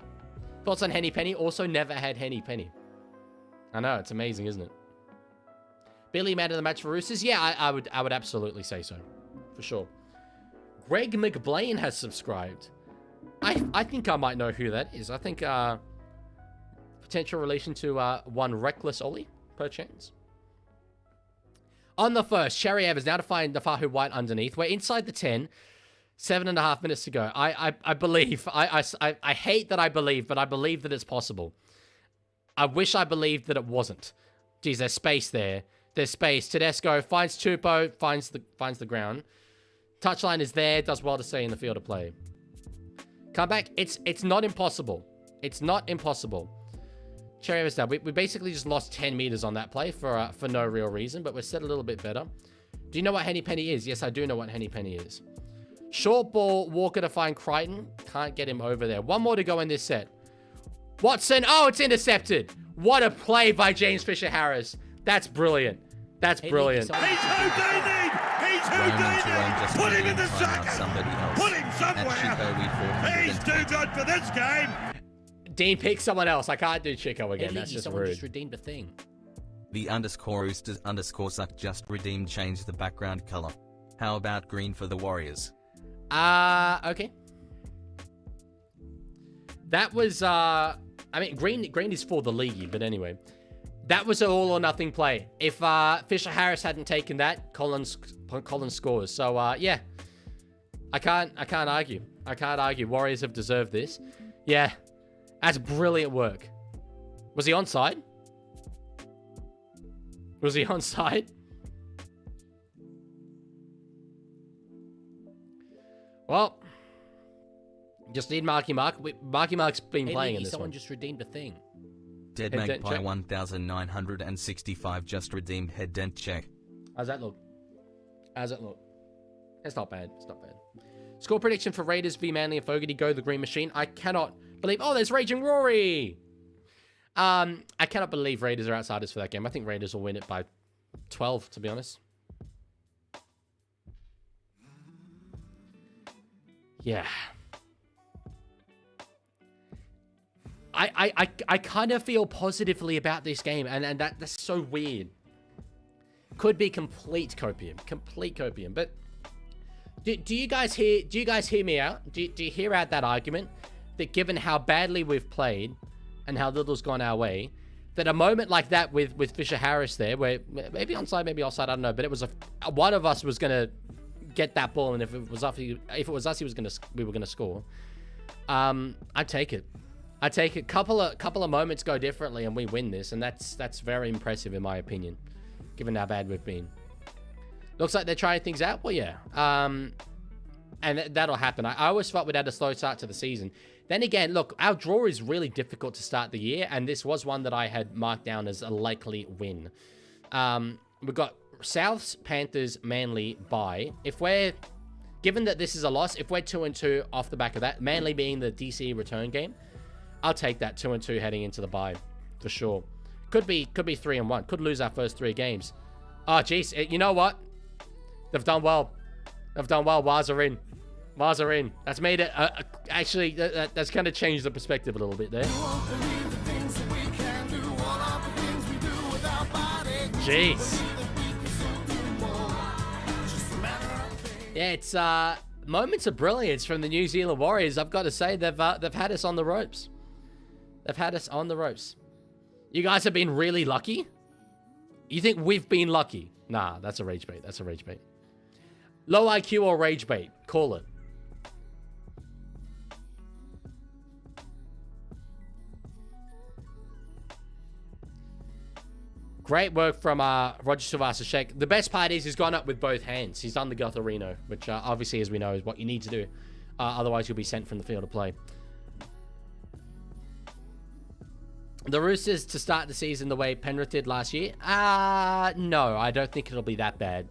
Thoughts on Henny Penny? Also never had Henny Penny. I know, it's amazing, isn't it? Billy, man of the match for Roosters? Yeah, I would absolutely say so. For sure. Greg McBlain has subscribed. I think I might know who that is. I think potential relation to one Reckless Ollie, perchance. On the first, Cherry Evans now to find the Fahu White underneath. We're inside the 10. 7.5 minutes to go. I believe. I hate that I believe, but I believe that it's possible. I wish I believed that it wasn't. Geez, there's space there. There's space. Tedesco finds Tupou, finds the ground. Touchline is there. Does well to stay in the field of play. Come back. It's not impossible. It's not impossible. Cherry Evans down. We basically just lost 10 meters on that play for no real reason, but we're set a little bit better. Do you know what Henny Penny is? Yes, I do know what Henny Penny is. Short ball, Walker to find Crichton. Can't get him over there. One more to go in this set. Watson. Oh, it's intercepted. What a play by James Fisher-Harris. That's brilliant. That's brilliant. He's Houdini! He's Houdini! Put him in the second! Put him somewhere! He's too good for this game! Dean, pick someone else. I can't do Chico again. That's just rude. Just redeemed a thing. The _Roosters _suck just redeemed changed the background color. How about green for the Warriors? Okay. That was I mean, green is for the Leaguie, but anyway. That was an all or nothing play. If Fisher Harris hadn't taken that, Collins scores. So yeah. I can't argue. I can't argue. Warriors have deserved this. Yeah. That's brilliant work. Was he onside? Was he onside? Well, just need Marky Mark. Marky Mark's been playing in this someone one. just redeemed a thing. Dead Head dent Magpie check. 1965 just redeemed head dent check. How's that look? How's that look? It's not bad. It's not bad. Score prediction for Raiders v Manly and Fogarty. Go the Green Machine. I cannot believe... Oh, there's Raging Rory! I cannot believe Raiders are outsiders for that game. I think Raiders will win it by 12, to be honest. Yeah. I kind of feel positively about this game, and that's so weird. Could be complete copium. Complete copium. But do you guys hear me out? Do you hear out that argument that given how badly we've played and how little's gone our way, that a moment like that with Fisher Harris there, where maybe onside, maybe offside, I don't know, but it was one of us was gonna get that ball, and if it was us, we were gonna score. I'd take it. I take a couple of moments go differently and we win this, and that's very impressive in my opinion, given how bad we've been. Looks like they're trying things out. Well, yeah. And that'll happen. I always thought we'd had a slow start to the season. Then again, look, our draw is really difficult to start the year, and this was one that I had marked down as a likely win. We've got Souths, Panthers, Manly, bye. Given that this is a loss, if we're 2-2 off the back of that, Manly being the DC return game, I'll take that 2-2 heading into the bye for sure. Could be 3-1. Could lose our first 3 games. Oh, jeez. You know what? They've done well. They've done well. Waz are in. Waz are in. That's made it... actually, that's kind of changed the perspective a little bit there. Jeez. Yeah, it's moments of brilliance from the New Zealand Warriors. I've got to say, they've had us on the ropes. They've had us on the ropes. You guys have been really lucky? You think we've been lucky? Nah, that's a rage bait. That's a rage bait. Low IQ or rage bait? Call it. Great work from Roger Silvassa-Sheck. The best part is he's gone up with both hands. He's done the Gotharino, which obviously, as we know, is what you need to do. Otherwise, you'll be sent from the field of play. The Roosters to start the season the way Penrith did last year? No, I don't think it'll be that bad.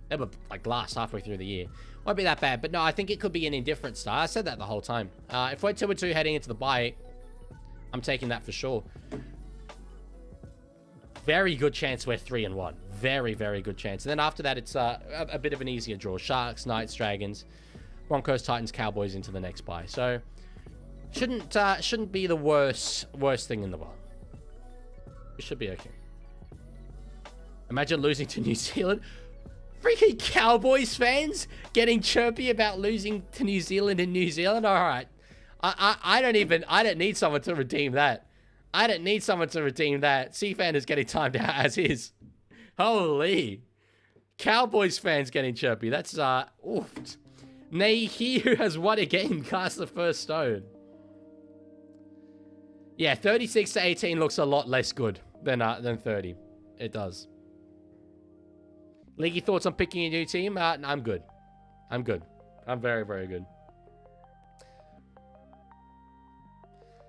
They were like last halfway through the year. Won't be that bad, but no, I think it could be an indifferent start. I said that the whole time. If we're 2-2 heading into the bye, I'm taking that for sure. Very good chance we're 3-1. Very, very good chance. And then after that, it's a bit of an easier draw. Sharks, Knights, Dragons, Broncos, Titans, Cowboys into the next bye. So shouldn't be the worst thing in the world. It should be okay. Imagine losing to New Zealand. Freaking Cowboys fans getting chirpy about losing to New Zealand in New Zealand. All right, I don't need someone to redeem that. I don't need someone to redeem that. CFan is getting timed out as is. Holy. Cowboys fans getting chirpy. That's, oof. Nay, he who has won a game cast the first stone. Yeah, 36-18 looks a lot less good than 30. It does. Leaguey, thoughts on picking a new team? I'm good. I'm good. I'm very, very good.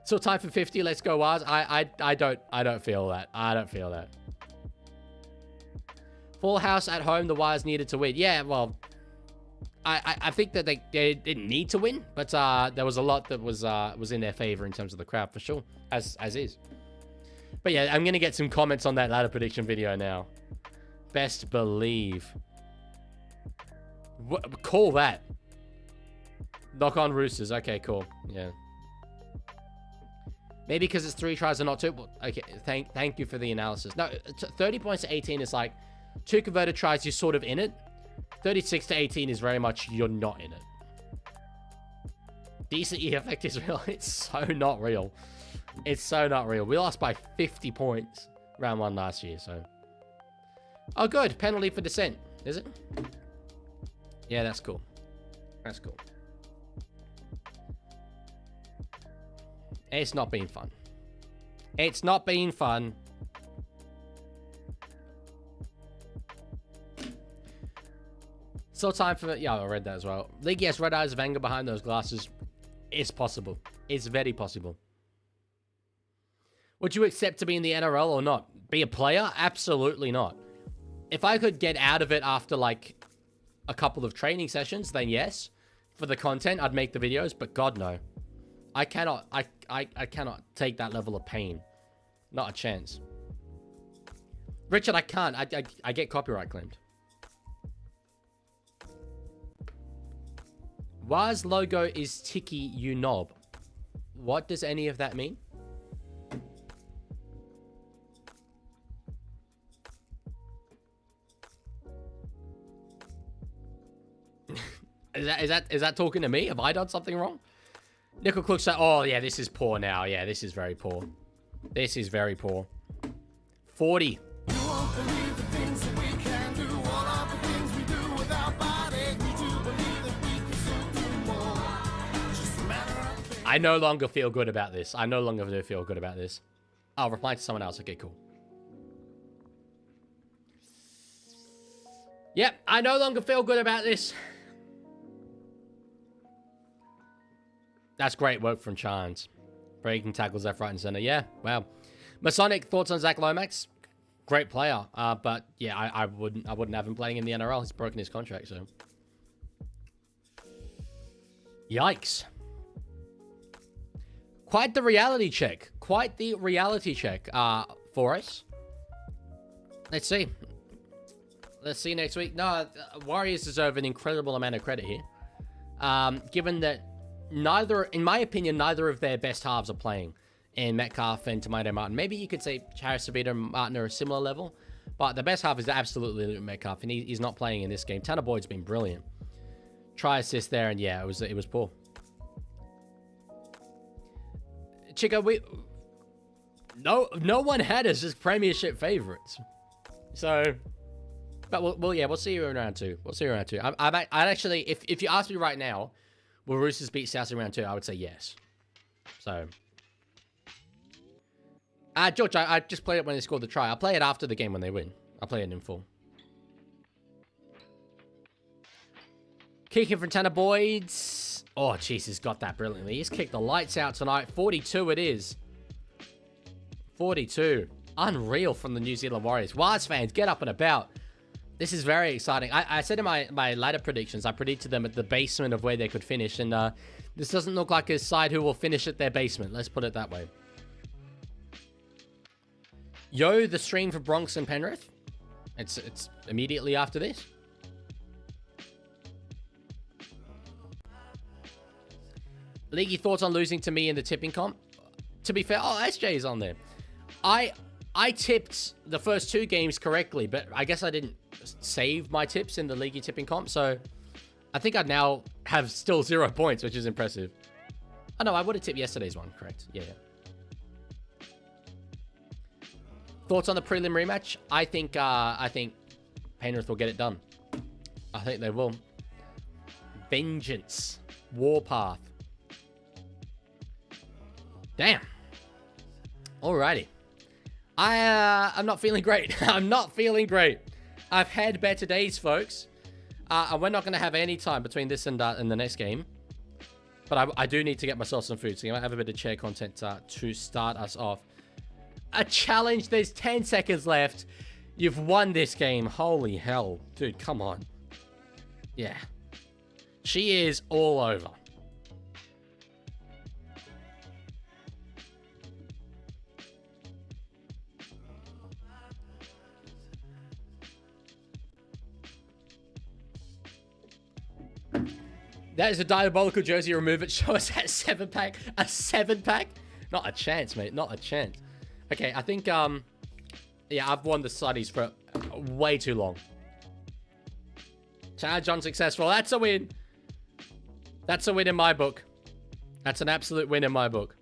So time for 50. Let's go, Waz. I don't feel that. I don't feel that. Full house at home. The Wires needed to win. Yeah, well, I think that they didn't need to win, but there was a lot that was in their favor in terms of the crowd for sure, as is. But yeah, I'm gonna get some comments on that ladder prediction video now. Best believe. Call that. Knock on Roosters. Okay, cool. Yeah. Maybe because it's 3 tries and not 2. Well, okay, thank you for the analysis. No, 30 points to 18 is like 2 converted tries, you're sort of in it. 36 to 18 is very much you're not in it. Decent E effect is real. It's so not real. It's so not real. We lost by 50 points round 1 last year, so. Oh, good. Penalty for dissent. Is it? Yeah, that's cool. That's cool. It's not been fun. It's not been fun. Still time for... Yeah, I read that as well. Leaguie has red eyes of anger behind those glasses. It's possible. It's very possible. Would you accept to be in the NRL or not? Be a player? Absolutely not. If I could get out of it after, like, a couple of training sessions, then yes. For the content, I'd make the videos, but God, no. I cannot... I cannot take that level of pain. Not a chance. Richard, I can't. I get copyright claimed. Waz logo is ticky, you knob. What does any of that mean? Is that talking to me? Have I done something wrong? Nickel Cook said, oh yeah, this is poor now. Yeah, this is very poor. This is very poor. 40. I no longer feel good about this. I no longer do feel good about this. I'll reply to someone else. Okay, cool. Yep, I no longer feel good about this. That's great work from Chance. Breaking tackles left, right, and center. Yeah, wow. Masonic, thoughts on Zach Lomax? Great player. But yeah, I wouldn't have him playing in the NRL. He's broken his contract, so. Yikes. Quite the reality check. Quite the reality check for us. Let's see. Let's see next week. No, Warriors deserve an incredible amount of credit here. Given that neither, in my opinion, neither of their best halves are playing in Metcalf and Tomato Martin. Maybe you could say Harris Savita and Martin are a similar level, but the best half is absolutely Metcalf, and he's not playing in this game. Tanner Boyd's been brilliant. Try assist there, and yeah, it was poor. Chico, no one had us as premiership favorites. So, but we'll see you in round 2. We'll see you in round 2. I'd actually, if you ask me right now, will Roosters beat South in round 2? I would say yes. So, George, I just played it when they scored the try. I'll play it after the game when they win. I'll play it in full. Kicking from Tanner Boyd's. Oh, jeez, he's got that brilliantly. He's kicked the lights out tonight. 42 it is. 42. Unreal from the New Zealand Warriors. Wise fans, get up and about. This is very exciting. I said in my ladder predictions, I predicted them at the basement of where they could finish. And this doesn't look like a side who will finish at their basement. Let's put it that way. Yo, the stream for Bronx and Penrith. It's immediately after this. Leaguey, thoughts on losing to me in the tipping comp? To be fair, oh, SJ is on there. I tipped the first 2 games correctly, but I guess I didn't save my tips in the Leaguey tipping comp, so I think I'd now have still 0 points, which is impressive. Oh, no, I would have tipped yesterday's one, correct. Yeah. Thoughts on the prelim rematch? I think Penrith will get it done. I think they will. Vengeance. Warpath. Damn. Alrighty. I'm not feeling great. I'm not feeling great. I've had better days, folks. And we're not going to have any time between this and the next game. But I do need to get myself some food. So I might have a bit of chair content to start us off. A challenge. There's 10 seconds left. You've won this game. Holy hell. Dude, come on. Yeah. She is all over. That is a diabolical jersey. Remove it. Show us that 7-pack. A 7-pack? Not a chance, mate. Not a chance. Okay, I think, yeah, I've won the studies for way too long. Challenge unsuccessful. That's a win. That's a win in my book. That's an absolute win in my book.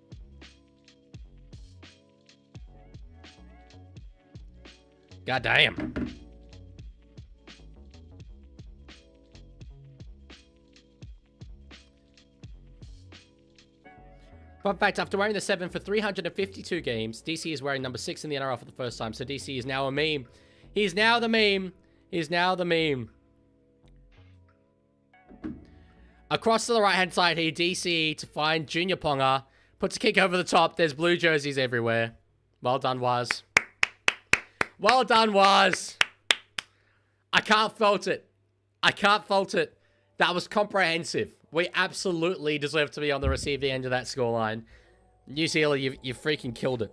God damn. Fun fact, after wearing the 7 for 352 games, DC is wearing number 6 in the NRL for the first time. So DC is now a meme. He's now the meme. He's now the meme. Across to the right-hand side here, DC to find Junior Ponga. Puts a kick over the top. There's blue jerseys everywhere. Well done, Waz. Well done, Waz. I can't fault it. I can't fault it. That was comprehensive. We absolutely deserve to be on the receiving end of that scoreline. New Zealand, you've freaking killed it.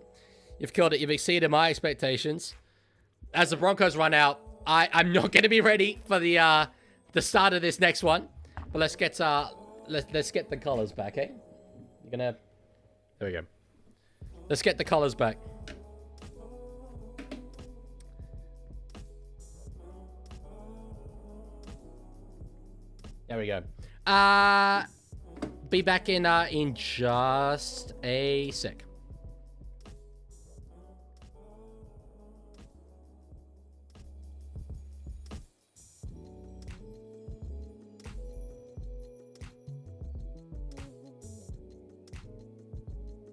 You've killed it. You've exceeded my expectations. As the Broncos run out, I'm not going to be ready for the start of this next one. But let's get the colours back, eh? You're gonna. There we go. Let's get the colours back. There we go. Be back in just a sec.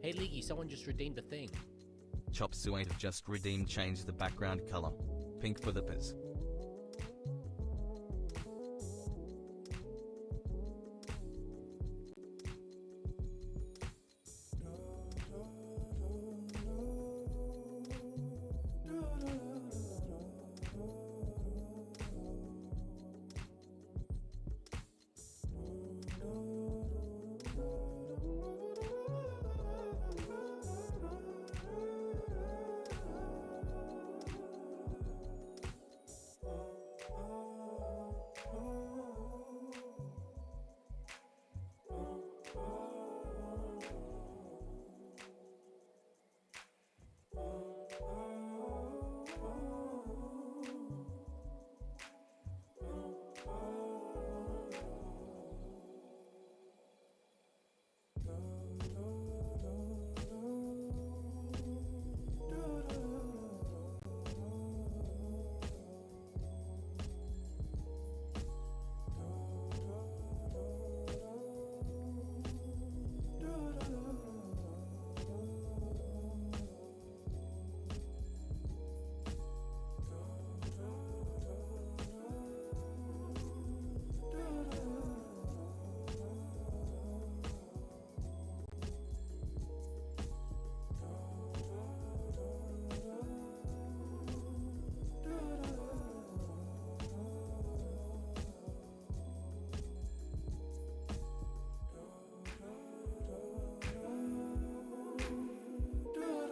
Hey Leaguie, someone just redeemed a thing. Chop Suey have just redeemed, change the background color. Pink for the Piz.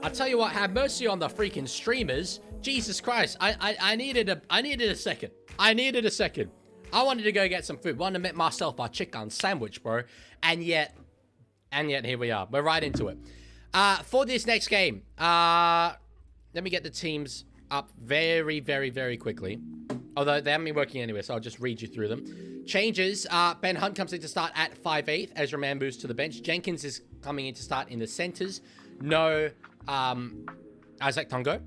I tell you what, have mercy on the freaking streamers. Jesus Christ, I needed a second. I needed a second. I wanted to go get some food. Wanted to make myself a chicken sandwich, bro. And yet here we are. We're right into it. For this next game, let me get the teams up very, very, very quickly. Although they haven't been working anyway, so I'll just read you through them. Changes, Ben Hunt comes in to start at 5'8". Ezra Mann moves to the bench. Jenkins is coming in to start in the centers. No Isaac Tongo.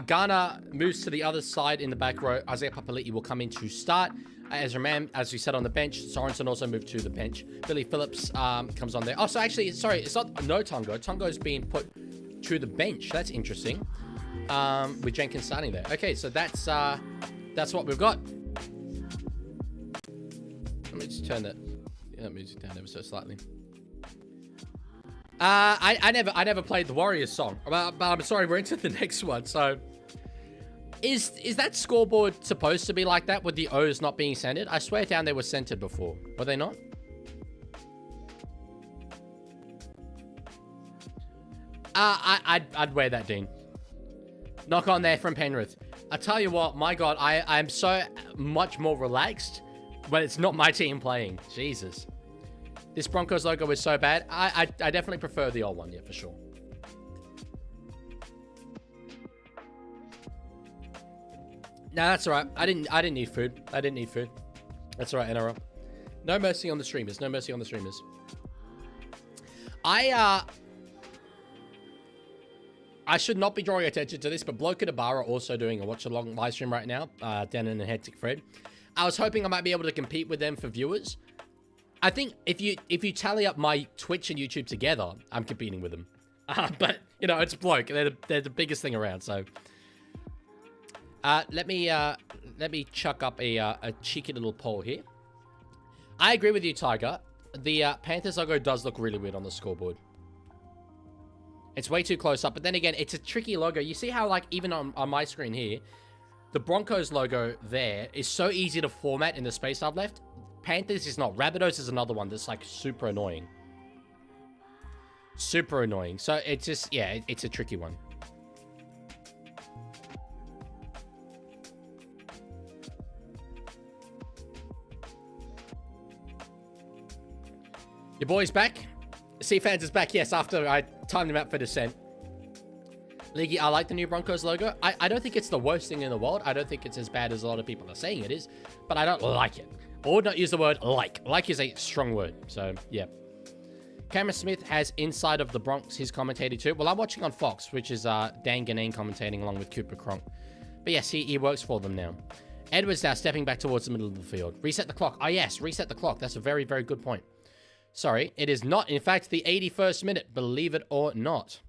Garner moves to the other side in the back row. Isaiah Papali'i will come in to start. Ezra Mann, as we said, on the bench. Sorensen also moved to the bench. Billy Phillips comes on there. Oh, so actually, sorry, it's not no Tongo. Tongo's being put to the bench. That's interesting. With Jenkins starting there. Okay, so that's what we've got. Let me just turn that music down ever so slightly. I never played the Warriors song, but I'm sorry, we're into the next one. So, is that scoreboard supposed to be like that with the O's not being centered? I swear down they were centered before. Were they not? I'd wear that, Dean. Knock on there from Penrith. I tell you what, my God, I'm so much more relaxed when it's not my team playing. Jesus. This Broncos logo is so bad. I definitely prefer the old one, yeah, for sure. No, that's all right. I didn't need food. I didn't need food. That's all right, NRL. No mercy on the streamers. No mercy on the streamers. I should not be drawing attention to this, but Bloke at a Bar are also doing a watch-along live stream right now. Denon and Hectic Fred. I was hoping I might be able to compete with them for viewers. I think if you tally up my Twitch and YouTube together, I'm competing with them. But you know, it's Bloke. They're the biggest thing around. So let me chuck up a cheeky little poll here. I agree with you, Tiger. The Panthers logo does look really weird on the scoreboard. It's way too close up, but then again, it's a tricky logo. You see how, like, even on my screen here, the Broncos logo there is so easy to format in the space I've left. Panthers is not. Rabbitohs is another one that's, like, super annoying. Super annoying. So, it's just, yeah, it's a tricky one. Your boy's back. C-Fans is back, yes, after I timed him out for descent. Leaguie, I like the new Broncos logo. I don't think it's the worst thing in the world. I don't think it's as bad as a lot of people are saying it is, but I don't like it. I would not use the word like. Like is a strong word, so yeah. Cameron Smith has Inside of the Bronx, his commentator too. Well, I'm watching on Fox, which is Dan Ganane commentating along with Cooper Cronk. But yes, he works for them now. Edwards now stepping back towards the middle of the field. Reset the clock. Oh yes, reset the clock. That's a very, very good point. Sorry, it is not, in fact, the 81st minute, believe it or not.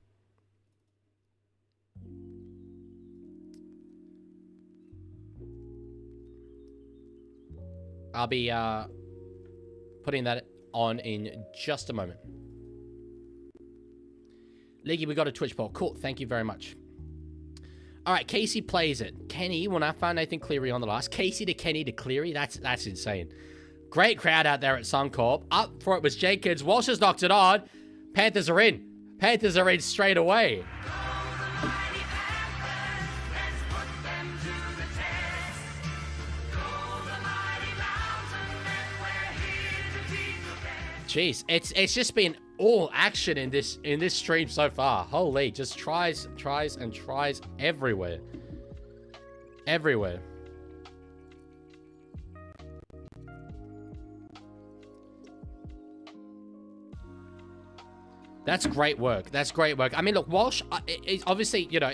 I'll be putting that on in just a moment. Leaguie, we got a Twitch poll. Cool, thank you very much. All right, Casey plays it. Kenny, when I found Nathan Cleary on the last. Casey to Kenny to Cleary, that's insane. Great crowd out there at Suncorp. Up for it was Jenkins. Walsh has knocked it on. Panthers are in. Panthers are in straight away. Jeez, it's just been all action in this stream so far. Holy, just tries and tries everywhere. Everywhere. That's great work. That's great work. I mean, look, Walsh is obviously, you know,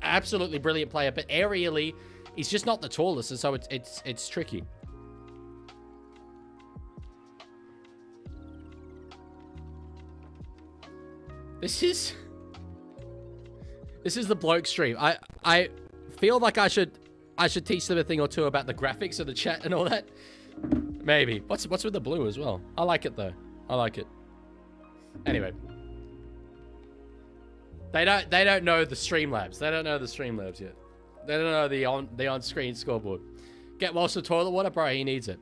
absolutely brilliant player, but aerially, he's just not the tallest, and so it's tricky. This is the bloke stream. I feel like I should teach them a thing or two about the graphics of the chat and all that. Maybe. What's with the blue as well? I like it though. I like it. Anyway. They don't know the Streamlabs. They don't know the Streamlabs yet. They don't know the on-screen scoreboard. Get Walsh some toilet water, bro. He needs it.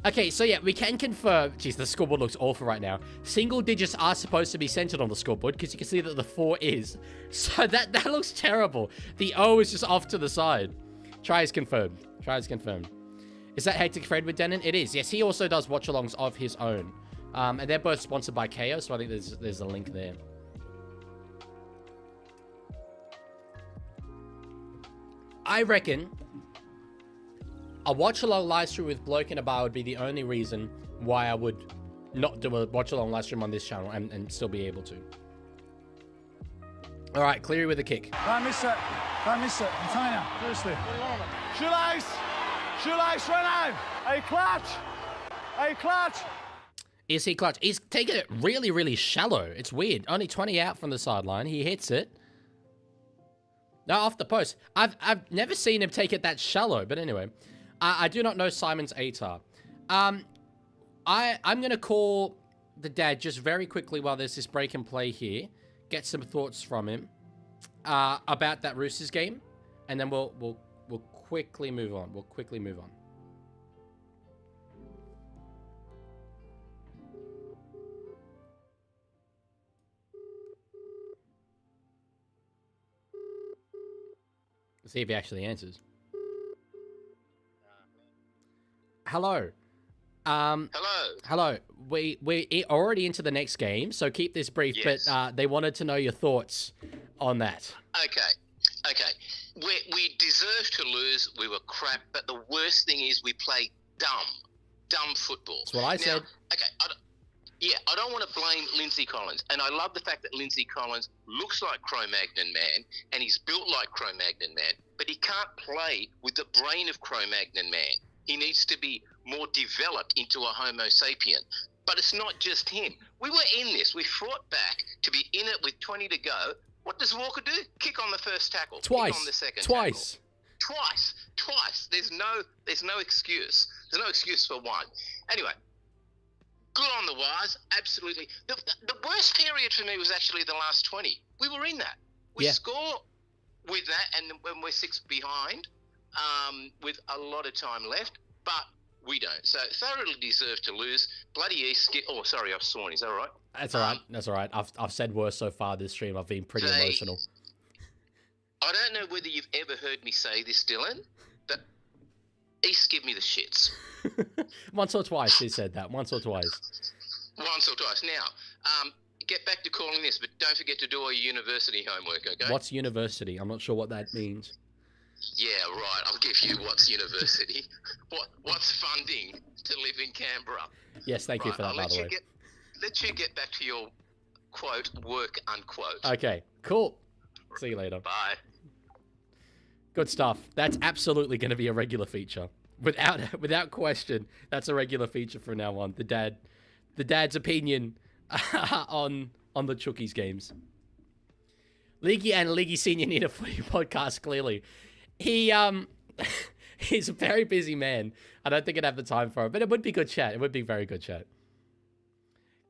Okay, so yeah, we can confirm. Jeez, the scoreboard looks awful right now. Single digits are supposed to be centered on the scoreboard because you can see that the 4 is. So that looks terrible. The O is just off to the side. Try is confirmed. Try is confirmed. Is that Hectic Fred with Denon? It is. Yes, he also does watch-alongs of his own. And they're both sponsored by KO, so I think there's a link there. I reckon a watch-along live stream with Bloke in a Bar would be the only reason why I would not do a watch-along live stream on this channel and still be able to. All right, Cleary with a kick. Don't miss it. Don't miss it. Container, firstly. Shoelace. Shoelace, run out. A clutch. A clutch. Is he clutch? He's taking it really, really shallow. It's weird. Only 20 out from the sideline. He hits it. No, off the post. I've never seen him take it that shallow, but anyway. I do not know Simon's ATAR. I'm going to call the dad just very quickly while there's this break and play here. Get some thoughts from him about that Roosters game. And then we'll quickly move on. We'll quickly move on. Let's see if he actually answers. Hello. Hello. We're already into the next game, so keep this brief. Yes. But they wanted to know your thoughts on that. Okay. We deserved to lose. We were crap, but the worst thing is we play dumb football. That's what I said. Okay. Yeah, I don't want to blame Lindsay Collins. And I love the fact that Lindsay Collins looks like Cro-Magnon Man and he's built like Cro-Magnon Man, but he can't play with the brain of Cro-Magnon Man. He needs to be more developed into a Homo sapien. But it's not just him. We were in this. We fought back to be in it with 20 to go. What does Walker do? Kick on the first tackle. Twice. Kick on the second Twice. tackle. Twice. There's no excuse. There's no excuse for one. Anyway. Good on the wires, absolutely. The worst period for me was actually the last 20. We were in that. We score with that, and when we're 6 behind, with a lot of time left, but we don't. So thoroughly deserve to lose. Bloody East. Oh, sorry, I've sworn. Is that all right? That's all right. That's all right. I've said worse so far this stream. I've been pretty emotional. I don't know whether you've ever heard me say this, Dylan, but East give me the shits. Once or twice he said that. Once or twice. Once or twice. Now, get back to calling this, but don't forget to do all your university homework, okay? What's university? I'm not sure what that means. Yeah, right. I'll give you what's university. What's funding to live in Canberra? Yes, thank you for that, by the way. Let you get back to your, quote, work, unquote. Okay, cool. See you later. Bye. Good stuff. That's absolutely going to be a regular feature. Without question, that's a regular feature from now on. The dad's opinion on the Chookies games. Leaguie and Leaguie Senior need a footy podcast, clearly. He's a very busy man. I don't think I'd have the time for it, but it would be good chat. It would be very good chat.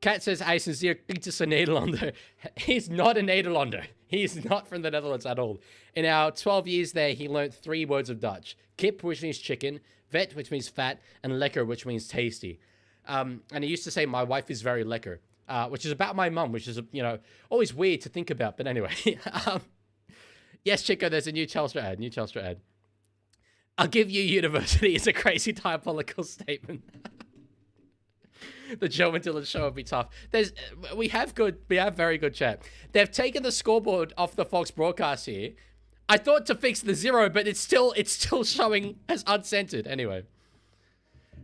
Kat says, "Hey, sincere, is a Nederlander." He's not a Nederlander. He's not from the Netherlands at all. In our 12 years there, he learnt 3 words of Dutch. Kip, which means chicken, vet, which means fat, and lekker, which means tasty. And he used to say, "My wife is very lekker," which is about my mum, which is, always weird to think about. But anyway, yes, Chico, there's a new Telstra ad. I'll give you university is a crazy diabolical statement. The Joe and Dylan show would be tough. We have very good chat. They've taken the scoreboard off the Fox broadcast here. I thought to fix the 0, but it's still showing as uncensored. Anyway,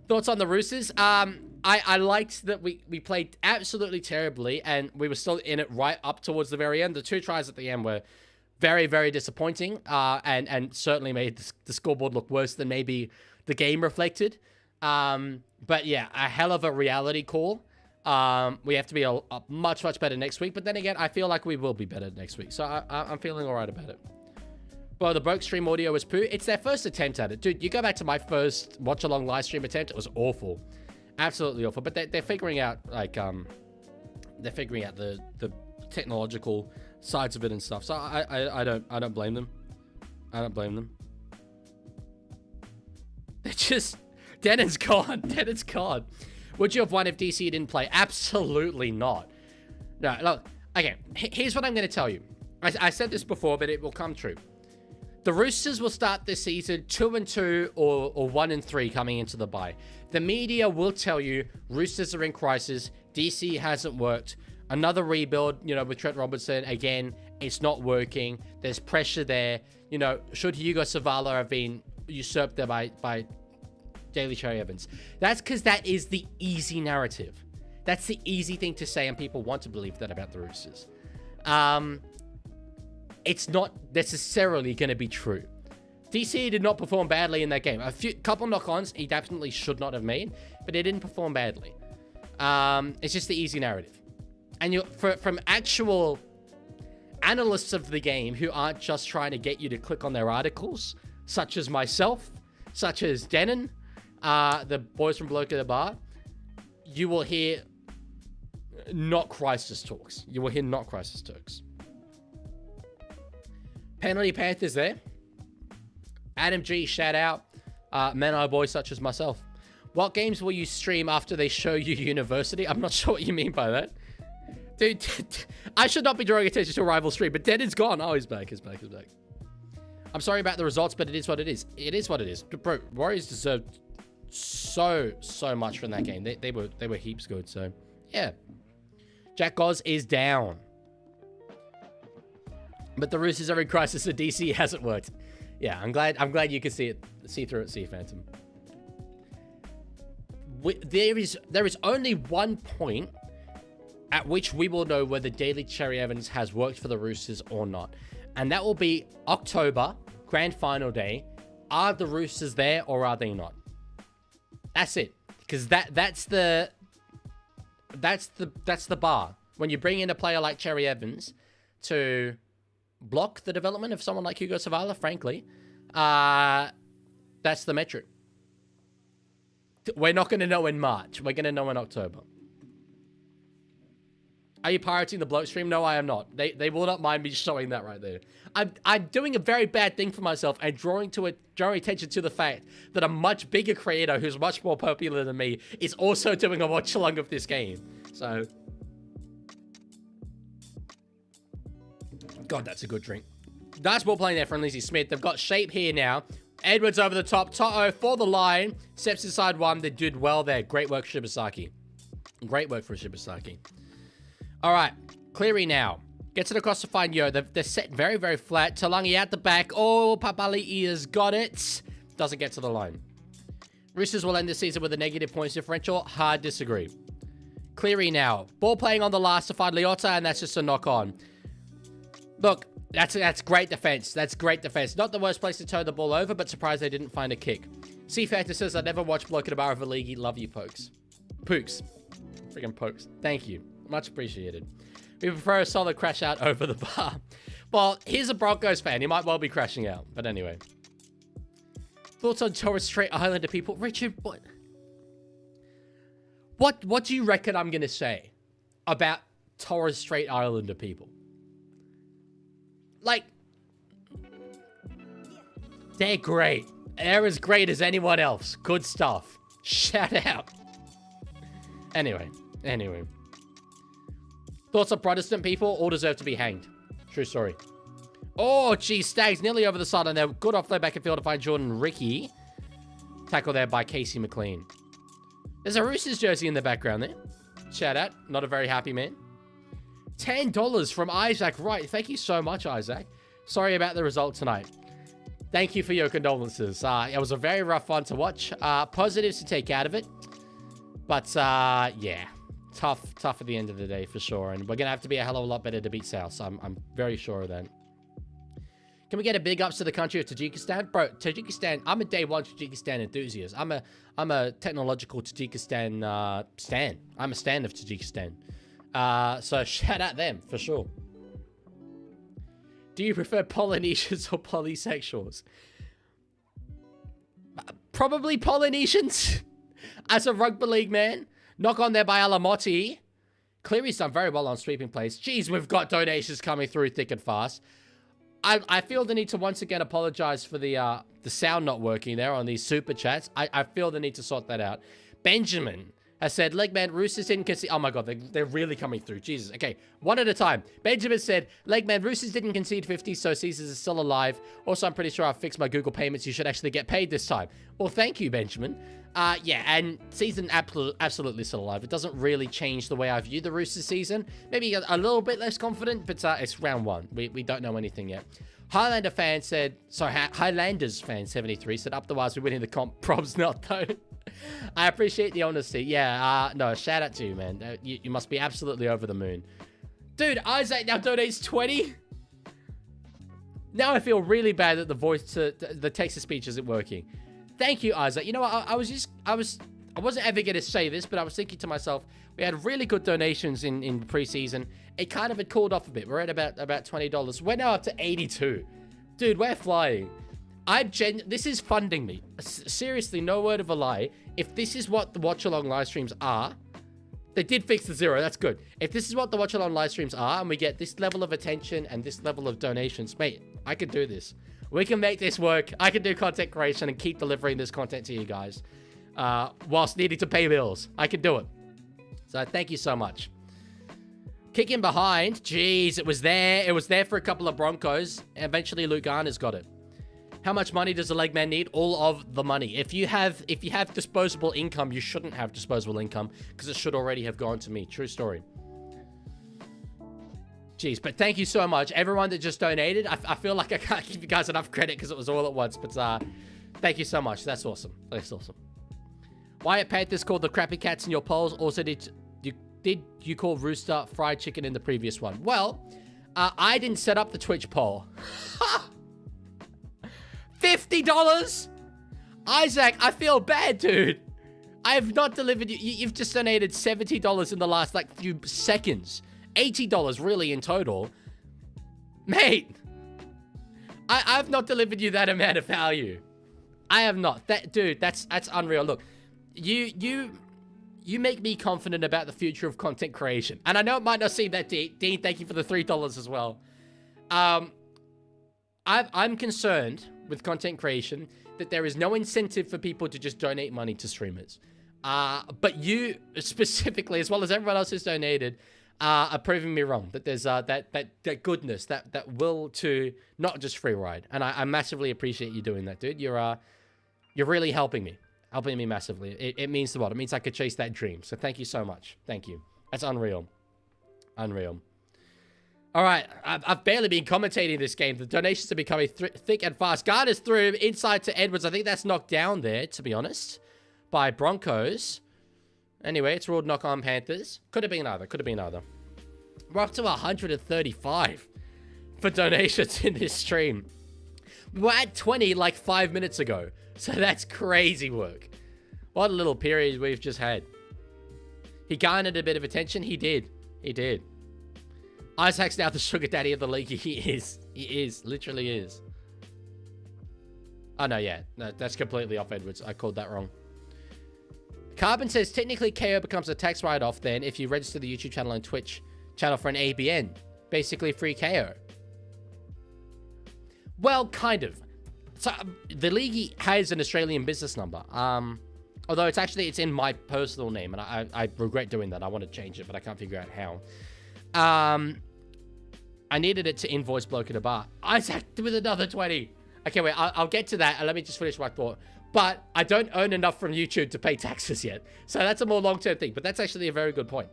thoughts on the Roosters? I liked that we played absolutely terribly, and we were still in it right up towards the very end. The 2 tries at the end were very, very disappointing, and certainly made the scoreboard look worse than maybe the game reflected. But yeah, a hell of a reality call. We have to be a much, much better next week. But then again, I feel like we will be better next week. So I'm feeling all right about it. Bro, the broke stream audio was poo. It's their first attempt at it. Dude, you go back to my first watch-along live stream attempt. It was awful. Absolutely awful. But they're figuring out, they're figuring out the technological sides of it and stuff. So I don't blame them. I don't blame them. They're just... Denon's gone. Denon's gone. Would you have won if DC didn't play? Absolutely not. No, look. Okay, here's what I'm going to tell you. I said this before, but it will come true. The Roosters will start this season 2-2 or 1-3 coming into the bye. The media will tell you Roosters are in crisis. DC hasn't worked. Another rebuild, with Trent Robinson. Again, it's not working. There's pressure there. Should Hugo Savala have been usurped there by Daly Cherry Evans? That's because that is the easy narrative. That's the easy thing to say, and people want to believe that about the Roosters. It's not necessarily going to be true. DC did not perform badly in that game. Couple knock-ons he definitely should not have made, but he didn't perform badly. It's just the easy narrative. And from actual analysts of the game who aren't just trying to get you to click on their articles, such as myself, such as Denon, the boys from Bloke at the Bar, you will hear not crisis talks. You will hear not crisis talks. Penalty Panthers there. Adam G, shout out. Men boys such as myself. What games will you stream after they show you university? I'm not sure what you mean by that. Dude, I should not be drawing attention to a rival stream, but Denon's gone. Oh, he's back. I'm sorry about the results, but it is what it is. It is what it is. Bro, Warriors deserved so much from that game. They were heaps good. So yeah, Jack Goz is down, but the Roosters are in crisis. So DC hasn't worked. Yeah, I'm glad you can see through it, Sea Phantom. There is only one point at which we will know whether daily cherry Evans has worked for the Roosters or not. And that will be October, grand final day. Are the Roosters there or are they not? That's it. Because that's the bar. When you bring in a player like Cherry Evans to block the development of someone like Hugo Savala, frankly, that's the metric. We're not going to know in March. We're going to know in October. Are you pirating the bloke stream? No, I am not. They will not mind me showing that right there. I'm doing a very bad thing for myself and drawing attention to the fact that a much bigger creator who's much more popular than me is also doing a watch-along of this game. So, God, that's a good drink. Nice ball playing there from Lizzie Smith. They've got shape here now. Edwards over the top. Toto for the line. Steps inside one. They did well there. Great work, Shibasaki. Great work for Shibasaki. All right. Cleary now. Gets it across to find Yo. They're set very, very flat. Talangi out the back. Oh, Papali'i has got it. Doesn't get to the line. Roosters will end the season with a negative points differential. Hard disagree. Cleary now. Ball playing on the last to find Leota, and that's just a knock on. Look, that's great defense. That's great defense. Not the worst place to turn the ball over, but surprised they didn't find a kick. C Factor says, I never watched Bloke at a Bar of a Leaguie. Love you, Pokes. Pooks. Freaking Pokes. Thank you. Much appreciated. We prefer a solid crash out over the bar. Well, he's a Broncos fan. He might well be crashing out. But anyway. Thoughts on Torres Strait Islander people? Richard, what do you reckon I'm going to say about Torres Strait Islander people? Like, they're great. They're as great as anyone else. Good stuff. Shout out. Anyway. Thoughts on Protestant people? All deserve to be hanged. True story. Oh, geez. Stags nearly over the side, and they're good off their back and field to find Jordan Ricky. Tackle there by Casey McLean. There's a Roosters jersey in the background there. Shout out. Not a very happy man. $10 from Isaac. Right. Thank you so much, Isaac. Sorry about the result tonight. Thank you for your condolences. It was a very rough one to watch. Positives to take out of it. But, yeah. Tough at the end of the day, for sure. And we're going to have to be a hell of a lot better to beat South. I'm very sure of that. Can we get a big ups to the country of Tajikistan? Bro, Tajikistan, I'm a day one Tajikistan enthusiast. I'm a technological Tajikistan stan. I'm a stan of Tajikistan. So shout out them, for sure. Do you prefer Polynesians or polysexuals? Probably Polynesians. As a rugby league man. Knock on there by Alamotti. Cleary's done very well on sweeping plays. Jeez, we've got donations coming through thick and fast. I feel the need to once again apologize for the sound not working there on these super chats. I feel the need to sort that out. Benjamin has said, Legman, Roosters didn't concede. Oh my God, they're really coming through. Jesus. Okay, one at a time. Benjamin said, Legman, Roosters didn't concede 50, so Caesars is still alive. Also, I'm pretty sure I've fixed my Google payments. You should actually get paid this time. Well, thank you, Benjamin. Yeah, and season absolutely still alive. It doesn't really change the way I view the Roosters season. Maybe a little bit less confident, but it's round one. We don't know anything yet. Highlander fan said, sorry, Highlanders fan 73 said, up the wires, we're winning the comp. Probs not, though. I appreciate the honesty. Yeah, no, shout out to you, man. You must be absolutely over the moon. Dude, Isaac now donates 20. Now I feel really bad that the text-to-speech isn't working. Thank you, Isaac. You know what? I wasn't ever going to say this, but I was thinking to myself, we had really good donations in preseason. It kind of had cooled off a bit. We're at about $20. We're now up to 82. Dude, we're flying. This is funding me. Seriously, no word of a lie. If this is what the watch-along live streams are, they did fix the zero. That's good. If this is what the watch-along live streams are, and we get this level of attention and this level of donations, mate, I can do this. We can make this work. I can do content creation and keep delivering this content to you guys whilst needing to pay bills. I can do it. So thank you so much. Kicking behind. Jeez, it was there. It was there for a couple of Broncos. Eventually, Luke Garner's got it. How much money does a leg man need? All of the money. If you have disposable income, you shouldn't have disposable income because it should already have gone to me. True story. Jeez, but thank you so much. Everyone that just donated, I feel like I can't give you guys enough credit because it was all at once, but thank you so much. That's awesome. That's awesome. Wyatt Panthers called the crappy cats in your polls. Also, did you did you call Rooster fried chicken in the previous one? Well, I didn't set up the Twitch poll. $50? Isaac, I feel bad, dude. I have not delivered you. You've just donated $70 in the last, like, few seconds. $80 really in total. Mate, I've not delivered you that amount of value. I have not. Dude, that's unreal. Look, you make me confident about the future of content creation. And I know it might not seem that deep. Dean, thank you for the $3 as well. I'm concerned with content creation that there is no incentive for people to just donate money to streamers. But you specifically, as well as everyone else who's donated, are proving me wrong. That there's that goodness, that will to not just free ride. And I massively appreciate you doing that, dude. You're really helping me massively. It means the world. It means I could chase that dream. So thank you so much. Thank you. That's unreal. Unreal. All right, I've barely been commentating this game. The donations are becoming thick and fast. Gardner's through inside to Edwards. I think that's knocked down there, to be honest, by Broncos. Anyway, it's ruled knock on Panthers. Could have been either. Could have been either. We're up to 135 for donations in this stream. We were at 20 like 5 minutes ago. So that's crazy work. What a little period we've just had. He garnered a bit of attention. He did. He did. Isaac's now the sugar daddy of the league. He is. He is. Literally is. Oh, no, yeah. No, that's completely off Edwards. I called that wrong. Carbon says, technically, KO becomes a tax write-off then if you register the YouTube channel and Twitch channel for an ABN. Basically, free KO. Well, kind of. So, the Leaguie has an Australian business number. Although it's in my personal name, and I regret doing that. I want to change it, but I can't figure out how. I needed it to invoice bloke at a bar. Isaac with another 20. Okay, wait, I'll get to that, and let me just finish my thought. But I don't earn enough from YouTube to pay taxes yet. So that's a more long-term thing, but that's actually a very good point.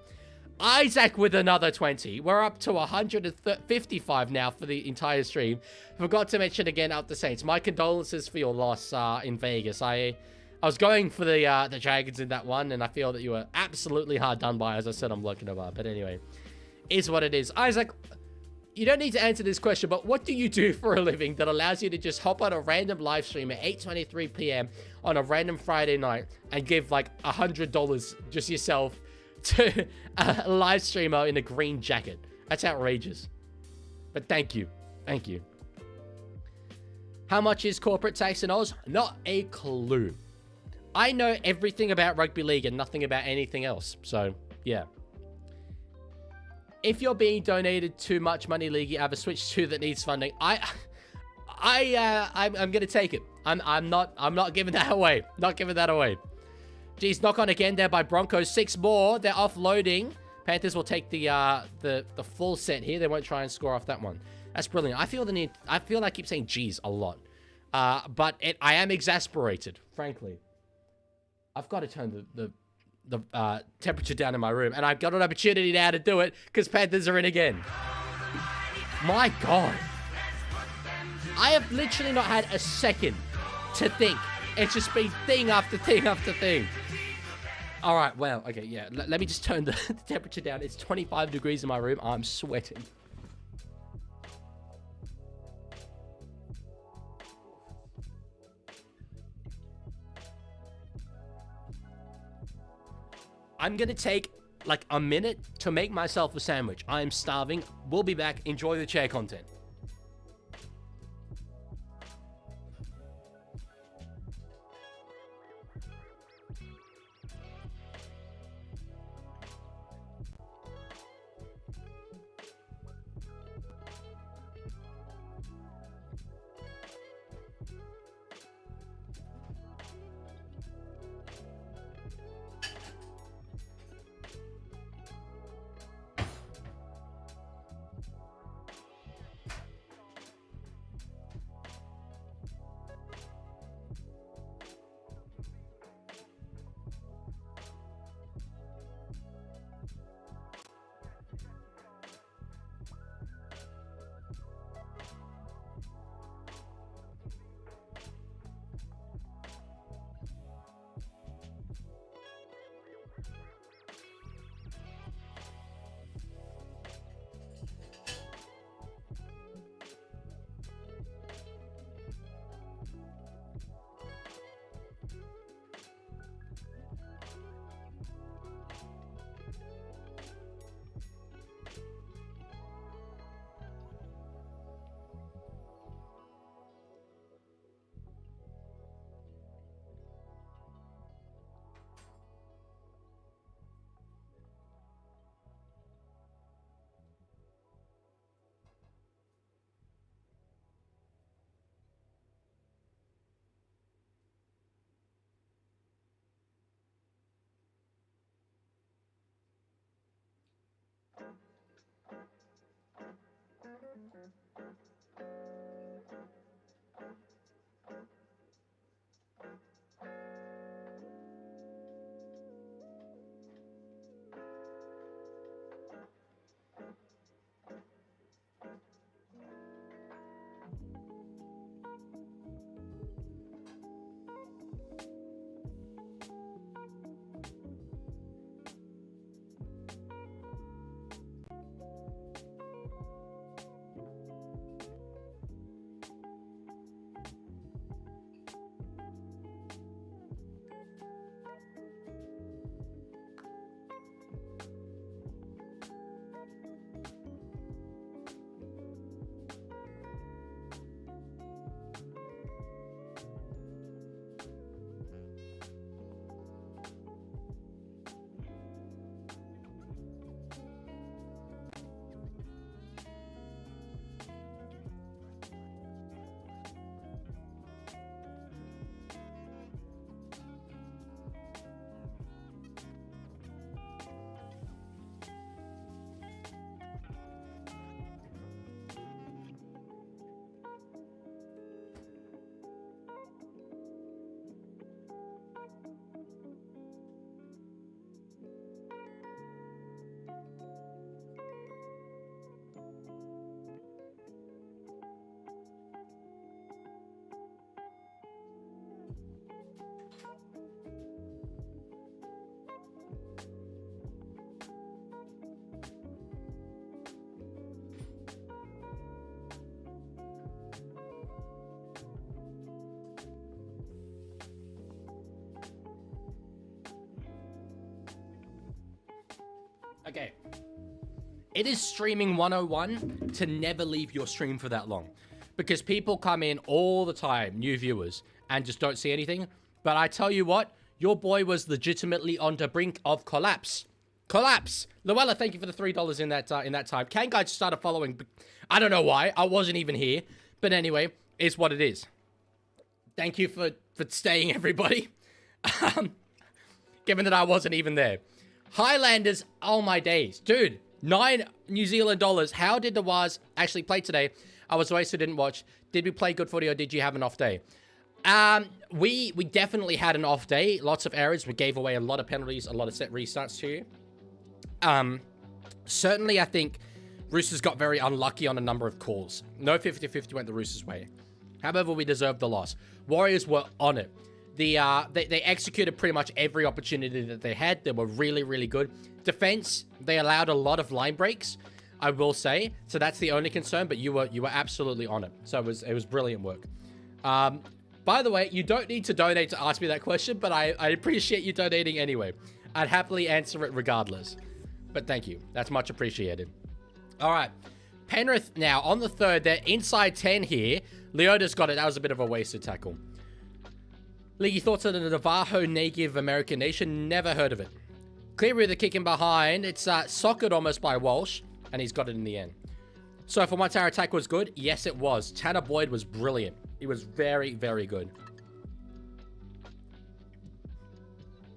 Isaac with another 20. We're up to 155 now for the entire stream. Forgot to mention again out the Saints. My condolences for your loss in Vegas. I was going for the Dragons in that one, and I feel that you were absolutely hard done by. As I said, I'm looking about. But anyway, is what it is. Isaac, you don't need to answer this question, but what do you do for a living that allows you to just hop on a random live stream at 8:23 p.m. on a random Friday night and give like $100 just yourself to a live streamer in a green jacket? That's outrageous. But thank you. Thank you. How much is corporate tax in Oz? Not a clue. I know everything about rugby league and nothing about anything else. So, yeah. If you're being donated too much money, Leaguie, I have a Switch 2 that needs funding. I'm gonna take it. I'm not giving that away. Not giving that away. Geez, knock on again there by Broncos. 6 more. They're offloading. Panthers will take the full set here. They won't try and score off that one. That's brilliant. I feel I keep saying geez a lot. But I am exasperated, frankly. I've got to turn the temperature down in my room, and I've got an opportunity now to do it because Panthers are in again. My God. I have literally not had a second to think. It's just been thing after thing after thing. All right, well, okay, yeah. Let me just turn the temperature down. It's 25 degrees in my room. I'm sweating. I'm going to take like a minute to make myself a sandwich. I am starving. We'll be back. Enjoy the chair content. Okay. It is streaming 101 to never leave your stream for that long. Because people come in all the time, new viewers, and just don't see anything. But I tell you what, your boy was legitimately on the brink of collapse. Collapse! Luella, thank you for the $3 in that time. Kangai just started following. I don't know why. I wasn't even here. But anyway, it's what it is. Thank you for staying, everybody. Given that I wasn't even there. Highlanders, oh my days. Dude, 9 New Zealand dollars. How did the Waz actually play today? I was away, so didn't watch. Did we play good footy or did you have an off day? We definitely had an off day. Lots of errors. We gave away a lot of penalties, a lot of set restarts to you. Certainly, I think Roosters got very unlucky on a number of calls. No 50-50 went the Roosters' way. However, we deserved the loss. Warriors were on it. They executed pretty much every opportunity that they had. They were really, really good. Defense, they allowed a lot of line breaks, I will say. So that's the only concern, but you were absolutely on it. So it was brilliant work. By the way, you don't need to donate to ask me that question, but I appreciate you donating anyway. I'd happily answer it regardless. But thank you. That's much appreciated. All right. Penrith now on the third. They're inside 10 here. Leota's got it. That was a bit of a wasted tackle. Leaguie, thoughts on the Navajo Native American Nation? Never heard of it. Cleary the kick in behind. It's socketed almost by Walsh, and he's got it in the end. So for once, our attack was good. Yes, it was. Tanner Boyd was brilliant. He was very, very good.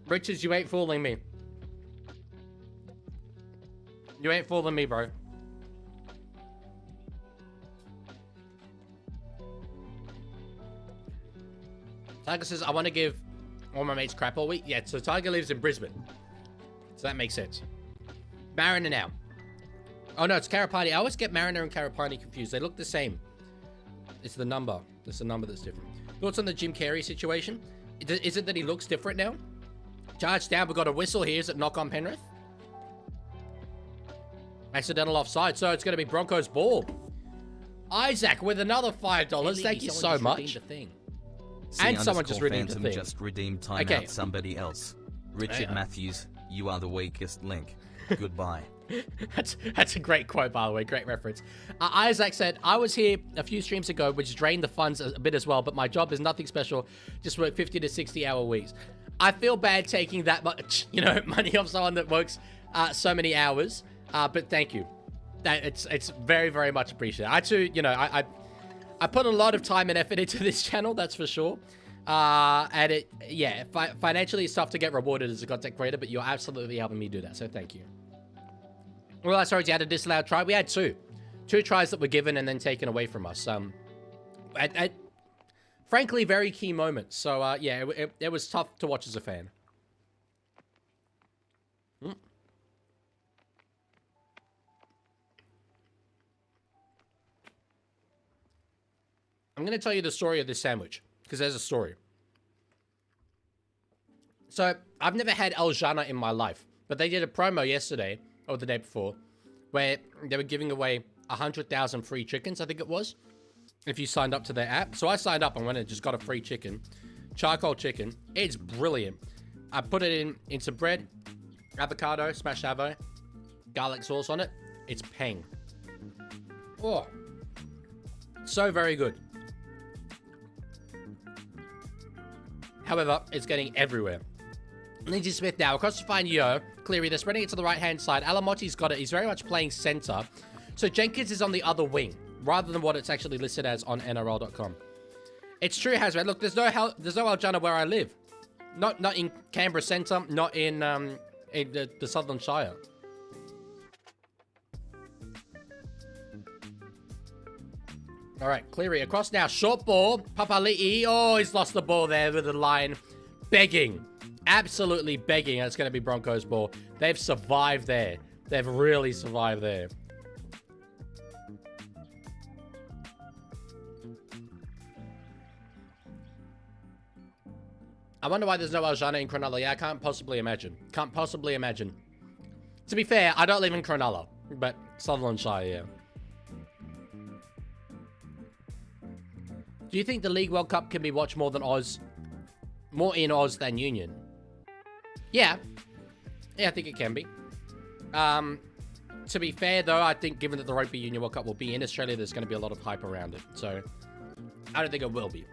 Richards, you ain't fooling me. You ain't fooling me, bro. Tiger says, I want to give all my mates crap all week. Yeah, so Tiger lives in Brisbane. So that makes sense. Mariner now. Oh, no, it's Karapani. I always get Mariner and Karapani confused. They look the same. It's the number. It's the number that's different. Thoughts on the Jim Carrey situation? Is it that he looks different now? Charge down. We've got a whistle here. Is it knock on Penrith? Accidental offside. So it's going to be Broncos ball. Isaac with another $5. Thank you so much. And someone just redeemed the thing. Just redeemed timeout somebody else. Richard Matthews, you are the weakest link. Goodbye. That's a great quote, by the way. Great reference. Isaac said, I was here a few streams ago, which drained the funds a bit as well, but my job is nothing special. Just work 50 to 60 hour weeks. I feel bad taking that much, money off someone that works so many hours. But thank you. It's very, very much appreciated. I too, I put a lot of time and effort into this channel, that's for sure. And financially it's tough to get rewarded as a content creator, but you're absolutely helping me do that, so thank you. Well, sorry, you had a disallowed try. We had two tries that were given and then taken away from us. At frankly, very key moments. So, it was tough to watch as a fan. I'm going to tell you the story of this sandwich, because there's a story. So, I've never had El Jana in my life, but they did a promo yesterday, or the day before, where they were giving away 100,000 free chickens, I think it was, if you signed up to their app. So I signed up and went and just got a free chicken. Charcoal chicken. It's brilliant. I put it into bread, avocado, smashed avo, garlic sauce on it. It's peng. Oh. So very good. However, it's getting everywhere. Lindsay Smith now across to find Yo. Cleary, they're spreading it to the right-hand side. Alamotti's got it. He's very much playing center. So Jenkins is on the other wing, rather than what it's actually listed as on NRL.com. It's true, Hazard. Look, there's no El Jana where I live. Not in Canberra Centre, not in the Southern Shire. All right, Cleary across now. Short ball. Papali'i. Oh, he's lost the ball there with the line. Begging. Absolutely begging. It's going to be Broncos ball. They've survived there. They've really survived there. I wonder why there's no El Jana in Cronulla. Yeah, I can't possibly imagine. Can't possibly imagine. To be fair, I don't live in Cronulla, but Sutherland Shire, yeah. Do you think the League World Cup can be watched more than Oz? More in Oz than Union? Yeah. Yeah, I think it can be. To be fair, though, I think given that the Rugby Union World Cup will be in Australia, there's going to be a lot of hype around it. So, I don't think it will be.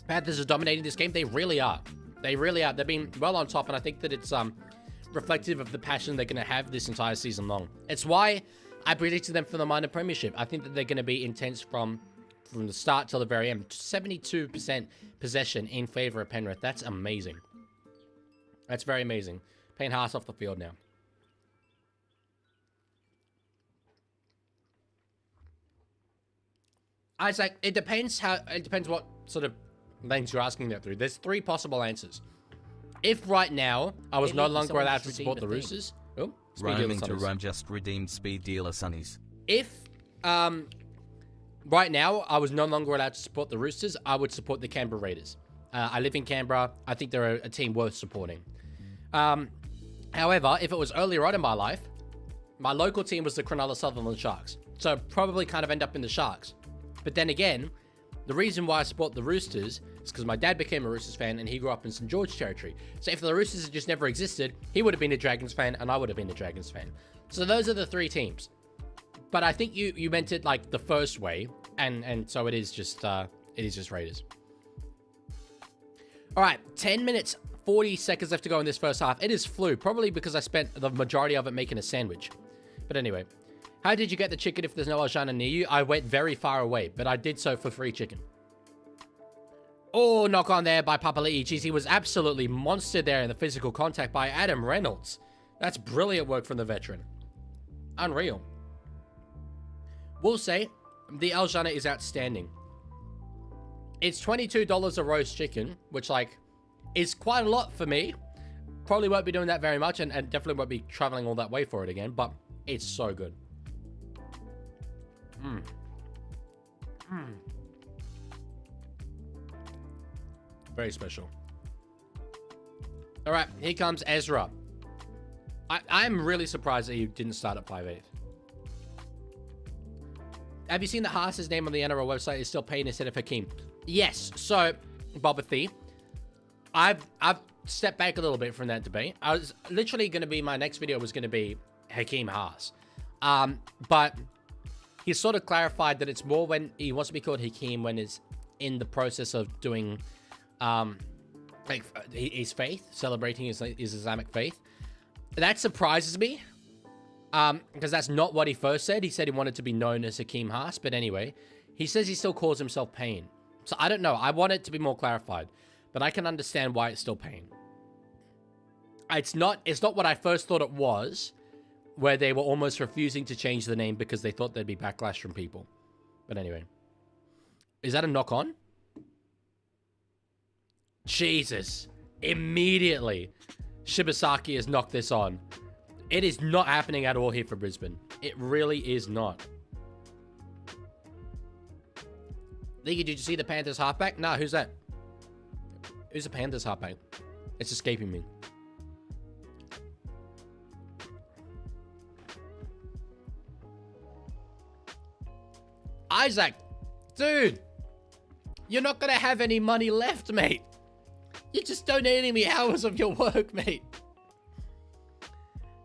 Panthers are dominating this game. They really are. They really are. They've been well on top, and I think that it's reflective of the passion they're going to have this entire season long. It's why I predicted them for the minor premiership. I think that they're going to be intense from the start till the very end. 72% possession in favor of Penrith. That's amazing. That's very amazing. Payne Haas off the field now. Isaac, it depends what sort of lens you're asking that through. There's 3 possible answers. If right now I was no longer allowed to support the Roosters, Roaming to Rome just redeemed Speed Dealer Sunnies. If right now I was no longer allowed to support the Roosters, I would support the Canberra Raiders. I live in Canberra. I think they're a team worth supporting. However, if it was earlier on in my life, my local team was the Cronulla Sutherland Sharks. So I'd probably kind of end up in the Sharks. But then again, the reason why I support the Roosters is because my dad became a Roosters fan and he grew up in St. George territory. So if the Roosters had just never existed, he would have been a Dragons fan and I would have been a Dragons fan. So those are the 3 teams. But I think you meant it like the first way, and so it is just Raiders. All right, 10 minutes, 40 seconds left to go in this first half. It is flu, probably because I spent the majority of it making a sandwich. But anyway. How did you get the chicken if there's no Aljana near you? I went very far away, but I did so for free chicken. Oh, knock on there by Papali'i. Jeez, he was absolutely monstered there in the physical contact by Adam Reynolds. That's brilliant work from the veteran. Unreal. We'll say the Aljana is outstanding. It's $22 a roast chicken, which, like, is quite a lot for me. Probably won't be doing that very much, and definitely won't be traveling all that way for it again, but it's so good. Very special. All right, here comes Ezra. I'm really surprised that he didn't start at 5'8". Have you seen that Haas's name on the NRL website is still Payne instead of Hakeem? Yes. So, Bobathy, I've stepped back a little bit from that debate. I was literally going to be, my next video was going to be Hakeem Haas. But he sort of clarified that it's more when he wants to be called Hakeem when he's in the process of doing like his faith, celebrating his Islamic faith. That surprises me because that's not what he first said. He said he wanted to be known as Hakeem Haas, but anyway, he says he still calls himself Payne. So I don't know. I want it to be more clarified, but I can understand why it's still Payne. It's not what I first thought it was, where they were almost refusing to change the name because they thought there'd be backlash from people. But anyway. Is that a knock-on? Jesus. Immediately, Shibasaki has knocked this on. It is not happening at all here for Brisbane. It really is not. Leaguie, did you see the Panthers halfback? Nah, who's that? Who's the Panthers halfback? It's escaping me. Isaac, dude, you're not going to have any money left, mate. You're just donating me hours of your work, mate.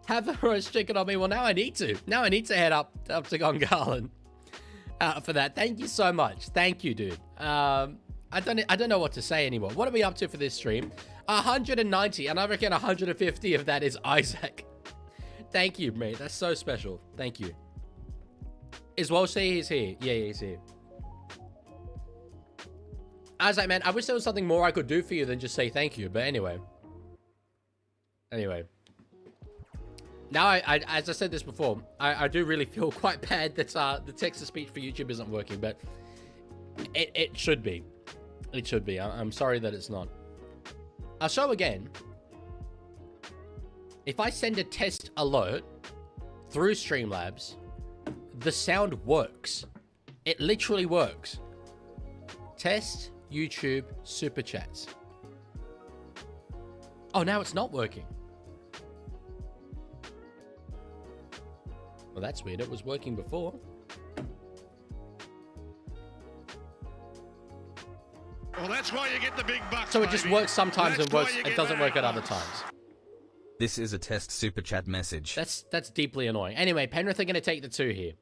Have a roast chicken on me. Well, now I need to. Now I need to head up to Gongalan for that. Thank you so much. Thank you, dude. I don't know what to say anymore. What are we up to for this stream? 190, and I reckon 150 of that is Isaac. Thank you, mate. That's so special. Thank you. Is Walshy is here? Yeah, he's here. Isaac, man, I wish there was something more I could do for you than just say thank you. But anyway. Now, as I said this before, I do really feel quite bad that the text-to-speech for YouTube isn't working, but it should be. It should be. I'm sorry that it's not. I'll show again. If I send a test alert through Streamlabs, the sound works. It literally works. Test YouTube Super Chats. Oh, now it's not working. Well, that's weird. It was working before. Well, that's why you get the big bucks. So it just works sometimes and it doesn't work at other times. This is a test super chat message. That's deeply annoying. Anyway, Penrith are going to take the 2 here.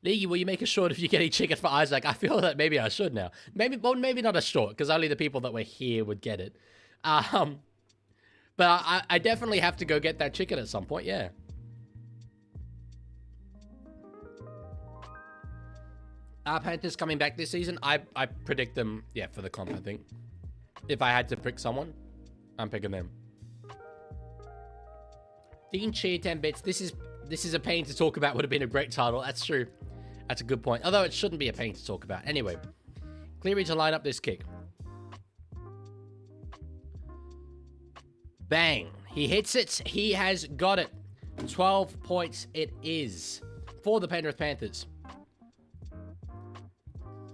Leaguie, will you make a short if you get any chicken for Isaac? I feel that maybe I should now. Maybe not a short, because only the people that were here would get it. But I definitely have to go get that chicken at some point, yeah. Panthers coming back this season. I predict them, yeah, for the comp, I think. If I had to pick someone, I'm picking them. Dean Cheer 10 bits. This is a pain to talk about. Would have been a great title. That's true. That's a good point. Although it shouldn't be a pain to talk about. Anyway, Cleary to line up this kick. Bang. He hits it. He has got it. 12 points it is for the Penrith Panthers.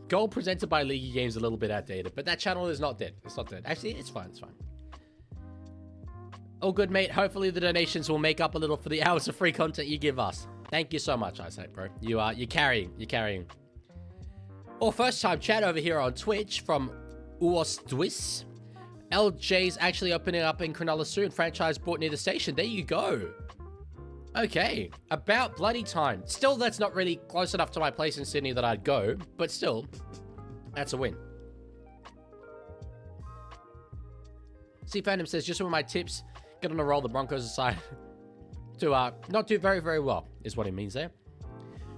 Goal presented by Leaguie Games a little bit outdated, but that channel is not dead. It's not dead. Actually, it's fine. It's fine. Oh, good, mate. Hopefully the donations will make up a little for the hours of free content you give us. Thank you so much, Isaac, bro. You're carrying. You're carrying. Or first time chat over here on Twitch from Uostwis. LJ's actually opening up in Cronulla soon. Franchise bought near the station. There you go. Okay. About bloody time. Still, that's not really close enough to my place in Sydney that I'd go. But still, that's a win. See, Phantom says, just with my tips, get on a roll the Broncos aside to not do very, very well, is what he means there.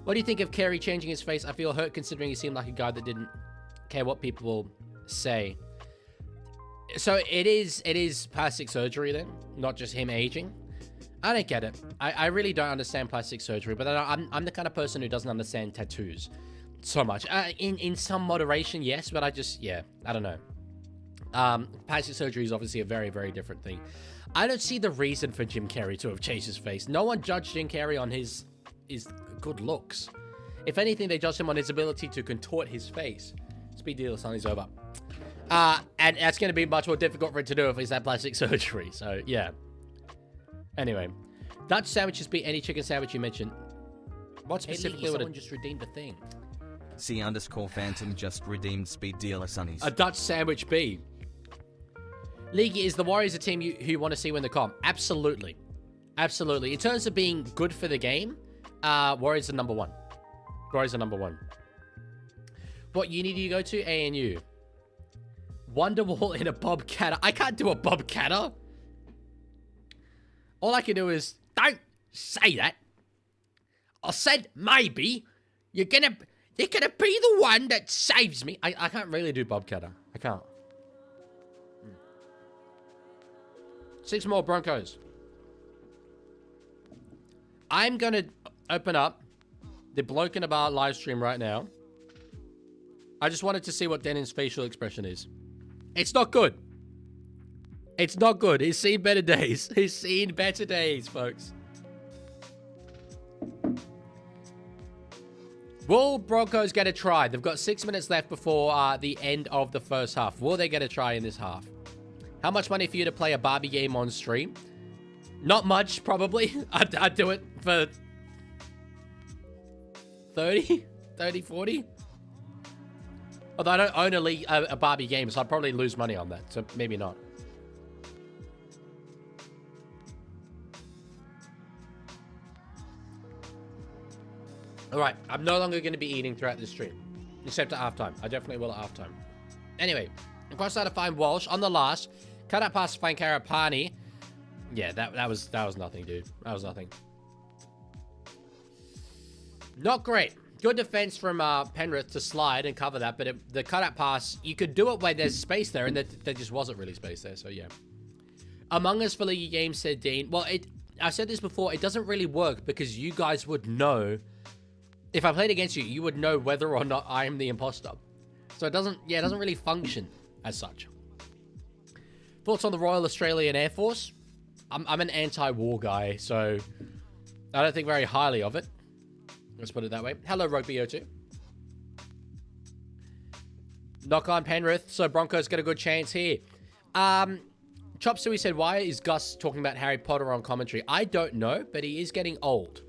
What do you think of Carey changing his face? I feel hurt considering he seemed like a guy that didn't care what people say. So it is plastic surgery then, not just him aging. I don't get it. I really don't understand plastic surgery, but I'm the kind of person who doesn't understand tattoos so much. In some moderation, yes, but I don't know. Plastic surgery is obviously a very, very different thing. I don't see the reason for Jim Carrey to have changed his face. No one judged Jim Carrey on his good looks. If anything, they judged him on his ability to contort his face. Speed deal, Sonny's over. And that's going to be much more difficult for him to do if he's had plastic surgery. So, yeah. Anyway. Dutch sandwiches beat any chicken sandwich you mentioned. What specifically would someone just redeemed a thing? C_Phantom just redeemed speed dealer Sonny's. A Dutch sandwich B. Leaguie, is the Warriors a team who want to see win the comp? Absolutely. Absolutely. In terms of being good for the game, Warriors are number one. Warriors are number one. What uni do you go to? ANU. Wonderwall in a Bobcatter. I can't do a Bobcatter. All I can do is, don't say that. I said maybe. They're gonna be the one that saves me. I can't really do Bobcatter. I can't. 6 more Broncos. I'm going to open up the Bloke in a Bar live stream right now. I just wanted to see what Denon's facial expression is. It's not good. It's not good. He's seen better days. He's seen better days, folks. Will Broncos get a try? They've got 6 minutes left before the end of the first half. Will they get a try in this half? How much money for you to play a Barbie game on stream? Not much, probably. I'd do it for 30, 40. Although I don't own a Barbie game, so I'd probably lose money on that. So maybe not. All right, I'm no longer going to be eating throughout this stream, except at halftime. I definitely will at halftime. Anyway, across that to find Walsh on the last. Cut out pass to find Karapani. Yeah, that was nothing, dude. That was nothing. Not great. Good defense from Penrith to slide and cover that, but the cut-out pass, you could do it where there's space there, and there just wasn't really space there, so yeah. Among Us for League Games, said Dean. Well, I said this before, it doesn't really work because you guys would know, if I played against you, you would know whether or not I am the imposter. So it doesn't really function as such. Thoughts on the Royal Australian Air Force? I'm an anti-war guy, so I don't think very highly of it. Let's put it that way. Hello, Rugby 02. Knock on Penrith, so Broncos get a good chance here. Chop Suey said, why is Gus talking about Harry Potter on commentary? I don't know, but he is getting old.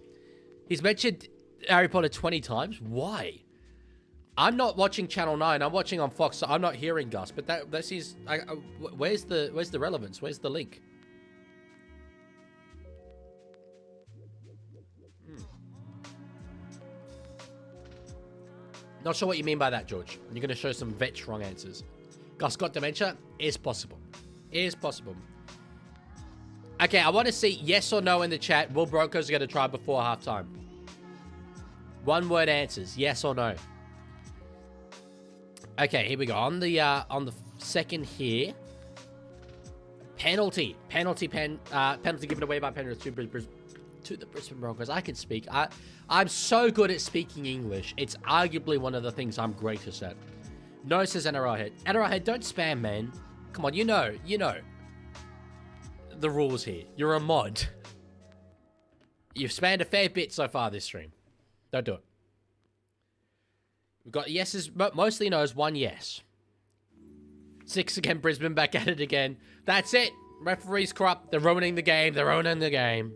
He's mentioned Harry Potter 20 times. Why? I'm not watching Channel 9. I'm watching on Fox, so I'm not hearing Gus. But that's his... where's the relevance? Where's the link? Not sure what you mean by that, George. You're going to show some vetch wrong answers. Gus got dementia? Is possible. Is possible. Okay, I want to see yes or no in the chat. Will Broncos get a try before halftime? One word answers. Yes or no. Okay, here we go. On the second here. Penalty given away by Penrith to the Brisbane Broncos. I can speak. I'm so good at speaking English. It's arguably one of the things I'm greatest at. No, says NRL Head. NRL Head, don't spam, man. Come on, you know the rules here. You're a mod. You've spammed a fair bit so far this stream. Don't do it. We've got yeses, mostly no's, one yes. 6 again, Brisbane back at it again. That's it. Referees corrupt. They're ruining the game. They're owning the game.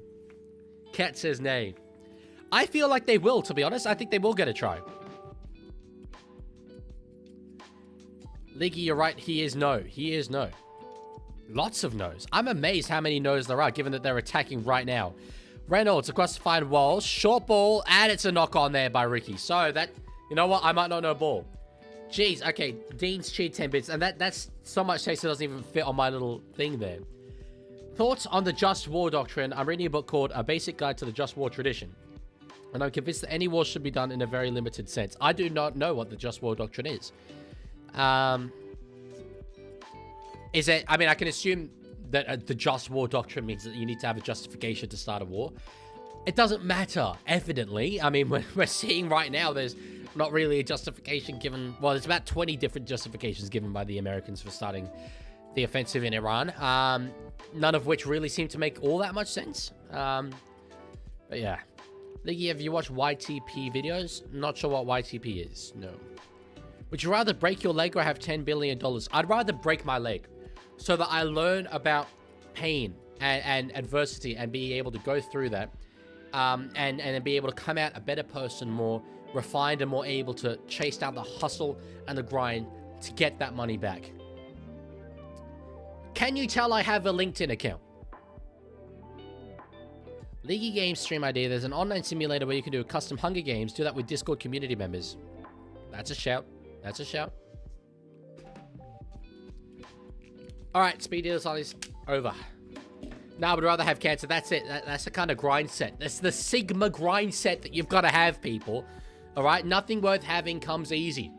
Cat says nay. I feel like they will, to be honest. I think they will get a try. Leaguie, you're right. He is no. He is no. Lots of no's. I'm amazed how many no's there are, given that they're attacking right now. Reynolds across the fine walls. Short ball. And it's a knock on there by Ricky. So that, you know what? I might not know ball. Jeez. Okay. Dean's cheated 10 bits. And that's so much taste that doesn't even fit on my little thing there. Thoughts on the Just War Doctrine? I'm reading a book called A Basic Guide to the Just War Tradition. And I'm convinced that any war should be done in a very limited sense. I do not know what the Just War Doctrine is. Is it... I mean, I can assume that the Just War Doctrine means that you need to have a justification to start a war. It doesn't matter, evidently. I mean, we're seeing right now there's not really a justification given... Well, there's about 20 different justifications given by the Americans for starting the offensive in Iran. None of which really seem to make all that much sense. But yeah. Leaguie, have you watched YTP videos? Not sure what YTP is. No. Would you rather break your leg or have $10 billion? I'd rather break my leg so that I learn about pain and adversity and be able to go through that and be able to come out a better person, more refined and more able to chase down the hustle and the grind to get that money back. Can you tell I have a LinkedIn account? Leaguie Games stream idea. There's an online simulator where you can do custom Hunger Games. Do that with Discord community members. That's a shout. That's a shout. Alright, speed dealers on is over. Now I would rather have cancer. That's it. That's the kind of grind set. That's the Sigma grind set that you've got to have, people. Alright? Nothing worth having comes easy.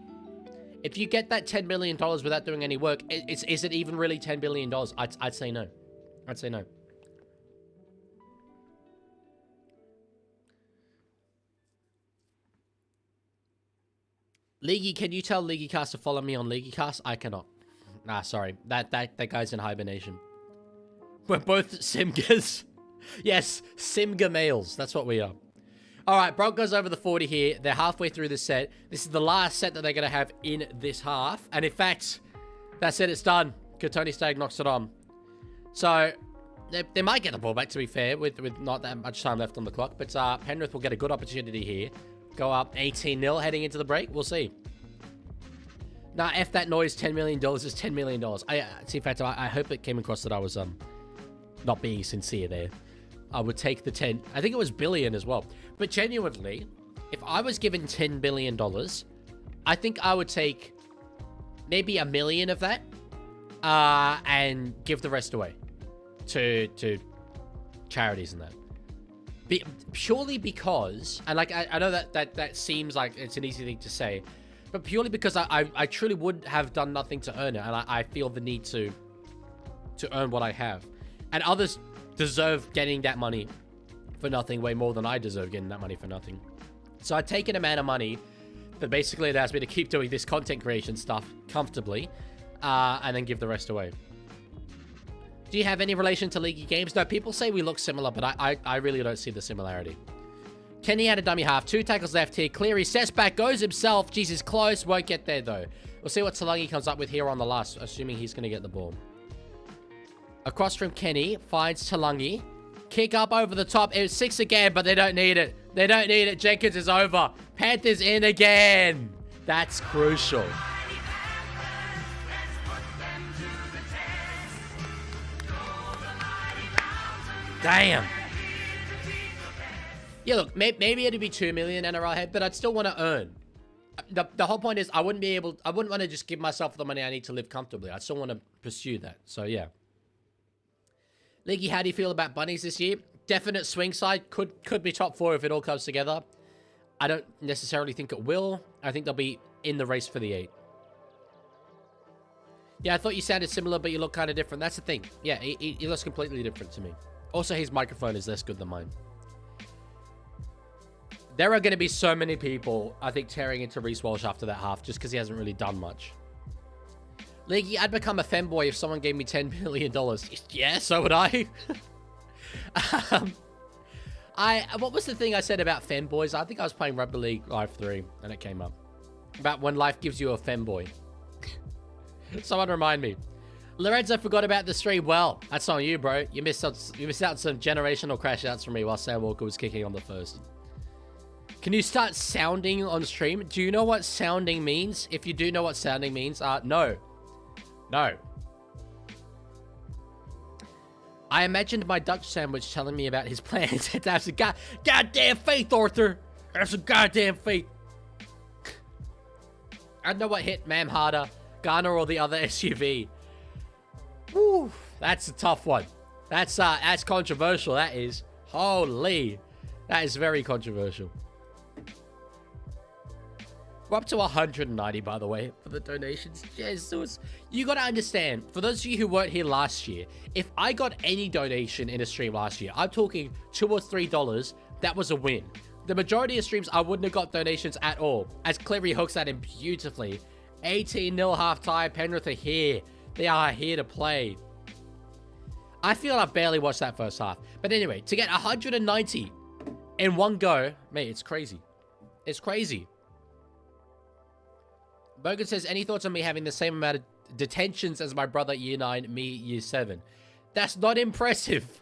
If you get that $10 million without doing any work, is it even really $10 billion? I'd say no. I'd say no. Leaguie, can you tell LeaguieCast to follow me on LeaguieCast? I cannot. Nah, sorry. That guy's in hibernation. We're both Simgas. Yes, Simga males. That's what we are. Alright, Broncos over the 40 here. They're halfway through this set. This is the last set that they're going to have in this half. And in fact, that's it. It's done. Tony Stagg knocks it on. So, they might get the ball back, to be fair, with not that much time left on the clock. But Penrith will get a good opportunity here. Go up 18-0 heading into the break. We'll see. Now, F that noise, $10 million is $10 million. In fact, I hope it came across that I was not being sincere there. I would take the 10. I think it was billion as well. But genuinely, if I was given $10 billion, I think I would take maybe $1 million of that and give the rest away to charities and that. Purely because, and like I know that seems like it's an easy thing to say, but purely because I truly would have done nothing to earn it, and I feel the need to earn what I have, and others deserve getting that money for nothing way more than I deserve getting that money for nothing. So I'd take an amount of money that basically allows me to keep doing this content creation stuff comfortably, and then give the rest away. Do you have any relation to Leaguie Games? No, people say we look similar, but I really don't see the similarity. Kenny had a dummy half. 2 tackles left here. Cleary sets back, goes himself. Jesus, close. Won't get there, though. We'll see what Talangi comes up with here on the last, assuming he's going to get the ball. Across from Kenny. Finds Talangi. Kick up over the top. It was 6 again, but they don't need it. They don't need it. Jenkins is over. Panthers in again. That's crucial. Damn. Yeah, look, maybe it'd be 2 million NRL head, but I'd still want to earn The whole point is I wouldn't want to just give myself the money I need to live comfortably. I still want to pursue that. So yeah. Leaguie, how do you feel about bunnies this year? Definite swing side. Could be top 4 if it all comes together. I don't necessarily think it will. I think they'll be in the race for the 8. Yeah, I thought you sounded similar, but you look kind of different. That's the thing. Yeah, he looks completely different to me. Also, his microphone is less good than mine. There are going to be so many people, I think, tearing into Reece Walsh after that half, just because he hasn't really done much. Leaguey, I'd become a femboy if someone gave me $10 million. Yeah, so would I. What was the thing I said about femboys? I think I was playing Rugby League Live 3, and it came up. About when life gives you a femboy. Someone remind me. Lorenzo forgot about the stream. Well, that's on you, bro. You missed out some generational crash outs from me while Sam Walker was kicking on the first. Can you start sounding on stream? Do you know what sounding means? If you do know what sounding means, no. No. I imagined my Dutch sandwich telling me about his plans. Have some goddamn faith, Arthur. Have some goddamn faith. I don't know what hit Mam harder, Garner or the other SUV. Woo, that's a tough one. That's controversial. That is. Holy. That is very controversial. We're up to 190, by the way, for the donations. Jesus. You got to understand, for those of you who weren't here last year, if I got any donation in a stream last year, I'm talking $2 or $3, that was a win. The majority of streams, I wouldn't have got donations at all, as Cleary hooks that in beautifully. 18-0 halftime, Penrith are here. They are here to play. I feel I barely watched that first half. But anyway, to get 190 in one go, mate, it's crazy. It's crazy. Bogan says, any thoughts on me having the same amount of detentions as my brother year 9, me year 7? That's not impressive.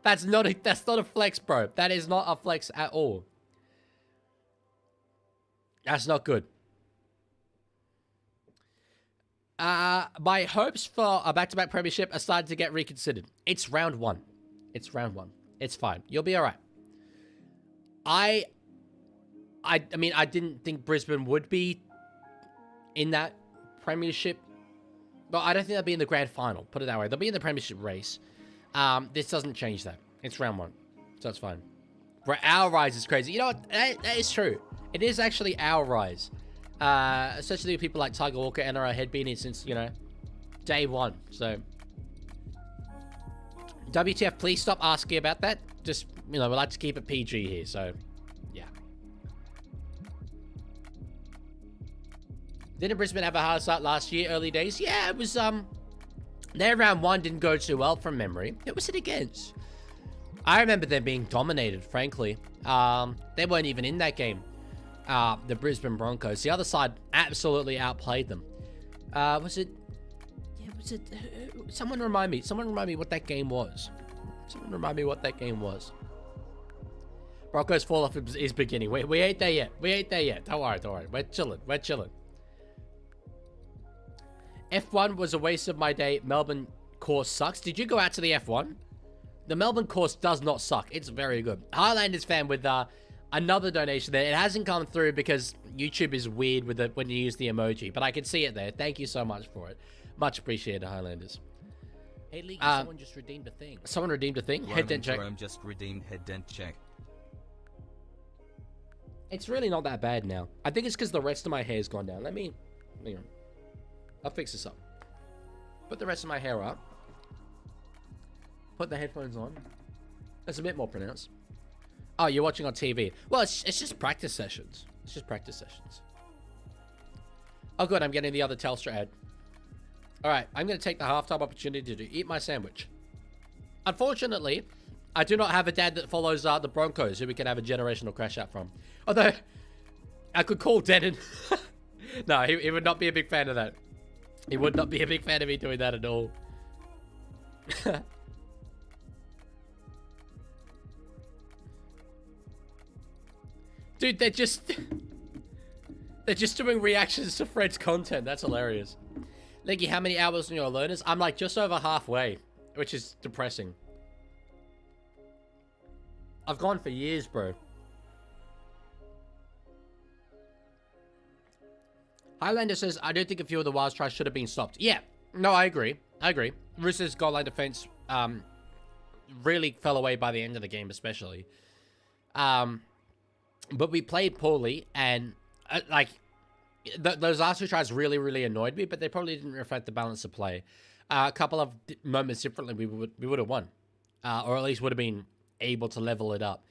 That's not a flex, bro. That is not a flex at all. That's not good. My hopes for a back-to-back premiership are starting to get reconsidered. It's round 1. It's round 1. It's fine. You'll be all right. I mean, I didn't think Brisbane would be in that premiership, but I don't think they'll be in the grand final. Put it that way. They'll be in the premiership race. This doesn't change that. It's round 1, so it's fine. Bro, our rise is crazy. You know what? That is true. It is actually our rise. Especially with people like Tiger Walker, NRL head beanie since, you know, day 1. So, WTF, please stop asking about that. Just, you know, we like to keep it PG here, so, yeah. Didn't Brisbane have a hard start last year, early days? Yeah, it was, their round 1 didn't go too well from memory. Who was it against? I remember them being dominated, frankly. They weren't even in that game. The Brisbane Broncos. The other side absolutely outplayed them. Was it... Yeah, was it... someone remind me. Someone remind me what that game was. Someone remind me what that game was. Broncos fall off is beginning. We ain't there yet. We ain't there yet. Don't worry, don't worry. We're chilling. We're chilling. F1 was a waste of my day. Melbourne course sucks. Did you go out to the F1? The Melbourne course does not suck. It's very good. Highlanders fan with another donation there. It hasn't come through because YouTube is weird with it when you use the emoji, but I can see it there. Thank you so much for it. Much appreciated, Highlanders. Hey, League, someone just redeemed a thing. Someone redeemed a thing? Head dent check. Jerome just redeemed head dent check. It's really not that bad now. I think it's because the rest of my hair's gone down. Hang on. I'll fix this up. Put the rest of my hair up. Put the headphones on. That's a bit more pronounced. Oh, you're watching on TV. Well, it's just practice sessions. It's just practice sessions. Oh, good. I'm getting the other Telstra ad. All right. I'm going to take the halftime opportunity to eat my sandwich. Unfortunately, I do not have a dad that follows the Broncos, who we can have a generational crash out from. Although, I could call Denon. No, he would not be a big fan of that. He would not be a big fan of me doing that at all. Dude, they're just doing reactions to Fred's content. That's hilarious. Leaguey, how many hours on your learners? I'm like just over halfway, which is depressing. I've gone for years, bro. Highlander says, I don't think a few of the Wilds tries should have been stopped. Yeah, no, I agree. Roosters' goal line defense really fell away by the end of the game, especially. But we played poorly, and those last two tries really, really annoyed me, but they probably didn't reflect the balance of play. A couple of moments differently, we would have won, or at least would have been able to level it up.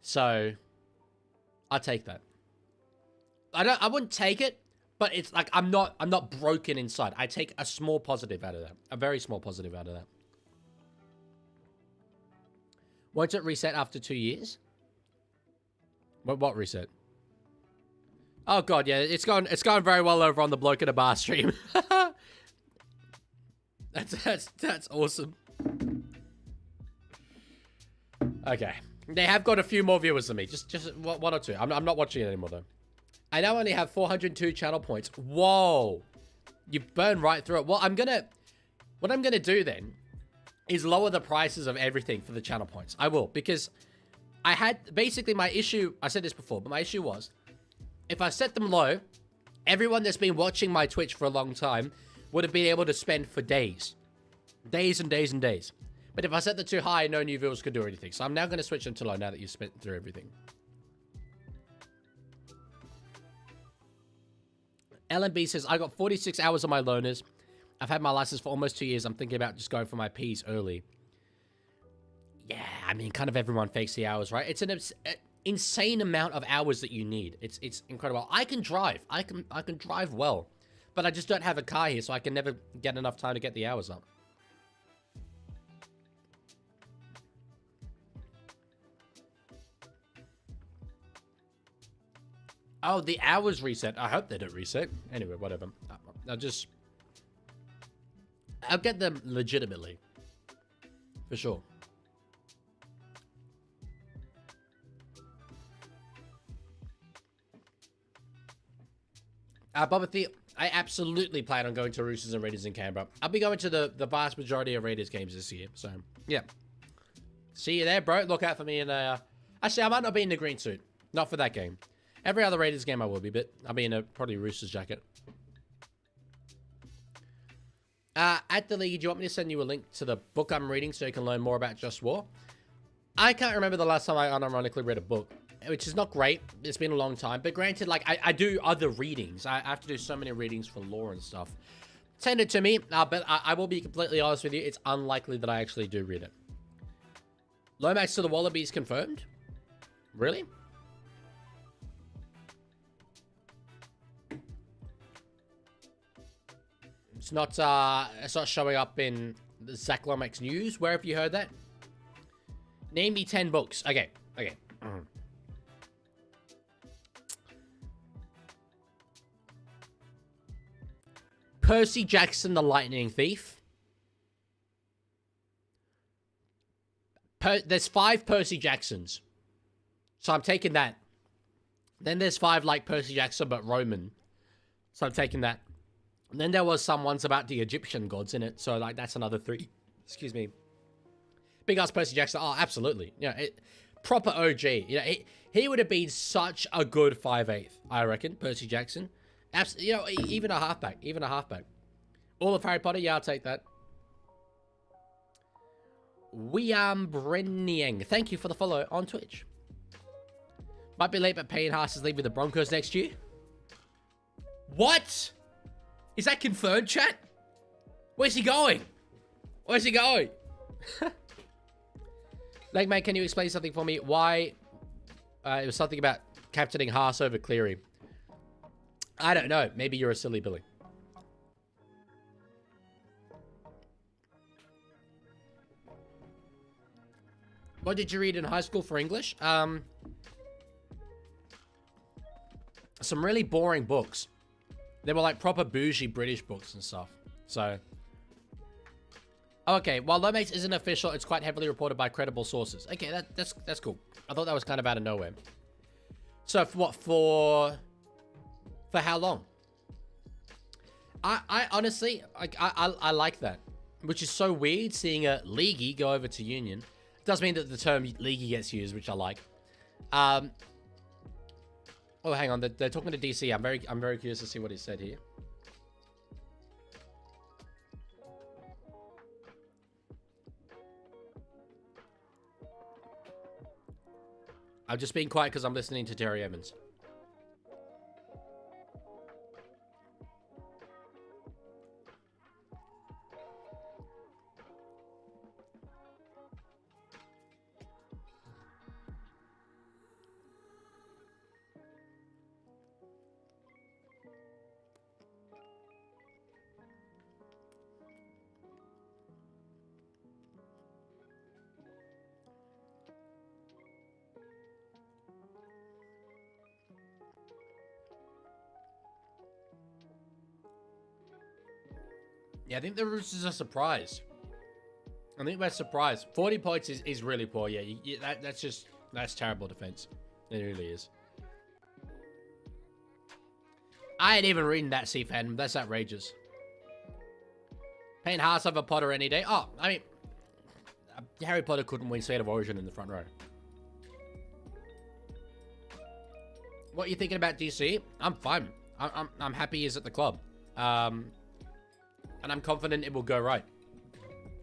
So I'll take that. I wouldn't take it, but it's like I'm not broken inside. I take a small positive out of that, a very small positive out of that. Won't it reset after 2 years? What reset? Oh god, yeah, it's gone very well over on the Bloke in a Bar stream. That's awesome. Okay, they have got a few more viewers than me, just one or two. I'm not watching it anymore though. I now only have 402 channel points. Whoa, you burned right through it. Well, what I'm gonna do then is lower the prices of everything for the channel points. I will, because I had basically my issue. I said this before, but my issue was if I set them low, everyone that's been watching my Twitch for a long time would have been able to spend for days and days and days. But if I set them too high, no new viewers could do anything. So I'm now going to switch them to low now that you've spent through everything. LMB says, I got 46 hours on my loaners. I've had my license for almost 2 years. I'm thinking about just going for my Ps early. Yeah, I mean, kind of everyone fakes the hours, right? It's an insane amount of hours that you need. It's incredible. I can drive. I can drive well. But I just don't have a car here, so I can never get enough time to get the hours up. Oh, the hours reset. I hope they don't reset. Anyway, whatever. I'll get them legitimately. For sure. Boba Thea, I absolutely plan on going to Roosters and Raiders in Canberra. I'll be going to the vast majority of Raiders games this year. So, yeah. See you there, bro. Look out for me in actually, I might not be in the green suit. Not for that game. Every other Raiders game I will be, but I'll be in a probably Roosters jacket. At the League, do you want me to send you a link to the book I'm reading so you can learn more about Just War? I can't remember the last time I unironically read a book, which is not great. It's been a long time. But granted, like, I do other readings. I have to do so many readings for law and stuff. Send it to me, but I will be completely honest with you. It's unlikely that I actually do read it. Lomax to the Wallabies confirmed? Really? It's not showing up in the Zach Lomax news. Where have you heard that? Name me 10 books. Okay. Percy Jackson, the Lightning Thief. There's 5 Percy Jacksons. So I'm taking that. Then there's 5 like Percy Jackson, but Roman. So I'm taking that. And then there was some ones about the Egyptian gods in it. So, like, that's another 3. Excuse me. Big ass Percy Jackson. Oh, absolutely. You know, proper OG. You know, he would have been such a good 5'8", I reckon, Percy Jackson. You know, even a halfback. All of Harry Potter, yeah, I'll take that. Brenniang. Thank you for the follow on Twitch. Might be late, but Payne Haas is leaving the Broncos next year. What? Is that confirmed, chat? Where's he going? Legman, can you explain something for me? Why? It was something about captaining Haas over Cleary. I don't know. Maybe you're a silly Billy. What did you read in high school for English? Some really boring books. They were like proper bougie British books and stuff. So. Okay, while Lomax isn't official, it's quite heavily reported by credible sources. Okay, that's cool. I thought that was kind of out of nowhere. So for what? For how long? I honestly, I like that. Which is so weird, seeing a Leaguie go over to Union. It does mean that the term Leaguie gets used, which I like. Oh, hang on. They're talking to DC. I'm very curious to see what he said here. I'm just being quiet because I'm listening to Terry Evans. Yeah, I think the Roosters are surprised. I think we're surprised. 40 points is really poor. Yeah, that's terrible defense. It really is. I ain't even reading that, C-Fan. That's outrageous. Paying hearts over Potter any day. Oh, I mean, Harry Potter couldn't win State of Origin in the front row. What are you thinking about DC? I'm fine. I'm happy he's at the club. And I'm confident it will go right.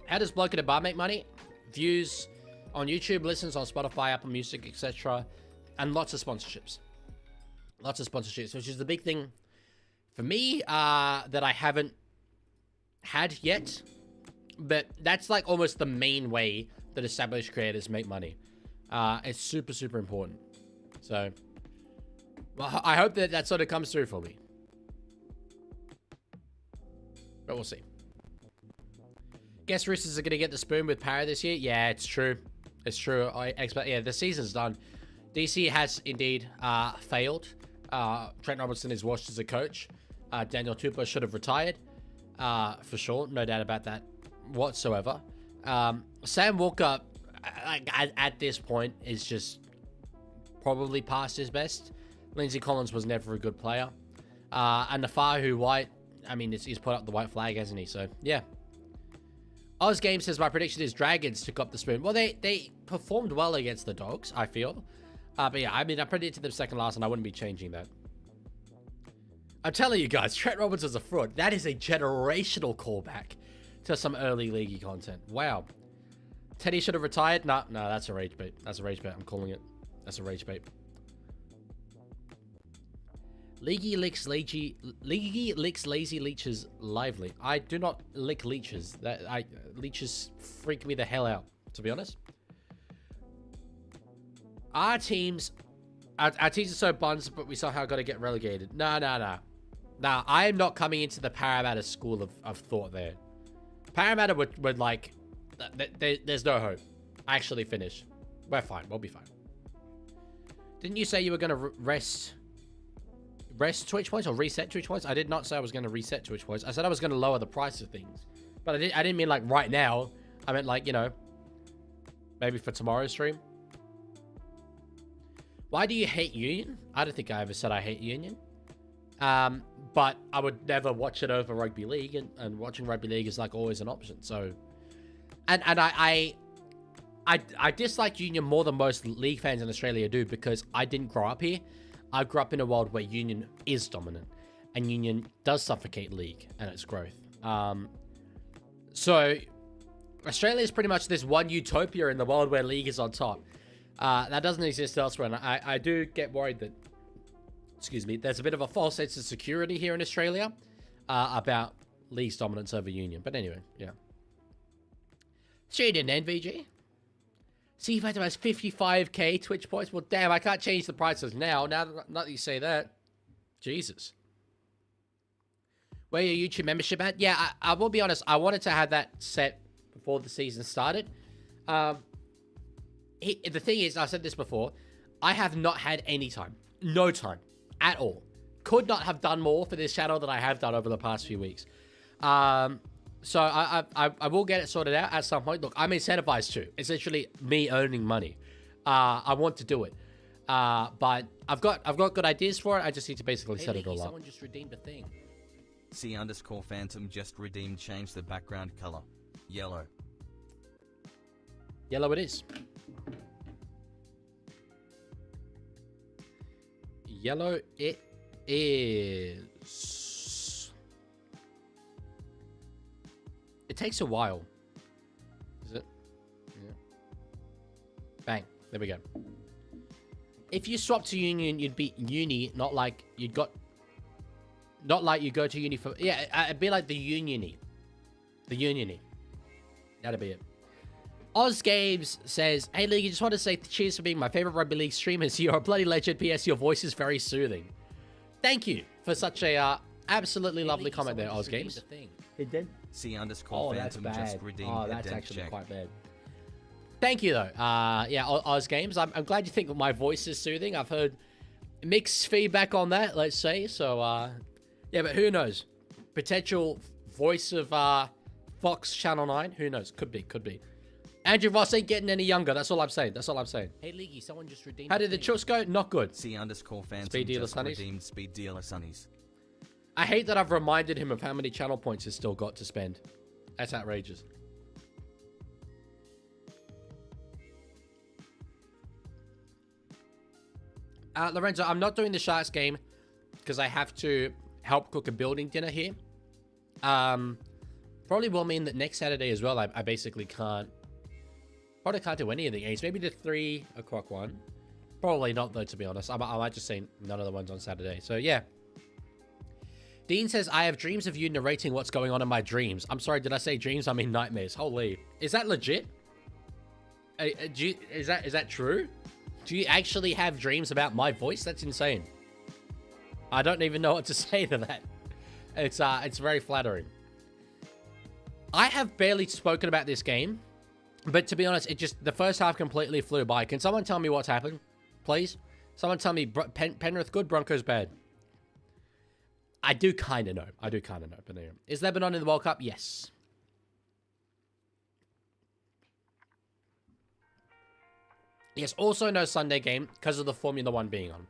How does Bloke at a Bar make money? Views on YouTube, listens on Spotify, Apple Music, etc. And lots of sponsorships. Lots of sponsorships, which is the big thing for me that I haven't had yet. But that's like almost the main way that established creators make money. It's super, super important. So, well, I hope that sort of comes through for me. But we'll see. Guess Roosters are going to get the spoon with Para this year? Yeah, it's true. It's true. I expect. Yeah, the season's done. DC has indeed failed. Trent Robinson is washed as a coach. Daniel Tupou should have retired. For sure. No doubt about that whatsoever. Sam Walker, at this point, is just probably past his best. Lindsay Collins was never a good player. And Nafahu White, I mean, he's put up the white flag, hasn't he? So, yeah. Oz Game says, my prediction is Dragons took up the spoon. Well, they performed well against the Dogs, I feel. But yeah, I mean, I predicted them second last, and I wouldn't be changing that. I'm telling you guys, Trent Robinson's a fraud. That is a generational callback to some early Leaguie content. Wow. Teddy should have retired? No, that's a rage bait. That's a rage bait. I'm calling it. That's a rage bait. Leaguie licks lazy leeches lively. I do not lick leeches. Leeches freak me the hell out, to be honest. Our teams are so buns, but we somehow got to get relegated. No. Nah, I am not coming into the Parramatta school of thought there. Parramatta would like, there's no hope. Actually finish. We're fine. We'll be fine. Didn't you say you were going to rest Twitch points or reset Twitch points? I did not say I was going to reset Twitch points. I said I was going to lower the price of things. But I didn't mean like right now. I meant like, you know, maybe for tomorrow's stream. Why do you hate Union? I don't think I ever said I hate Union. But I would never watch it over Rugby League, and watching Rugby League is like always an option. So, and I dislike Union more than most League fans in Australia do, because I didn't grow up here. I grew up in a world where Union is dominant, and Union does suffocate League and its growth. So Australia is pretty much this one utopia in the world where League is on top. That doesn't exist elsewhere, and I do get worried that, excuse me, there's a bit of a false sense of security here in Australia about League's dominance over Union. But anyway, yeah. Straight in NVG. See if I has 55k Twitch points. Well, damn, I can't change the prices now. Now that you say that. Jesus. Where your YouTube membership at? Yeah, I will be honest. I wanted to have that set before the season started. The thing is, I said this before, I have not had any time. No time. At all. Could not have done more for this channel than I have done over the past few weeks. So I will get it sorted out at some point. Look, I'm incentivized to. It's literally me earning money. I want to do it. But I've got good ideas for it. I just need to basically set it all up. Someone just redeemed a thing. C_Phantom just redeemed, change the background color. Yellow. Yellow it is. Yellow it is. It takes a while. Is it? Yeah. Bang. There we go. If you swap to Union, you'd be uni, not like you go to uni for... Yeah, it'd be like the Union-y. The Union-y. That'd be it. Oz Games says, hey, League, I just want to say cheers for being my favorite rugby league streamers. You're a bloody legend. P.S. Your voice is very soothing. Thank you for such a absolutely lovely comment there, Oz Games. It did? C_Phantom just redeemed Oh, that's a dead actually check. quite bad. Thank you, though. Yeah, Oz Games. I'm glad you think that my voice is soothing. I've heard mixed feedback on that, let's say. So, yeah, but who knows? Potential voice of Fox Channel 9. Who knows? Could be. Andrew Voss ain't getting any younger. That's all I'm saying. Hey, Leaguie, someone just redeemed. How did the chooks go? Not good. C_Phantom Speed dealer just sunnies? redeemed speed dealer sunnies. I hate that I've reminded him of how many channel points he's still got to spend. That's outrageous. Lorenzo, I'm not doing the Sharks game because I have to help cook a building dinner here. Probably will mean that next Saturday as well, I basically can't. Probably can't do any of the games. Maybe the 3 o'clock one. Probably not, though, to be honest. I might just say none of the ones on Saturday. So, yeah. Dean says, I have dreams of you narrating what's going on in my dreams. I'm sorry, did I say dreams? I mean nightmares. Holy. Is that legit? Is that true? Do you actually have dreams about my voice? That's insane. I don't even know what to say to that. It's very flattering. I have barely spoken about this game, but to be honest, the first half completely flew by. Can someone tell me what's happened, please? Someone tell me Penrith good, Broncos bad. I do kind of know. But anyway. Is Lebanon in the World Cup? Yes. Yes, also no Sunday game because of the Formula 1 being on.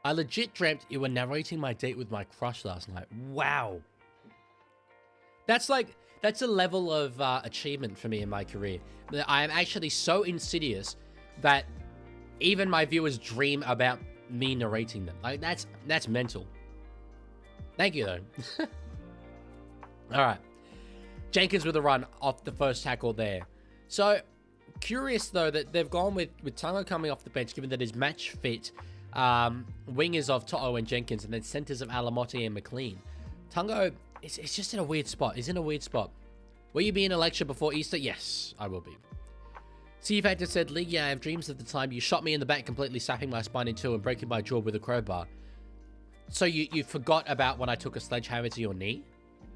I legit dreamt you were narrating my date with my crush last night. Wow. That's a level of achievement for me in my career. I am actually so insidious that even my viewers dream about me narrating them. Like, that's mental. Thank you, though. All right. Jenkins with a run off the first tackle there. So, curious, though, that they've gone with Tungo coming off the bench, given that his match fit wingers of To'o and Jenkins, and then centers of Alamotti and McLean. Tungo, it's just in a weird spot. He's in a weird spot. Will you be in a lecture before Easter? Yes, I will be. C-Factor said, League, I have dreams of the time you shot me in the back, completely sapping my spine in two and breaking my jaw with a crowbar. So you forgot about when I took a sledgehammer to your knee?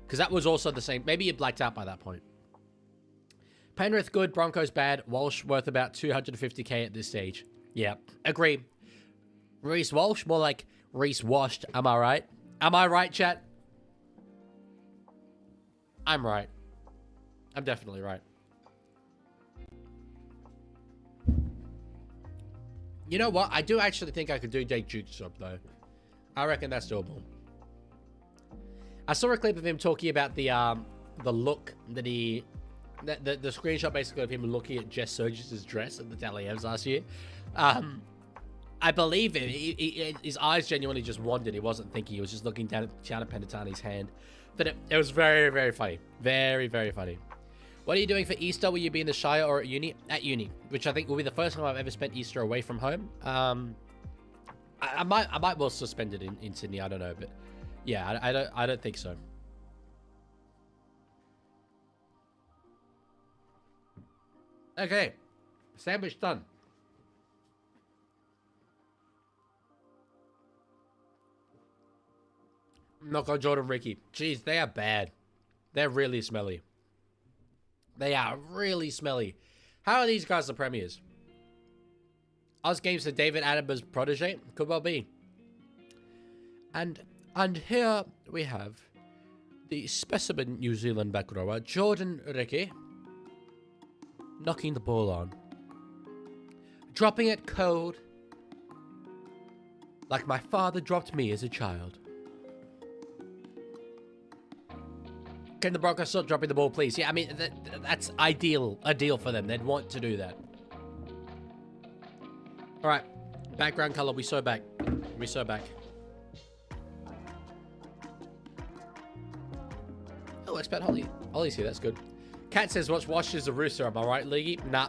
Because that was also the same. Maybe you blacked out by that point. Penrith good, Broncos bad. Walsh worth about 250k at this stage. Yeah, agree. Reece Walsh, more like Reece Washed. Am I right? Am I right, chat? I'm right. I'm definitely right. You know what? I do actually think I could do Jake Duke's job, though. I reckon that's doable. I saw a clip of him talking about the look that he... The screenshot basically of him looking at Jess Surgis's dress at the Dalievs last year. I believe him. His eyes genuinely just wandered. He wasn't thinking. He was just looking down at Chana Penatani's hand. But it was very, very funny. Very, very funny. What are you doing for Easter? Will you be in the Shire or at uni? At uni, which I think will be the first time I've ever spent Easter away from home. I might well suspend it in Sydney. I don't know, but yeah, I don't think so. Okay, sandwich done. Knock on Jordan Ricky. Jeez, they are bad. They're really smelly. They are really smelly. How are these guys the premiers? Oz Games to David Attenborough's protege? Could well be. And here we have the specimen New Zealand back rower, Jordan Ricky. Knocking the ball on. Dropping it cold. Like my father dropped me as a child. Can the Broncos stop dropping the ball, please? Yeah, I mean, that's ideal for them. They'd want to do that. All right. Background color, we so back. We so back. Oh, expat Holly. Holly's here, that's good. Cat says, watch is a rooster. Am I right, Leaguie? Nah.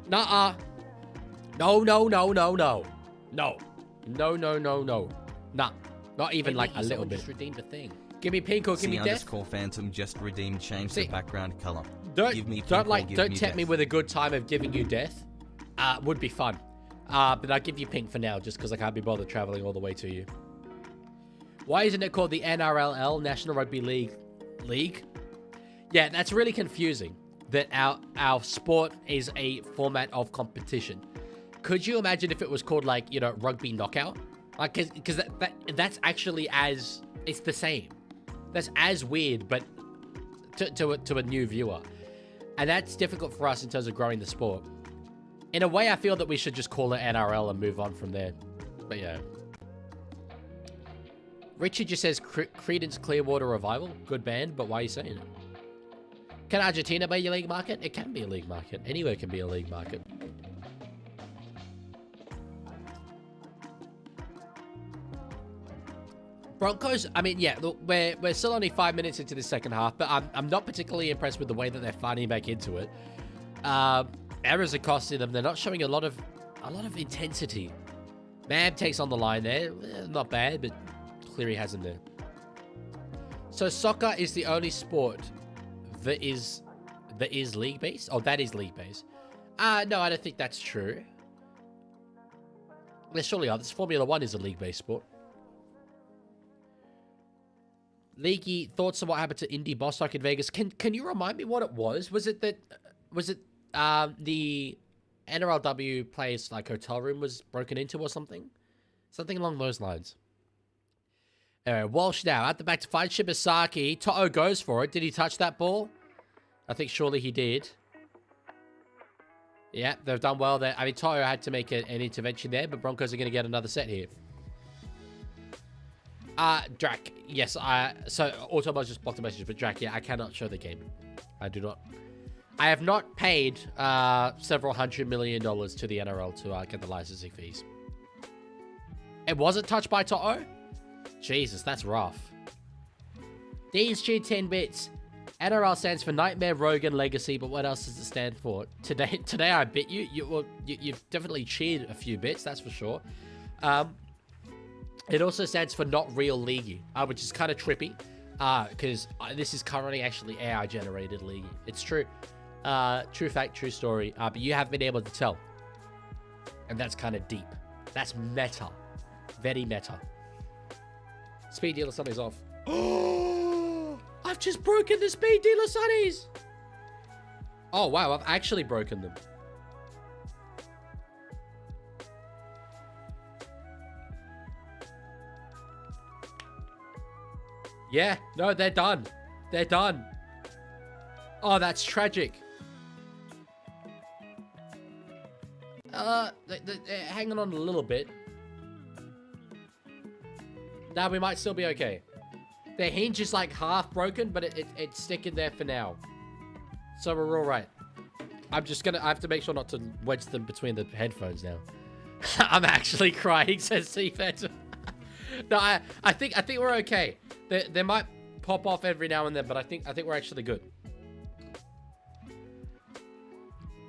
Nuh-uh. No, no, no, no, no. No. No, no, no, no. Nah. Not even like a little bit. Just redeemed a thing. Give me pink or give me death. _phantom just redeemed. Change the background color. Don't give me don't tempt me with a good time of giving you death. Would be fun. But I'll give you pink for now, just because I can't be bothered traveling all the way to you. Why isn't it called the NRL, National Rugby League? Yeah, that's really confusing. That our sport is a format of competition. Could you imagine if it was called, like, you know, rugby knockout? Like, because that's actually it's the same. That's as weird, but to a new viewer. And that's difficult for us in terms of growing the sport. In a way, I feel that we should just call it NRL and move on from there. But yeah. Richard just says Creedence Clearwater Revival. Good band, but why are you saying it? Can Argentina be a league market? It can be a league market. Anywhere can be a league market. Broncos, I mean, yeah, look, we're still only 5 minutes into the second half, but I'm not particularly impressed with the way that they're finding back into it. Errors are costing them. They're not showing a lot of intensity. Mab takes on the line there. Not bad, but Cleary has him there. So soccer is the only sport that is league based. Oh, that is league based. No, I don't think that's true. There surely are. This Formula 1 is a league based sport. Leaguie, thoughts on what happened to Indy Bostock in Vegas? Can you remind me what it was? Was it the NRLW players like hotel room was broken into or something? Something along those lines. Anyway, Walsh now at the back to find Shibasaki. To'o goes for it. Did he touch that ball? I think surely he did. Yeah, they've done well there. I mean, To'o had to make an intervention there, but Broncos are going to get another set here. Drac, yes, so Autobot just blocked the message, but Drac, yeah, I cannot show the game. I do not. I have not paid several $100 million to the NRL to get the licensing fees. It wasn't touched by To'o? Jesus, that's rough. Dean's cheered 10 bits. NRL stands for Nightmare, Rogan, Legacy, but what else does it stand for? Today I bit you. You've definitely cheered a few bits, that's for sure. It also stands for Not Real Leaguie, which is kind of trippy, because this is currently actually AI-generated Leaguie. It's true. True fact, true story. But you have been able to tell. And that's kind of deep. That's meta. Very meta. Speed Dealer Sunnies off. Oh! I've just broken the Speed Dealer Sunnies! Oh, wow. I've actually broken them. Yeah, no, they're done. They're done. Oh, that's tragic. They're hanging on a little bit. Now we might still be okay. Their hinge is like half broken, but it's sticking there for now. So we're all right. I have to make sure not to wedge them between the headphones now. I'm actually crying, says Seafed. No, I think we're okay. They might pop off every now and then, but I think we're actually good.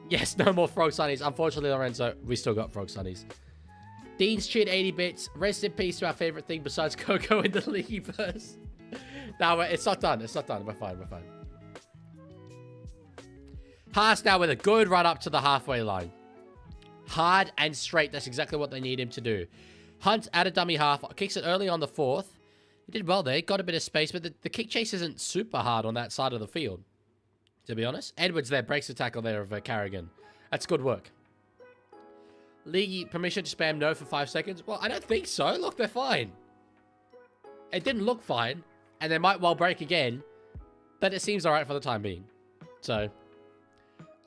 Yes, no more Frog Sunnies. Unfortunately, Lorenzo, we still got Frog Sunnies. Dean's cheered 80 bits. Rest in peace to our favorite thing besides Coco in the Leagueverse. No, it's not done. It's not done. We're fine. We're fine. Haas now with a good run up to the halfway line. Hard and straight. That's exactly what they need him to do. Hunt at a dummy half. Kicks it early on the fourth. He did well there. Got a bit of space, but the kick chase isn't super hard on that side of the field, to be honest. Edwards there breaks the tackle there of Carrigan. That's good work. Leaguie, permission to spam no for 5 seconds? Well, I don't think so. Look, they're fine. It didn't look fine, and they might well break again, but it seems all right for the time being. So,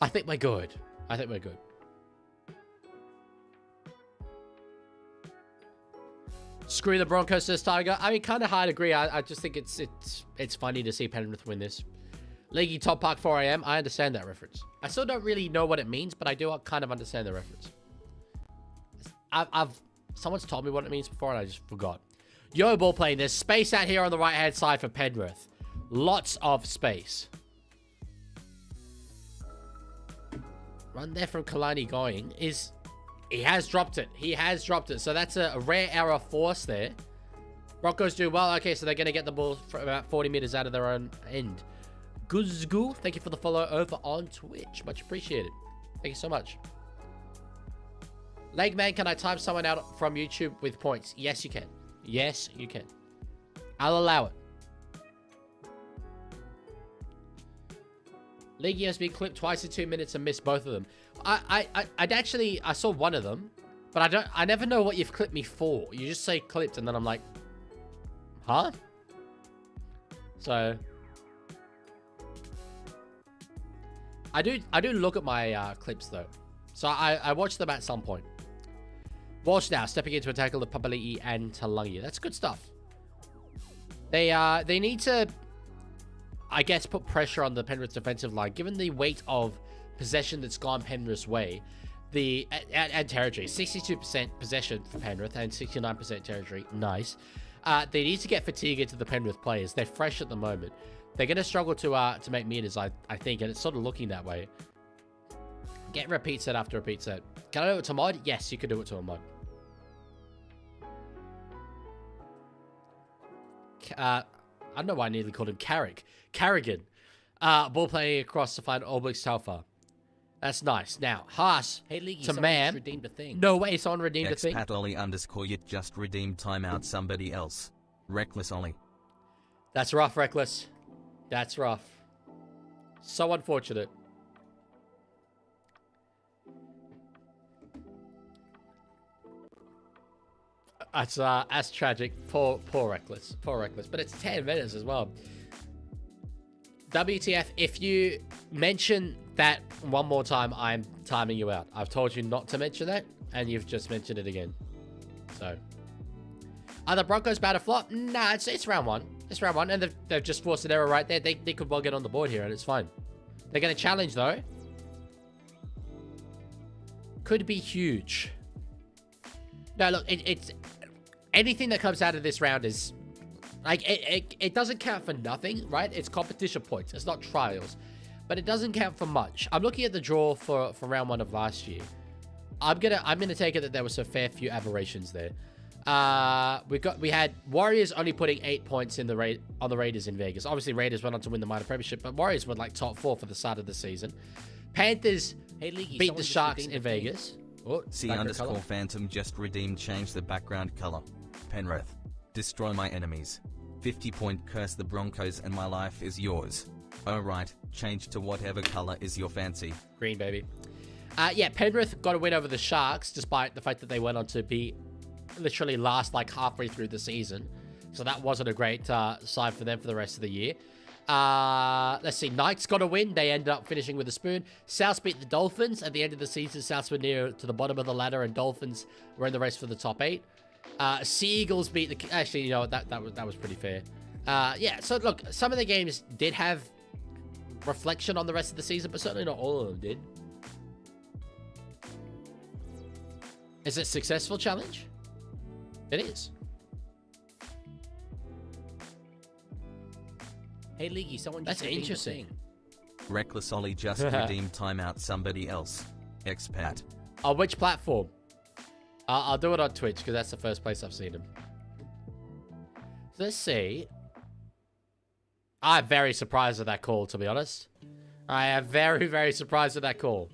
I think we're good. I think we're good. Screw the Broncos, says Tiger. I mean, kind of hard to agree. I just think it's funny to see Penrith win this. Leaguie Top Park 4 AM. I understand that reference. I still don't really know what it means, but I do kind of understand the reference. someone's told me what it means before and I just forgot. Yo, ball playing. There's space out here on the right-hand side for Penrith. Lots of space. Run there from Kalani going is... He has dropped it. He has dropped it. So that's a rare error force there. Broncos do well. Okay, so they're going to get the ball from about 40 meters out of their own end. Guzgu, thank you for the follow over on Twitch. Much appreciated. Thank you so much. Legman, can I time someone out from YouTube with points? Yes, you can. Yes, you can. I'll allow it. Leaguie has been clipped twice in 2 minutes and missed both of them. I saw one of them, but I never know what you've clipped me for. You just say clipped and then I'm like, huh? So I do look at my clips though. So I watch them at some point. Walsh now stepping into a tackle of Papali'i and Talangi. That's good stuff. They need to, I guess, put pressure on the Penrith defensive line. Given the weight of possession that's gone Penrith's way, and territory, 62% possession for Penrith and 69% territory. Nice. They need to get fatigue into the Penrith players. They're fresh at the moment. They're going to struggle to make meters, I think, and it's sort of looking that way. Get repeat set after repeat set. Can I do it to mod? Yes, you can do it to a mod. I don't know why I nearly called him Carrigan. Ball playing across to find Oblique's Talfa. That's nice. Now, Haas Hey, Leaguie, to someone man. just redeemed a thing. No way someone redeemed a thing. Expat Ollie _ yet just redeemed timeout somebody else. Reckless Ollie. That's rough, Reckless. That's rough. So unfortunate. That's tragic. Poor Reckless. Poor Reckless. But it's 10 minutes as well. WTF, if you mention that one more time, I'm timing you out. I've told you not to mention that, and you've just mentioned it again. So, are the Broncos about to flop? Nah, it's round one. It's round one, and they've just forced an error right there. They could well get on the board here, and it's fine. They're going to challenge, though. Could be huge. No, look, it's... Anything that comes out of this round is... Like, it doesn't count for nothing, right? It's competition points. It's not trials. But it doesn't count for much. I'm looking at the draw for round one of last year. I'm gonna take it that there was a fair few aberrations there. We had Warriors only putting 8 points in on the Raiders in Vegas. Obviously, Raiders went on to win the minor premiership, but Warriors were like top 4 for the start of the season. Panthers beat the Sharks in Vegas. Oh, C_ Phantom just redeemed. Change the background color. Penrith. Destroy my enemies. 50-point curse the Broncos and my life is yours. Alright, change to whatever color is your fancy. Green, baby. Yeah, Penrith got a win over the Sharks, despite the fact that they went on to be literally last like halfway through the season. So that wasn't a great side for them for the rest of the year. Let's see, Knights got a win. They ended up finishing with a spoon. Souths beat the Dolphins. At the end of the season, Souths were near to the bottom of the ladder and Dolphins were in the race for the top 8. Seagulls beat the... Actually, you know, that was pretty fair. Yeah, so look, some of the games did have reflection on the rest of the season, but certainly not all of them did. Is it a successful challenge? It is. Hey, Leaguie, someone just That's redeemed a interesting. thing. Reckless Ollie just redeemed timeout somebody else. Expat. On which platform? I'll do it on Twitch, because that's the first place I've seen him. Let's see. I'm very surprised at that call, to be honest. I am very, very surprised at that call.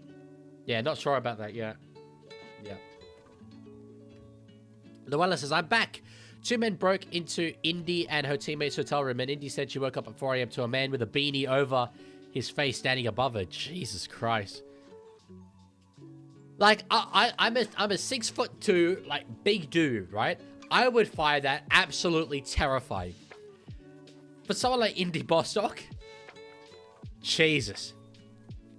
Yeah, not sure about that yet. Yeah. Luella says, I'm back. 2 men broke into Indy and her teammate's hotel room, and Indy said she woke up at 4 a.m. to a man with a beanie over his face standing above her. Jesus Christ. Like, I'm a 6'2", like, big dude, right? I would find that absolutely terrifying. For someone like Indy Bostock, Jesus.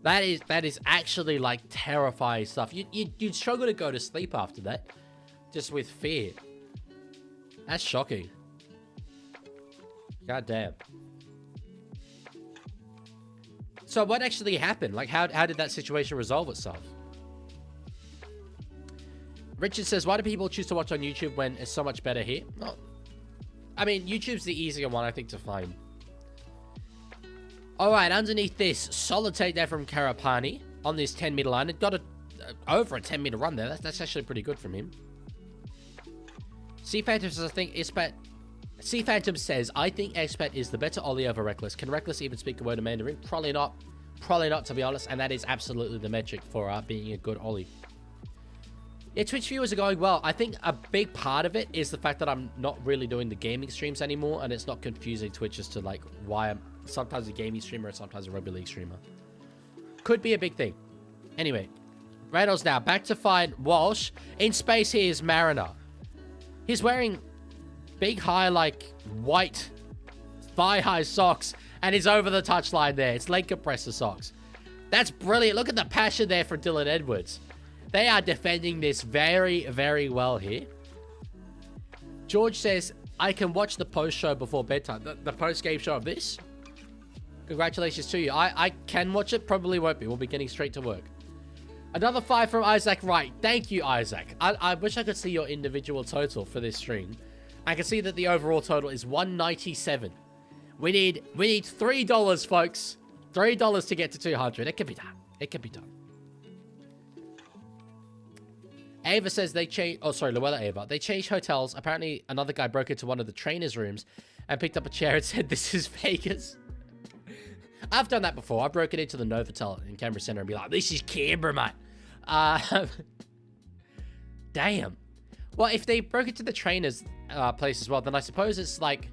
That is actually, like, terrifying stuff. You'd struggle to go to sleep after that. Just with fear. That's shocking. God damn. So what actually happened? Like, how did that situation resolve itself? Richard says, why do people choose to watch on YouTube when it's so much better here? Well, I mean, YouTube's the easier one, I think, to find. All right, underneath this, solid take there from Karapani on this 10-meter line. It got over a 10-meter run there. That's actually pretty good from him. Sea Phantom says, Sea Phantom says, I think Expat is the better Ollie over Reckless. Can Reckless even speak a word of Mandarin? Probably not. Probably not, to be honest. And that is absolutely the metric for being a good Ollie. Yeah, Twitch viewers are going well. I think a big part of it is the fact that I'm not really doing the gaming streams anymore, and it's not confusing Twitch as to like why I'm sometimes a gaming streamer and sometimes a rugby league streamer. Could be a big thing. Anyway, Reynolds now back to find Walsh. In space here is Mariner. He's wearing big high like white thigh-high socks, and he's over the touchline there. It's leg compressor socks. That's brilliant. Look at the passion there for Dylan Edwards. They are defending this very, very well here. George says, I can watch the post-show before bedtime. The post-game show of this? Congratulations to you. I can watch it. Probably won't be. We'll be getting straight to work. Another 5 from Isaac Wright. Thank you, Isaac. I wish I could see your individual total for this stream. I can see that the overall total is 197. We need $3, folks. $3 to get to 200. It can be done. It can be done. Ava says they changed... Oh, sorry, Luella Ava. They changed hotels. Apparently, another guy broke into one of the trainers' rooms and picked up a chair and said, this is Vegas. I've done that before. I broke it into the Novotel in Canberra Centre and be like, this is Canberra, mate. Damn. Well, if they broke into the trainers' place as well, then I suppose it's like...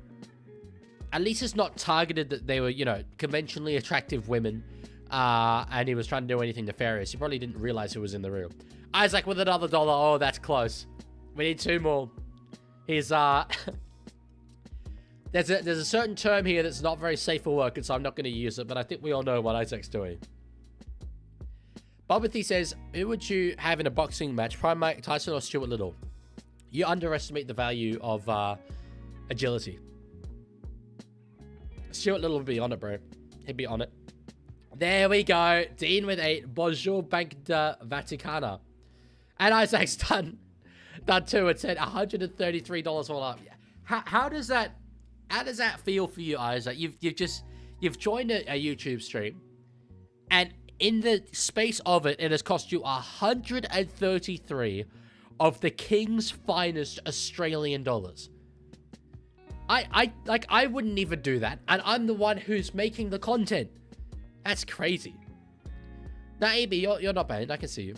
At least it's not targeted that they were, you know, conventionally attractive women. And he was trying to do anything nefarious. He probably didn't realize who was in the room. Isaac with another $1. Oh, that's close. We need 2 more. He's, There's a certain term here that's not very safe for work, and so I'm not going to use it, but I think we all know what Isaac's doing. Bobothy says, who would you have in a boxing match? Prime Mike Tyson or Stuart Little? You underestimate the value of agility. Stuart Little would be on it, bro. He'd be on it. There we go. Dean with 8. Bonjour, Bank de Vaticana. And Isaac's done 2 and said $133 all up. How does that feel for you, Isaac? You've joined a YouTube stream, and in the space of it, it has cost you 133 of the King's finest Australian dollars. I wouldn't even do that, and I'm the one who's making the content. That's crazy. Now, AB, you're not banned. I can see you.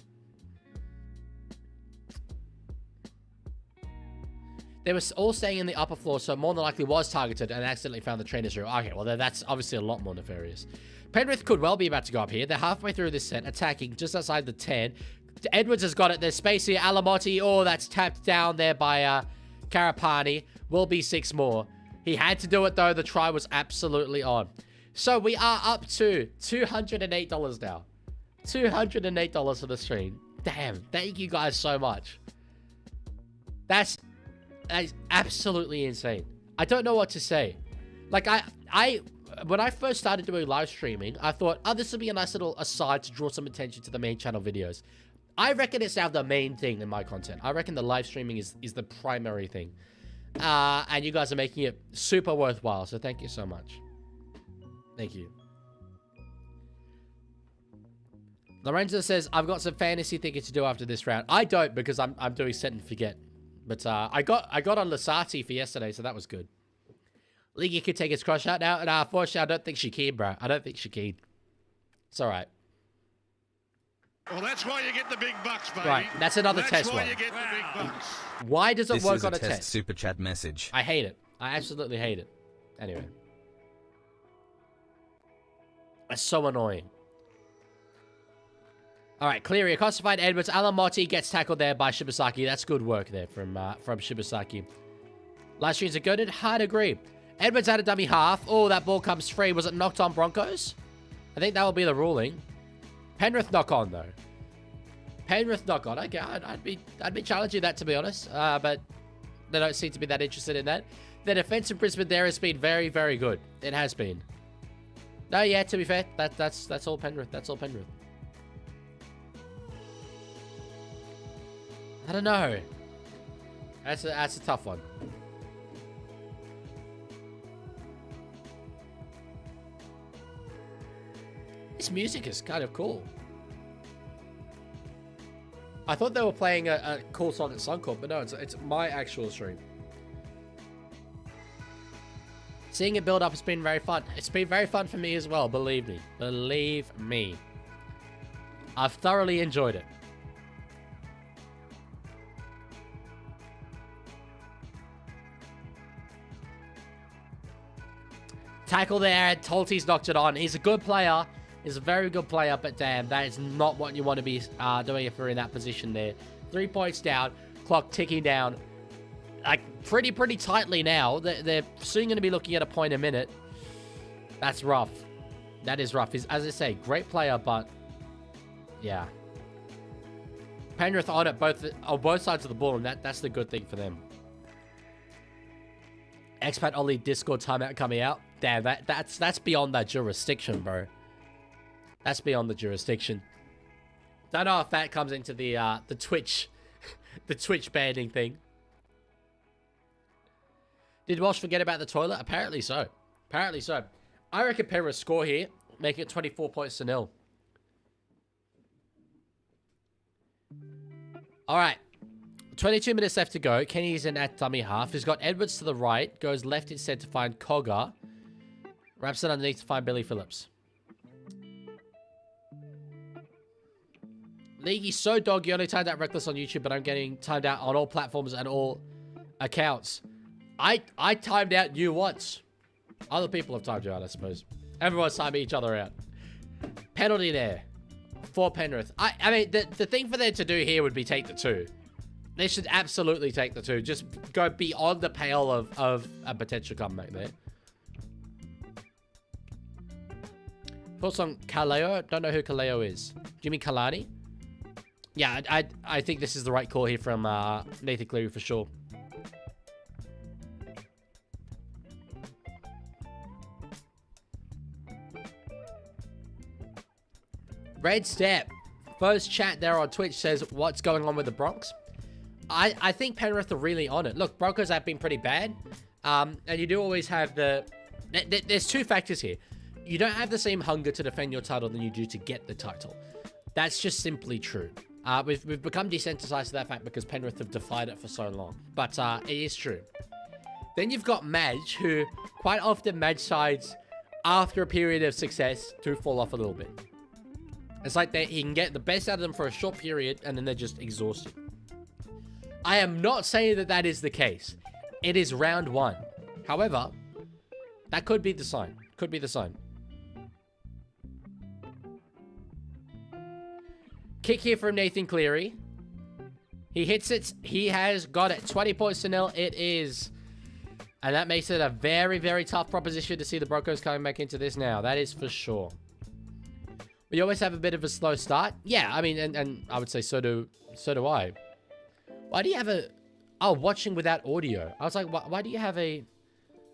They were all staying in the upper floor, so more than likely was targeted and accidentally found the trainer's room. Okay, well, that's obviously a lot more nefarious. Penrith could well be about to go up here. They're halfway through this set, attacking just outside the 10. Edwards has got it. There's space here. Alamotti. Oh, that's tapped down there by Karapani. Will be 6 more. He had to do it, though. The try was absolutely on. So we are up to $208 now. $208 for the stream. Damn. Thank you guys so much. That is absolutely insane. I don't know what to say. Like, when I first started doing live streaming, I thought, oh, this would be a nice little aside to draw some attention to the main channel videos. I reckon it's now the main thing in my content. I reckon the live streaming is the primary thing. And you guys are making it super worthwhile, so thank you so much. Thank you. Lorenzo says, I've got some fantasy thinking to do after this round. I don't, because I'm doing set and forget. But I got on Lasati for yesterday, so that was good. Leaguie could take his crush out now, and unfortunately, I don't think she can, bro. I don't think she can. It's all right. Well, that's why you get the big bucks, baby. Right, that's another test one. That's why you get the big bucks. Why does it work on a test? Super chat message. I hate it. I absolutely hate it. Anyway. That's so annoying. All right, Cleary, classified Edwards. Alamotti gets tackled there by Shibasaki. That's good work there from Shibasaki. Last streams are good. Hard agree. Edwards had a dummy half. Oh, that ball comes free. Was it knocked on Broncos? I think that will be the ruling. Penrith knock on, though. Penrith knock on. Okay, I'd be challenging that, to be honest. But they don't seem to be that interested in that. The defense in Brisbane there has been very, very good. It has been. No, yeah, to be fair, that's all Penrith. That's all Penrith. I don't know. That's a tough one. This music is kind of cool. I thought they were playing a cool song at Suncorp, but no, it's my actual stream. Seeing it build up has been very fun. It's been very fun for me as well, believe me. Believe me. I've thoroughly enjoyed it. Tackle there. Tolty's knocked it on. He's a good player. He's a very good player, but damn, that is not what you want to be doing if you're in that position there. 3 points down. Clock ticking down. Like, pretty tightly now. They're soon going to be looking at a point a minute. That's rough. That is rough. He's, as I say, great player, but... yeah. Penrith on it on both sides of the ball, and that's the good thing for them. Expat Ollie Discord timeout coming out. Damn, that's beyond that jurisdiction, bro. That's beyond the jurisdiction. Don't know if that comes into the Twitch, the Twitch banning thing. Did Walsh forget about the toilet? Apparently so. Apparently so. I reckon Penrith score here, make it 24 points to 0. All right. 22 minutes left to go. Kenny's in at dummy half. He's got Edwards to the right. Goes left instead to find Cogger. Wraps it underneath to find Billy Phillips. Leaguie so dog. You only timed out reckless on YouTube, but I'm getting timed out on all platforms and all accounts. I timed out you once. Other people have timed you out, I suppose. Everyone's timing each other out. Penalty there for Penrith. I mean, the thing for them to do here would be take the 2. They should absolutely take the 2. Just go beyond the pale of a potential comeback there. Thoughts on Kaleo? Don't know who Kaleo is. Do you mean Kalani? Yeah, I think this is the right call here from Nathan Cleary for sure. Red Step. First chat there on Twitch says, what's going on with the Bronx? I think Penrith are really on it. Look, Broncos have been pretty bad. And you do always have there's 2 factors here. You don't have the same hunger to defend your title than you do to get the title. That's just simply true. We've become desensitized to that fact because Penrith have defied it for so long. But it is true. Then you've got Madge, who quite often Madge sides, after a period of success, do fall off a little bit. It's like he can get the best out of them for a short period, and then they're just exhausted. I am not saying that that is the case. It is round 1. However, that could be the sign. Could be the sign. Kick here from Nathan Cleary. He hits it. He has got it. 20 points to 0. It is. And that makes it a very, very tough proposition to see the Broncos coming back into this now. That is for sure. We always have a bit of a slow start. Yeah, I mean, and I would say so do I. Why do you have a... oh, watching without audio. I was like, why do you have a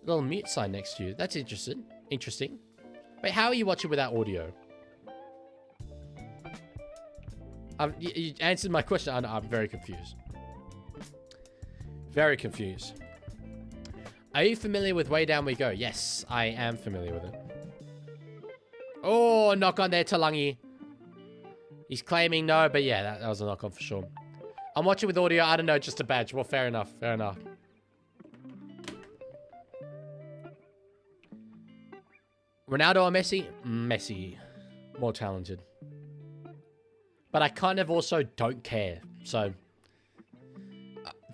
little mute sign next to you? That's interesting. Interesting. Wait, how are you watching without audio? You answered my question. I'm very confused. Very confused. Are you familiar with Way Down We Go? Yes, I am familiar with it. Oh, knock on there, Talangi. He's claiming no, but yeah, that was a knock on for sure. I'm watching with audio. I don't know, just a badge. Well, fair enough. Fair enough. Ronaldo or Messi? Messi. More talented. But I kind of also don't care. So,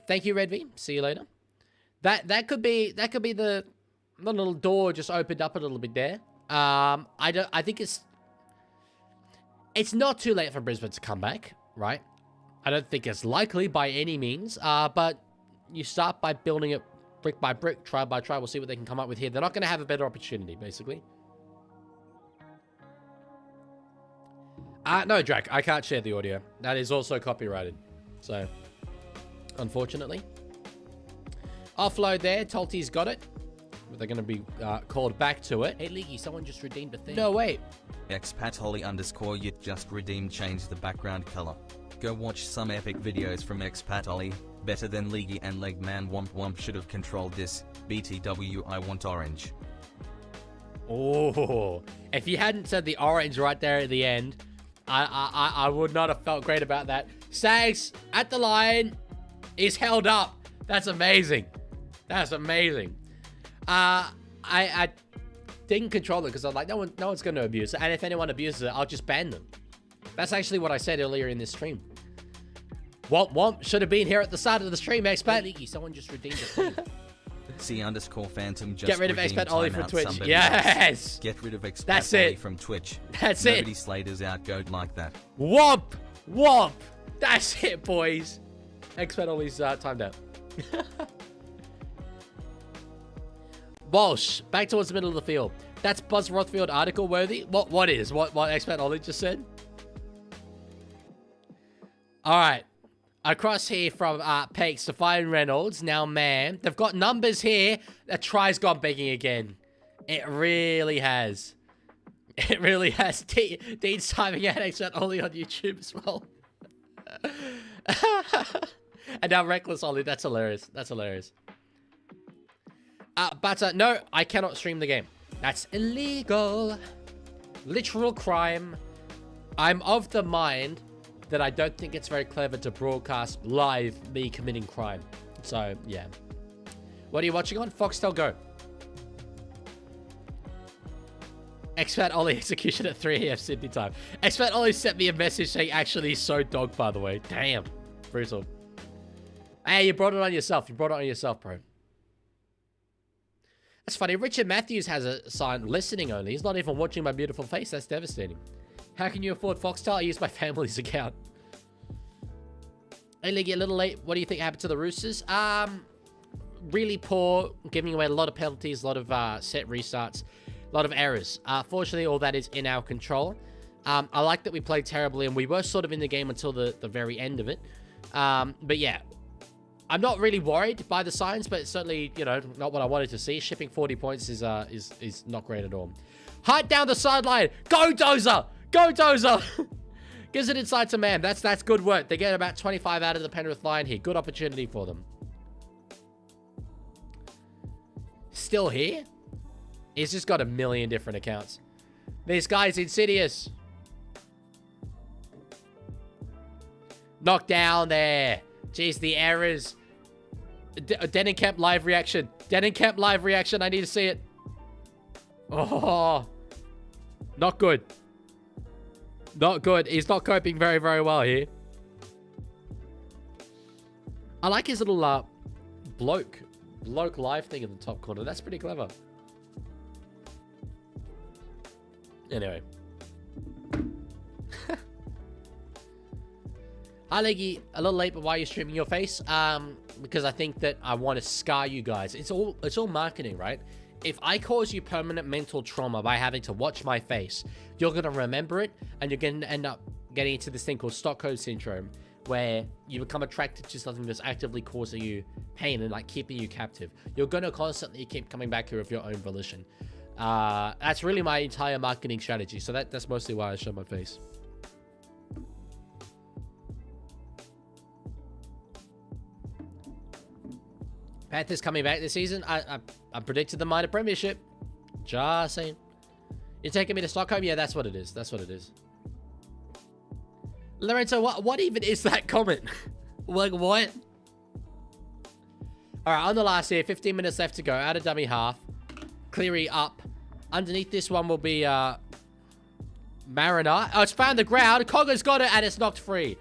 thank you, Red V. See you later. That could be the little door just opened up a little bit there. I think it's not too late for Brisbane to come back, right? I don't think it's likely by any means. But you start by building it brick by brick, try by try. We'll see what they can come up with here. They're not going to have a better opportunity, basically. No, Drac, I can't share the audio. That is also copyrighted. So, unfortunately. Offload there. Tolty's got it. But they're going to be called back to it. Hey, Leaguie, someone just redeemed a thing. No, wait. Expat Holly _ youth just redeemed, changed the background color. Go watch some epic videos from Expat Ollie. Better than Leaguie and Legman. Womp should have controlled this. BTW, I want orange. Oh, if you hadn't said the orange right there at the end, I would not have felt great about that. Sags at the line is held up. That's amazing. That's amazing. I didn't control it because I was like, no one's going to abuse it. And if anyone abuses it, I'll just ban them. That's actually what I said earlier in this stream. Womp should have been here at the start of the stream, Expat. Leaguie, someone just redeemed it. C_Phantom just Get rid of redeemed Expat Ollie from timeout Twitch. somebody Yes. else. Get rid of Expat That's Ollie it. from Twitch. That's Nobody it. Slater's outgoed like that. Womp. That's it, boys. Expat Ollie's timed out. Walsh, back towards the middle of the field. That's Buzz Rothfield article worthy. What Expat Ollie just said? All right. Across here from Peaks to Fine Reynolds. Now, man, they've got numbers here. A try's gone begging again. It really has. It really has. Dean's timing out Expat Ollie on YouTube as well. And now Reckless Ollie. That's hilarious. That's hilarious. But no, I cannot stream the game. That's illegal. Literal crime. I'm of the mind that I don't think it's very clever to broadcast live me committing crime. So, yeah. What are you watching on? Foxtel Go. Expat Ollie execution at 3 a.m. Sydney time. Expat Ollie sent me a message saying actually so dog, by the way. Damn. Brutal. Hey, you brought it on yourself. You brought it on yourself, bro. That's funny. Richard Matthews has a sign listening only. He's not even watching my beautiful face. That's devastating. How can you afford Foxtel? I use my family's account. Hey, League, a little late. What do you think happened to the Roosters? Really poor, giving away a lot of penalties, a lot of set restarts, a lot of errors. Fortunately, all that is in our control. I like that we played terribly, and we were sort of in the game until the very end of it. But yeah, I'm not really worried by the signs, but it's certainly, you know, not what I wanted to see. Shipping 40 points is not great at all. Height down the sideline. Go, Dozer! Go, Dozer! Gives it inside to man. That's good work. They get about 25 out of the Penrith line here. Good opportunity for them. Still here? He's just got a million different accounts. This guy's insidious. Knocked down there. Jeez, the errors. Denenkamp live reaction. Denenkamp live reaction. I need to see it. Oh. Not good. Not good. He's not coping very, very well here. I like his little bloke live thing in the top corner. That's pretty clever. Anyway. Hi, Leaguie. A little late, but why are you streaming your face? Because I think that I want to scar you guys. It's all marketing, right? If I cause you permanent mental trauma by having to watch my face, you're going to remember it, and you're going to end up getting into this thing called Stockholm Syndrome, where you become attracted to something that's actively causing you pain and like keeping you captive. You're going to constantly keep coming back here of your own volition. That's really my entire marketing strategy. So that's mostly why I show my face. Panthers coming back this season. I predicted the minor premiership. Just saying. You're taking me to Stockholm? Yeah, that's what it is. That's what it is. Lorenzo, what even is that comment? Like, what? Alright, on the last here. 15 minutes left to go. Out of dummy half. Cleary up. Underneath this one will be Mariner. Oh, it's found the ground. Cogger's got it, and it's knocked free.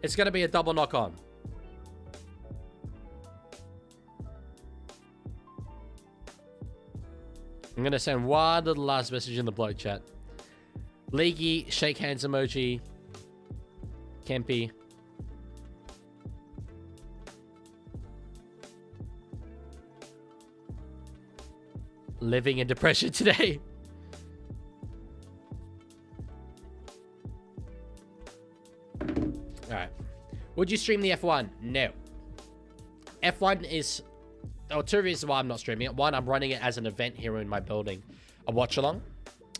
It's going to be a double knock on. I'm going to send one little last message in the bloke chat. Leaguie, shake hands emoji. Kempy. Living in depression today. Alright. Would you stream the F1? No. F1 is... Oh, two reasons why I'm not streaming it. One, I'm running it as an event here in my building. A watch-along.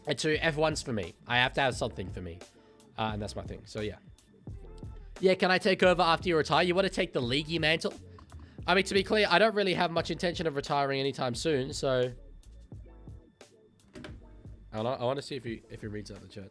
And two, F1's for me. I have to have something for me. And that's my thing. So, yeah. Yeah, can I take over after you retire? You want to take the Leaguie mantle? I mean, to be clear, I don't really have much intention of retiring anytime soon, so... I want to see if he reads out the chat.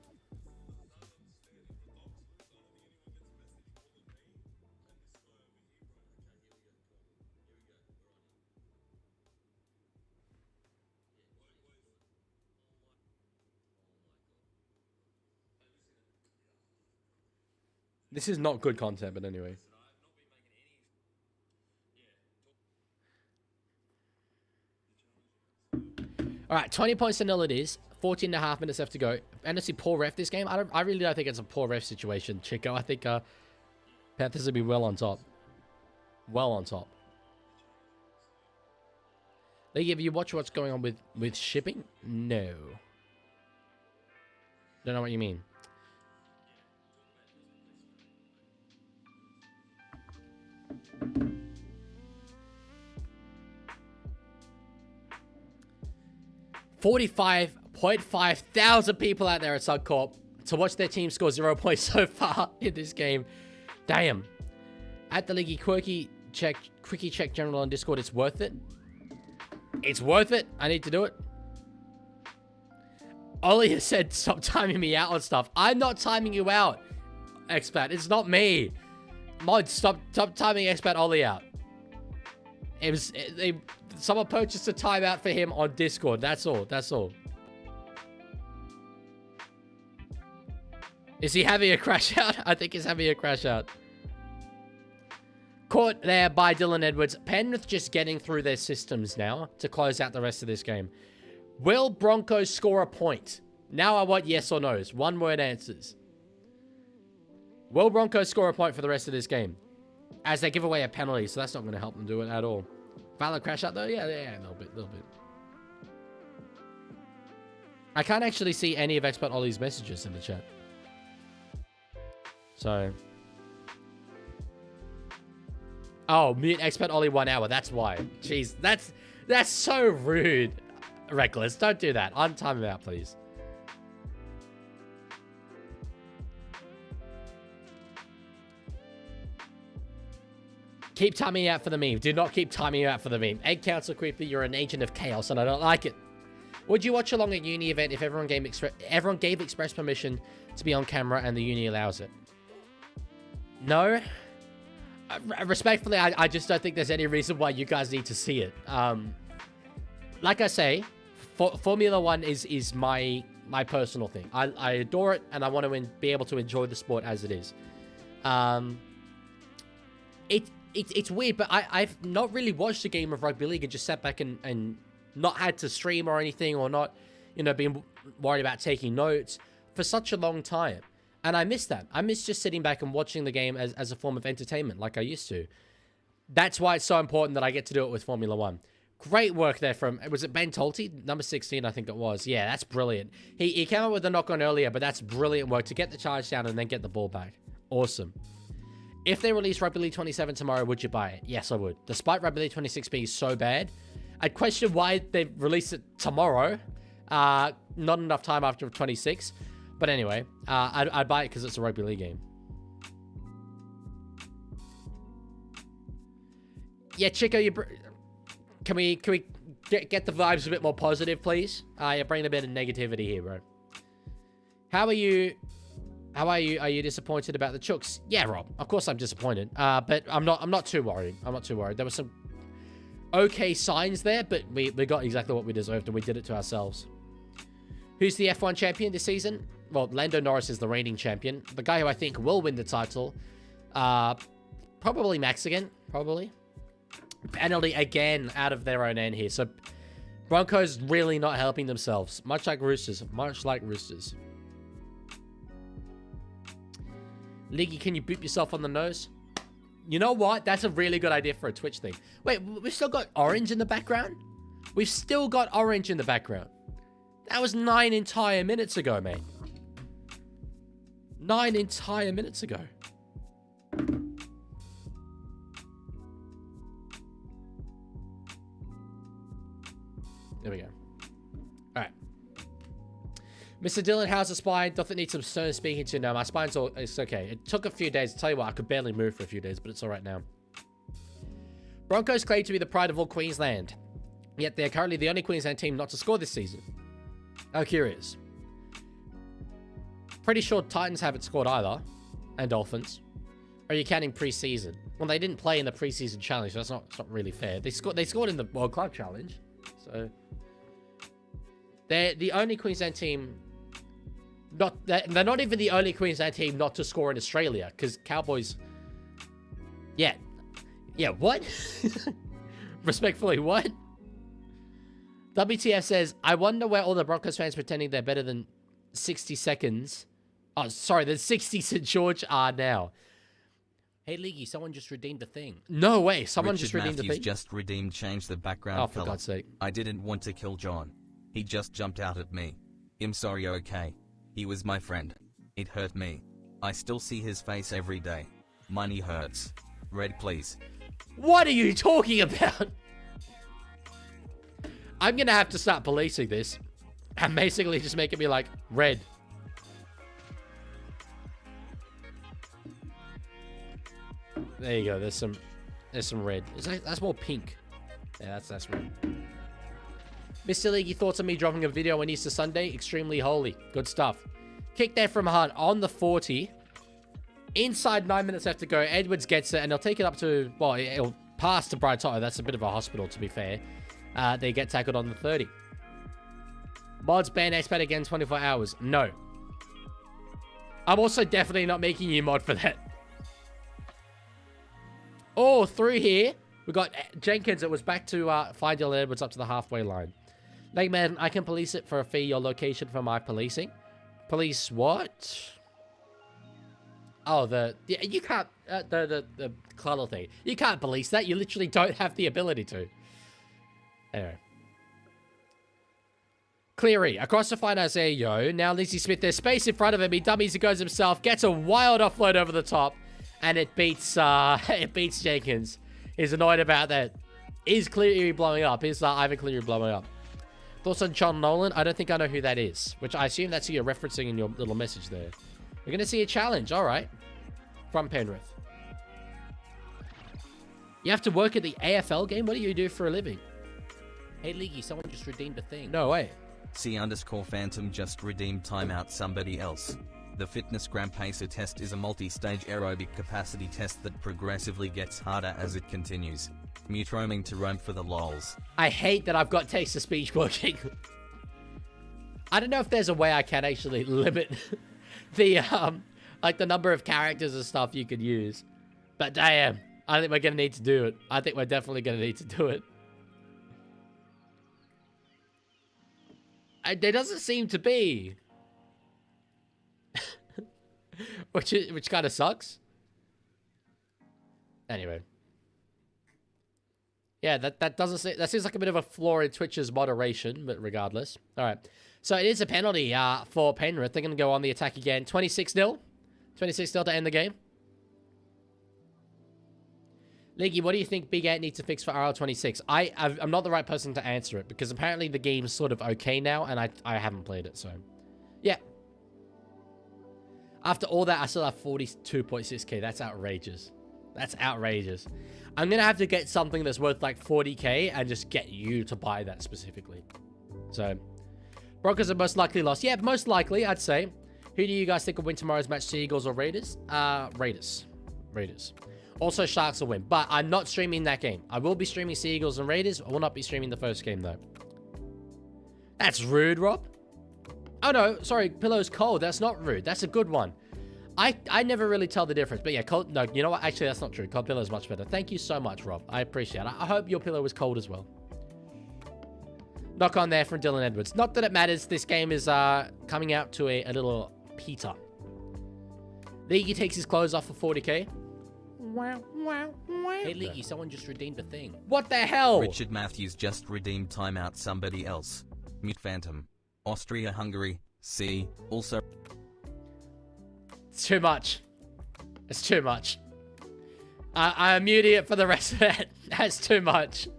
This is not good content, but anyway. All right, 20 points to nil it is. 14 and a half minutes left to go. Honestly, poor ref this game. I really don't think it's a poor ref situation, Chico. I think Panthers will be well on top. Well on top. League, have you watched what's going on with shipping? No. Don't know what you mean. $45.5 thousand people out there at Subcorp to watch their team score 0 points so far in this game. Damn. At the Leaguie, quickie check general on Discord. It's worth it. It's worth it. I need to do it. Ollie has said stop timing me out on stuff. I'm not timing you out, Expat. It's not me. Mod, stop timing Expat Ollie out. It was someone purchased a timeout for him on Discord. That's all. That's all. Is he having a crash out? I think he's having a crash out. Caught there by Dylan Edwards. Penrith just getting through their systems now to close out the rest of this game. Will Broncos score a point? Now I want yes or no's. One word answers. Will Broncos score a point for the rest of this game? As they give away a penalty, so that's not going to help them do it at all. Valid crash out though? Yeah, a little bit. I can't actually see any of Expert Ollie's messages in the chat. So... Oh, mute Expert Ollie 1 hour. That's why. Jeez, that's so rude. Reckless, don't do that. Untime him out, please. Keep timing out for the meme. Do not keep timing out for the meme. Egg Council Creepy, you're an agent of chaos, and I don't like it. Would you watch along a uni event if everyone gave express permission to be on camera and the uni allows it? No. Respectfully, I just don't think there's any reason why you guys need to see it. Like I say, Formula 1 is my personal thing. I adore it, and I want to be able to enjoy the sport as it is. It's weird, but I've not really watched a game of Rugby League and just sat back and not had to stream or anything, or not, being worried about taking notes for such a long time. And I miss that. I miss just sitting back and watching the game as a form of entertainment like I used to. That's why it's so important that I get to do it with Formula 1. Great work there from, was it Ben Tolte? Number 16, I think it was. Yeah, that's brilliant. He came up with the knock-on earlier, but that's brilliant work to get the charge down and then get the ball back. Awesome. If they release Rugby League 27 tomorrow, would you buy it? Yes, I would. Despite Rugby League 26 being so bad, I'd question why they released it tomorrow. Not enough time after 26. But anyway, I'd buy it because it's a Rugby League game. Yeah, Chico, can we get the vibes a bit more positive, please? You're bringing a bit of negativity here, bro. How are you? Are you disappointed about the Chooks? Yeah, Rob. Of course I'm disappointed. But I'm not too worried. I'm not too worried. There were some okay signs there, but we got exactly what we deserved, and we did it to ourselves. Who's the F1 champion this season? Well, Lando Norris is the reigning champion. The guy who I think will win the title, probably Max again. Probably. Penalty again out of their own end here. So Broncos really not helping themselves. Much like Roosters. Much like Roosters. Leaguie, can you boop yourself on the nose? You know what? That's a really good idea for a Twitch thing. Wait, we've still got orange in the background? We've still got orange in the background. That was 9 entire minutes ago, mate. 9 entire minutes ago. There we go. All right. Mr. Dylan, how's the spine? Does it need some stern speaking to? No, my spine's all... It's okay. It took a few days. I'll tell you what, I could barely move for a few days, but it's all right now. Broncos claim to be the pride of all Queensland. Yet they're currently the only Queensland team not to score this season. How curious. Pretty sure Titans haven't scored either. And Dolphins. Or are you counting pre-season? Well, they didn't play in the pre-season challenge, so that's not really fair. They scored in the World Club Challenge. So... They're the only Queensland team... They're not even the only Queensland team not to score in Australia. Because Cowboys... Yeah. Yeah, what? Respectfully, what? WTF says, I wonder where all the Broncos fans pretending they're better than 60 seconds. Oh, sorry, than 60 St. George are now. Hey, Leaguie, someone just redeemed the thing. No way, someone just redeemed the thing? Just redeemed, changed the background. Oh, for God's sake. I didn't want to kill John. He just jumped out at me. I'm sorry, okay. He was my friend. It hurt me. I still see his face every day. My knee hurts. Red, please. What are you talking about? I'm gonna have to start policing this. And basically just make it be like, red. There you go, there's some red. That's more pink. Yeah, that's red. Mr. Leaguey, thoughts on me dropping a video on Easter Sunday? Extremely holy. Good stuff. Kick there from Hunt on the 40. Inside 9 minutes left to go. Edwards gets it, and they'll take it up to... Well, it'll pass to Bright Toto. That's a bit of a hospital, to be fair. They get tackled on the 30. Mods ban expat again 24 hours. No. I'm also definitely not making you mod for that. Oh, through here. We got Jenkins. It was back to find Dylan Edwards up to the halfway line. Legman, I can police it for a fee. Your location for my policing. Police what? Oh, you can't the color thing. You can't police that. You literally don't have the ability to. Anyway. Cleary across to find Isaiah Yo. Now Lindsay Smith. There's space in front of him. He dummies. He goes himself. Gets a wild offload over the top, and it beats Jenkins. He's annoyed about that. Is Cleary blowing up? Is Ivan Cleary blowing up? Thoughts on John Nolan? I don't think I know who that is. Which I assume that's who you're referencing in your little message there. You're going to see a challenge. All right. From Penrith. You have to work at the AFL game? What do you do for a living? Hey, Leaguey, someone just redeemed a thing. No way. C_Phantom just redeemed timeout somebody else. The fitness gram pacer test is a multi-stage aerobic capacity test that progressively gets harder as it continues. Mute roaming to roam for the lols. I hate that I've got text-to-speech working. I don't know if there's a way I can actually limit the, like the number of characters and stuff you could use. But damn, I think we're going to need to do it. I think we're definitely going to need to do it. There doesn't seem to be. which kind of sucks. Anyway. Yeah, that seems like a bit of a flaw in Twitch's moderation, but regardless. All right. So it is a penalty for Penrith. They're going to go on the attack again. 26-0. 26-0 to end the game. Leaguey, what do you think Big 8 needs to fix for RL26? I'm not the right person to answer it, because apparently the game's sort of okay now, and I haven't played it, so... Yeah. After all that, I still have 42.6k. That's outrageous. That's outrageous. I'm going to have to get something that's worth like 40k and just get you to buy that specifically. So, Broncos are most likely lost. Yeah, most likely, I'd say. Who do you guys think will win tomorrow's match, Seagulls or Raiders? Raiders. Also, Sharks will win. But I'm not streaming that game. I will be streaming Seagulls and Raiders. I will not be streaming the first game, though. That's rude, Rob. Oh, no. Sorry. Pillow's cold. That's not rude. That's a good one. I never really tell the difference. But yeah, cold. No, you know what? Actually, that's not true. Cold pillow is much better. Thank you so much, Rob. I appreciate it. I hope your pillow was cold as well. Knock on there from Dylan Edwards. Not that it matters. This game is coming out to a little Peter. Leaguey takes his clothes off for 40k. Hey, Leaguey, someone just redeemed a thing. What the hell? Richard Matthews just redeemed timeout somebody else. Mute Phantom. Austria-Hungary. C. Also... It's too much. It's too much. I'm muting it for the rest of that. That's too much.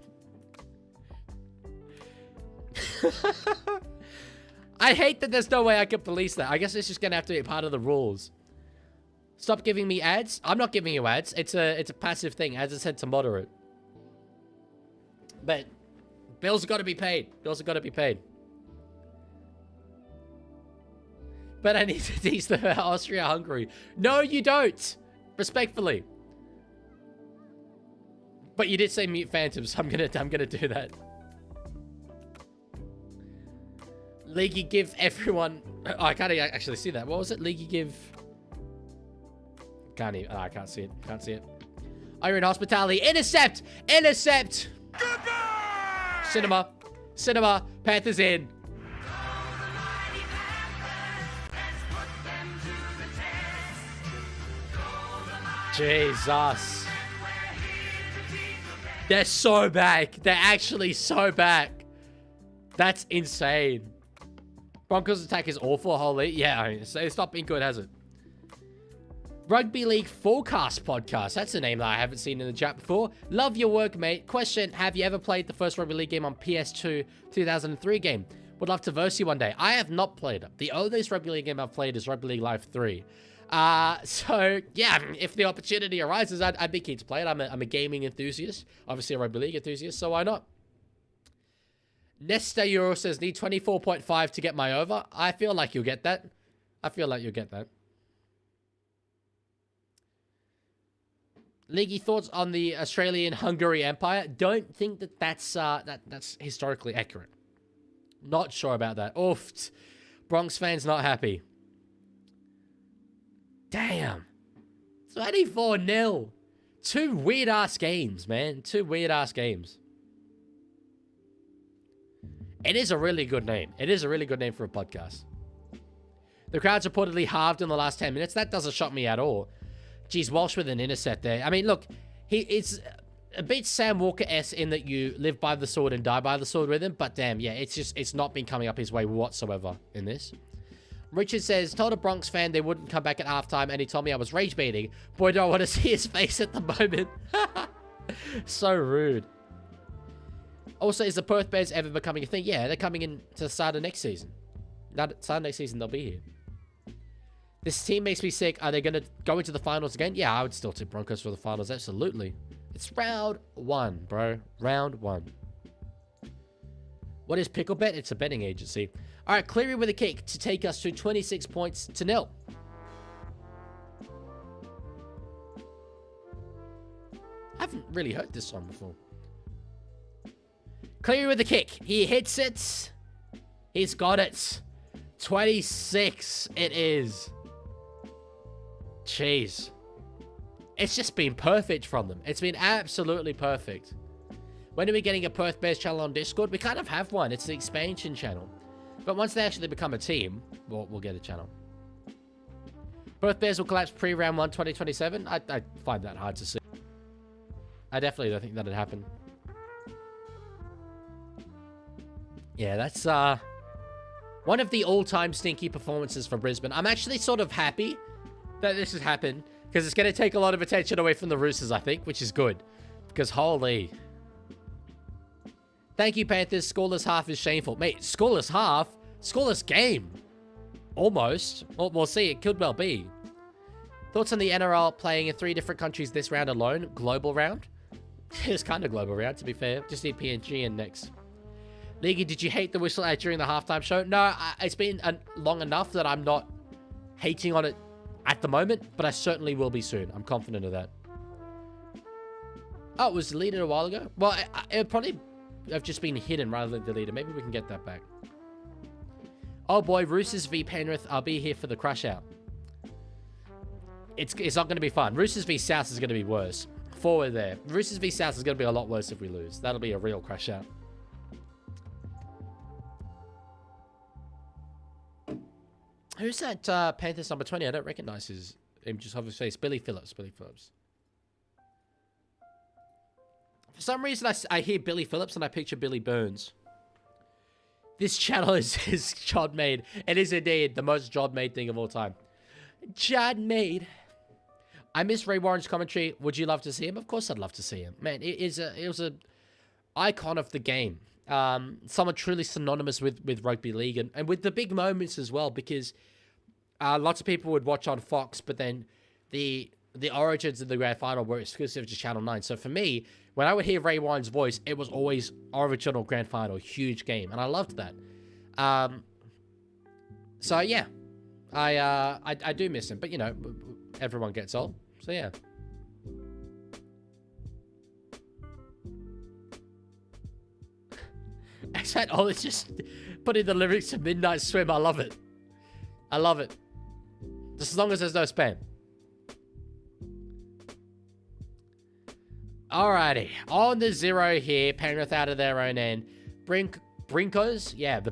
I hate that there's no way I can police that. I guess it's just gonna have to be part of the rules. Stop giving me ads. I'm not giving you ads. It's a passive thing. As I said, to moderate. But bills have got to be paid. Bills have got to be paid. But I need to teach them about Austria-Hungary. No, you don't. Respectfully. But you did say mute phantoms, so I'm gonna do that. Leaguie give everyone... Oh, I can't actually see that. What was it? Leaguie give... Can't even... Oh, I can't see it. Can't see it. Iron Hospitality. Intercept! Intercept! Goodbye! Cinema. Cinema. Panthers in. Jesus. They're so back. They're actually so back. That's insane. Broncos attack is awful, holy. Yeah, it's not been good, has it? Rugby League Forecast Podcast. That's a name that I haven't seen in the chat before. Love your work, mate. Question, have you ever played the first Rugby League game on PS2 2003 game? Would love to verse you one day. I have not played it. The oldest Rugby League game I've played is Rugby League Live 3. So, yeah, if the opportunity arises, I'd be keen to play it. I'm a gaming enthusiast. Obviously a Rugby League enthusiast, so why not? Nesta Euro says, need 24.5 to get my over. I feel like you'll get that. I feel like you'll get that. Leaguey, thoughts on the Australian-Hungary Empire? Don't think that that's historically accurate. Not sure about that. Oof. Bronx fans not happy. Damn. 24-0. Two weird-ass games, man. Two weird-ass games. It is a really good name. It is a really good name for a podcast. The crowd's reportedly halved in the last 10 minutes. That doesn't shock me at all. Geez, Walsh with an intercept there. I mean, look, it's a bit Sam Walker-esque in that you live by the sword and die by the sword with him. But damn, yeah, it's not been coming up his way whatsoever in this. Richard says, told a Bronx fan they wouldn't come back at halftime, and he told me I was rage baiting. Boy, do I want to see his face at the moment. So rude. Also, is the Perth Bears ever becoming a thing? Yeah, they're coming in to the start of next season. Start of next season, they'll be here. This team makes me sick. Are they going to go into the finals again? Yeah, I would still tip Broncos for the finals. Absolutely. It's round 1, bro. Round 1. What is Picklebet? It's a betting agency. All right, Cleary with a kick to take us to 26 points to 0. I haven't really heard this song before. Cleary with the kick. He hits it. He's got it. 26 it is. Jeez. It's just been perfect from them. It's been absolutely perfect. When are we getting a Perth Bears channel on Discord? We kind of have one. It's the expansion channel. But once they actually become a team, we'll get a channel. Perth Bears will collapse pre-round 1 2027. I find that hard to see. I definitely don't think that'd happen. Yeah, that's one of the all-time stinky performances for Brisbane. I'm actually sort of happy that this has happened because it's going to take a lot of attention away from the Roosters, I think, which is good. Because holy... Thank you, Panthers. Scoreless half is shameful. Mate, scoreless half? Scoreless game. Almost. Well, we'll see. It could well be. Thoughts on the NRL playing in 3 different countries this round alone? Global round? It's kind of global round, to be fair. Just need PNG in next. Leaguey, did you hate the whistle ad during the halftime show? No, it's been long enough that I'm not hating on it at the moment, but I certainly will be soon. I'm confident of that. Oh, it was deleted a while ago? Well, it probably have just been hidden rather than deleted. Maybe we can get that back. Oh boy, Roosters v Penrith. I'll be here for the crush out. It's not going to be fun. Roosters v South is going to be worse. Forward there. Roosters v South is going to be a lot worse if we lose. That'll be a real crush out. Who's that Panthers number 20? I don't recognize his image of his face. Billy Phillips. Billy Phillips. For some reason, I hear Billy Phillips and I picture Billy Burns. This channel is Jod made. It is indeed the most Jod made thing of all time. Jod made. I miss Ray Warren's commentary. Would you love to see him? Of course I'd love to see him. Man, it was a icon of the game. Someone truly synonymous with rugby league and with the big moments as well, because lots of people would watch on Fox, but then the origins of the grand final were exclusive to Channel 9. So for me, when I would hear Ray Wine's voice, it was always original grand final, huge game, and I loved that. So yeah, I do miss him, but you know, everyone gets old, so yeah. Except Ollie just put in the lyrics of Midnight Swim. I love it. I love it. Just as long as there's no spam. Alrighty. On the 0 here. Penrith out of their own end. Broncos. Yeah, the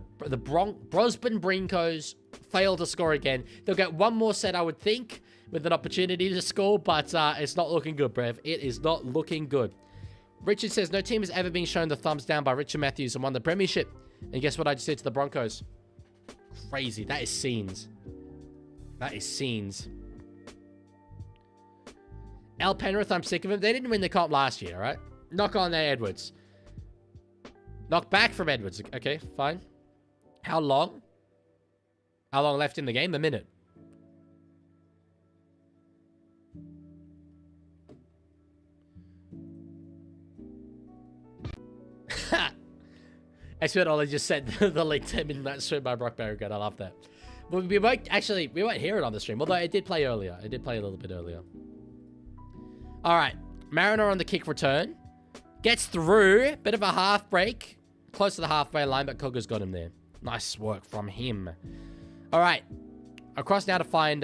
Brisbane Broncos fail to score again. They'll get one more set, I would think, with an opportunity to score, but it's not looking good, Brev. It is not looking good. Richard says, no team has ever been shown the thumbs down by Richard Matthews and won the premiership. And guess what I just did to the Broncos? Crazy. That is scenes. That is scenes. El Penrith, I'm sick of him. They didn't win the comp last year, right? Knock on there, Edwards. Knock back from Edwards. Okay, fine. How long? How long left in the game? A minute. Expert Ollie just said the link to Midnight Swim by Brock Barricade. I love that. But we won't hear it on the stream, although it did play earlier. It did play a little bit earlier. Alright. Mariner on the kick return. Gets through. Bit of a half break. Close to the halfway line, but Koga's got him there. Nice work from him. Alright. Across now to find...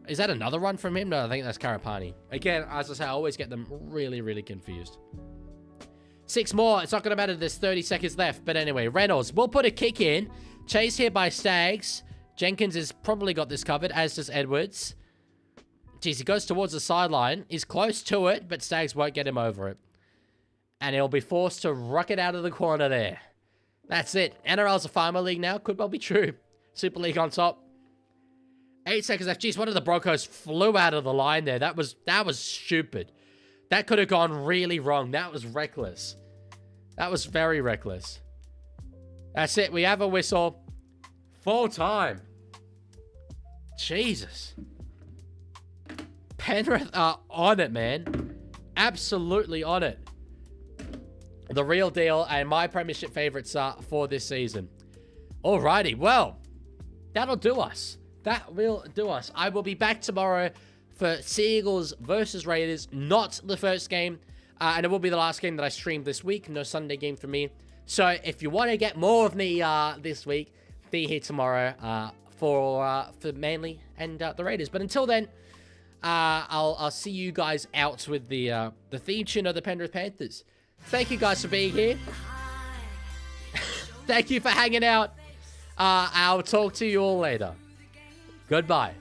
is that another run from him? No, I think that's Karapani. Again, as I say, I always get them really, really confused. 6 more. It's not going to matter. There's 30 seconds left. But anyway, Reynolds will put a kick in. Chased here by Stags. Jenkins has probably got this covered, as does Edwards. Jeez, he goes towards the sideline. He's close to it, but Stags won't get him over it. And he'll be forced to ruck it out of the corner there. That's it. NRL's a farmer league now. Could well be true. Super League on top. 8 seconds left. Jeez, one of the Broncos flew out of the line there. That was stupid. That could have gone really wrong. That was reckless. That was very reckless. That's it. We have a whistle. Full time. Jesus. Penrith are on it, man. Absolutely on it. The real deal and my premiership favourites for this season. Alrighty. Well, that'll do us. That will do us. I will be back tomorrow for Seagulls versus Raiders. Not the first game. And it will be the last game that I streamed this week. No Sunday game for me. So if you want to get more of me this week, be here tomorrow for Manly and the Raiders. But until then, I'll see you guys out with the theme tune of the Penrith Panthers. Thank you guys for being here. Thank you for hanging out. I'll talk to you all later. Goodbye.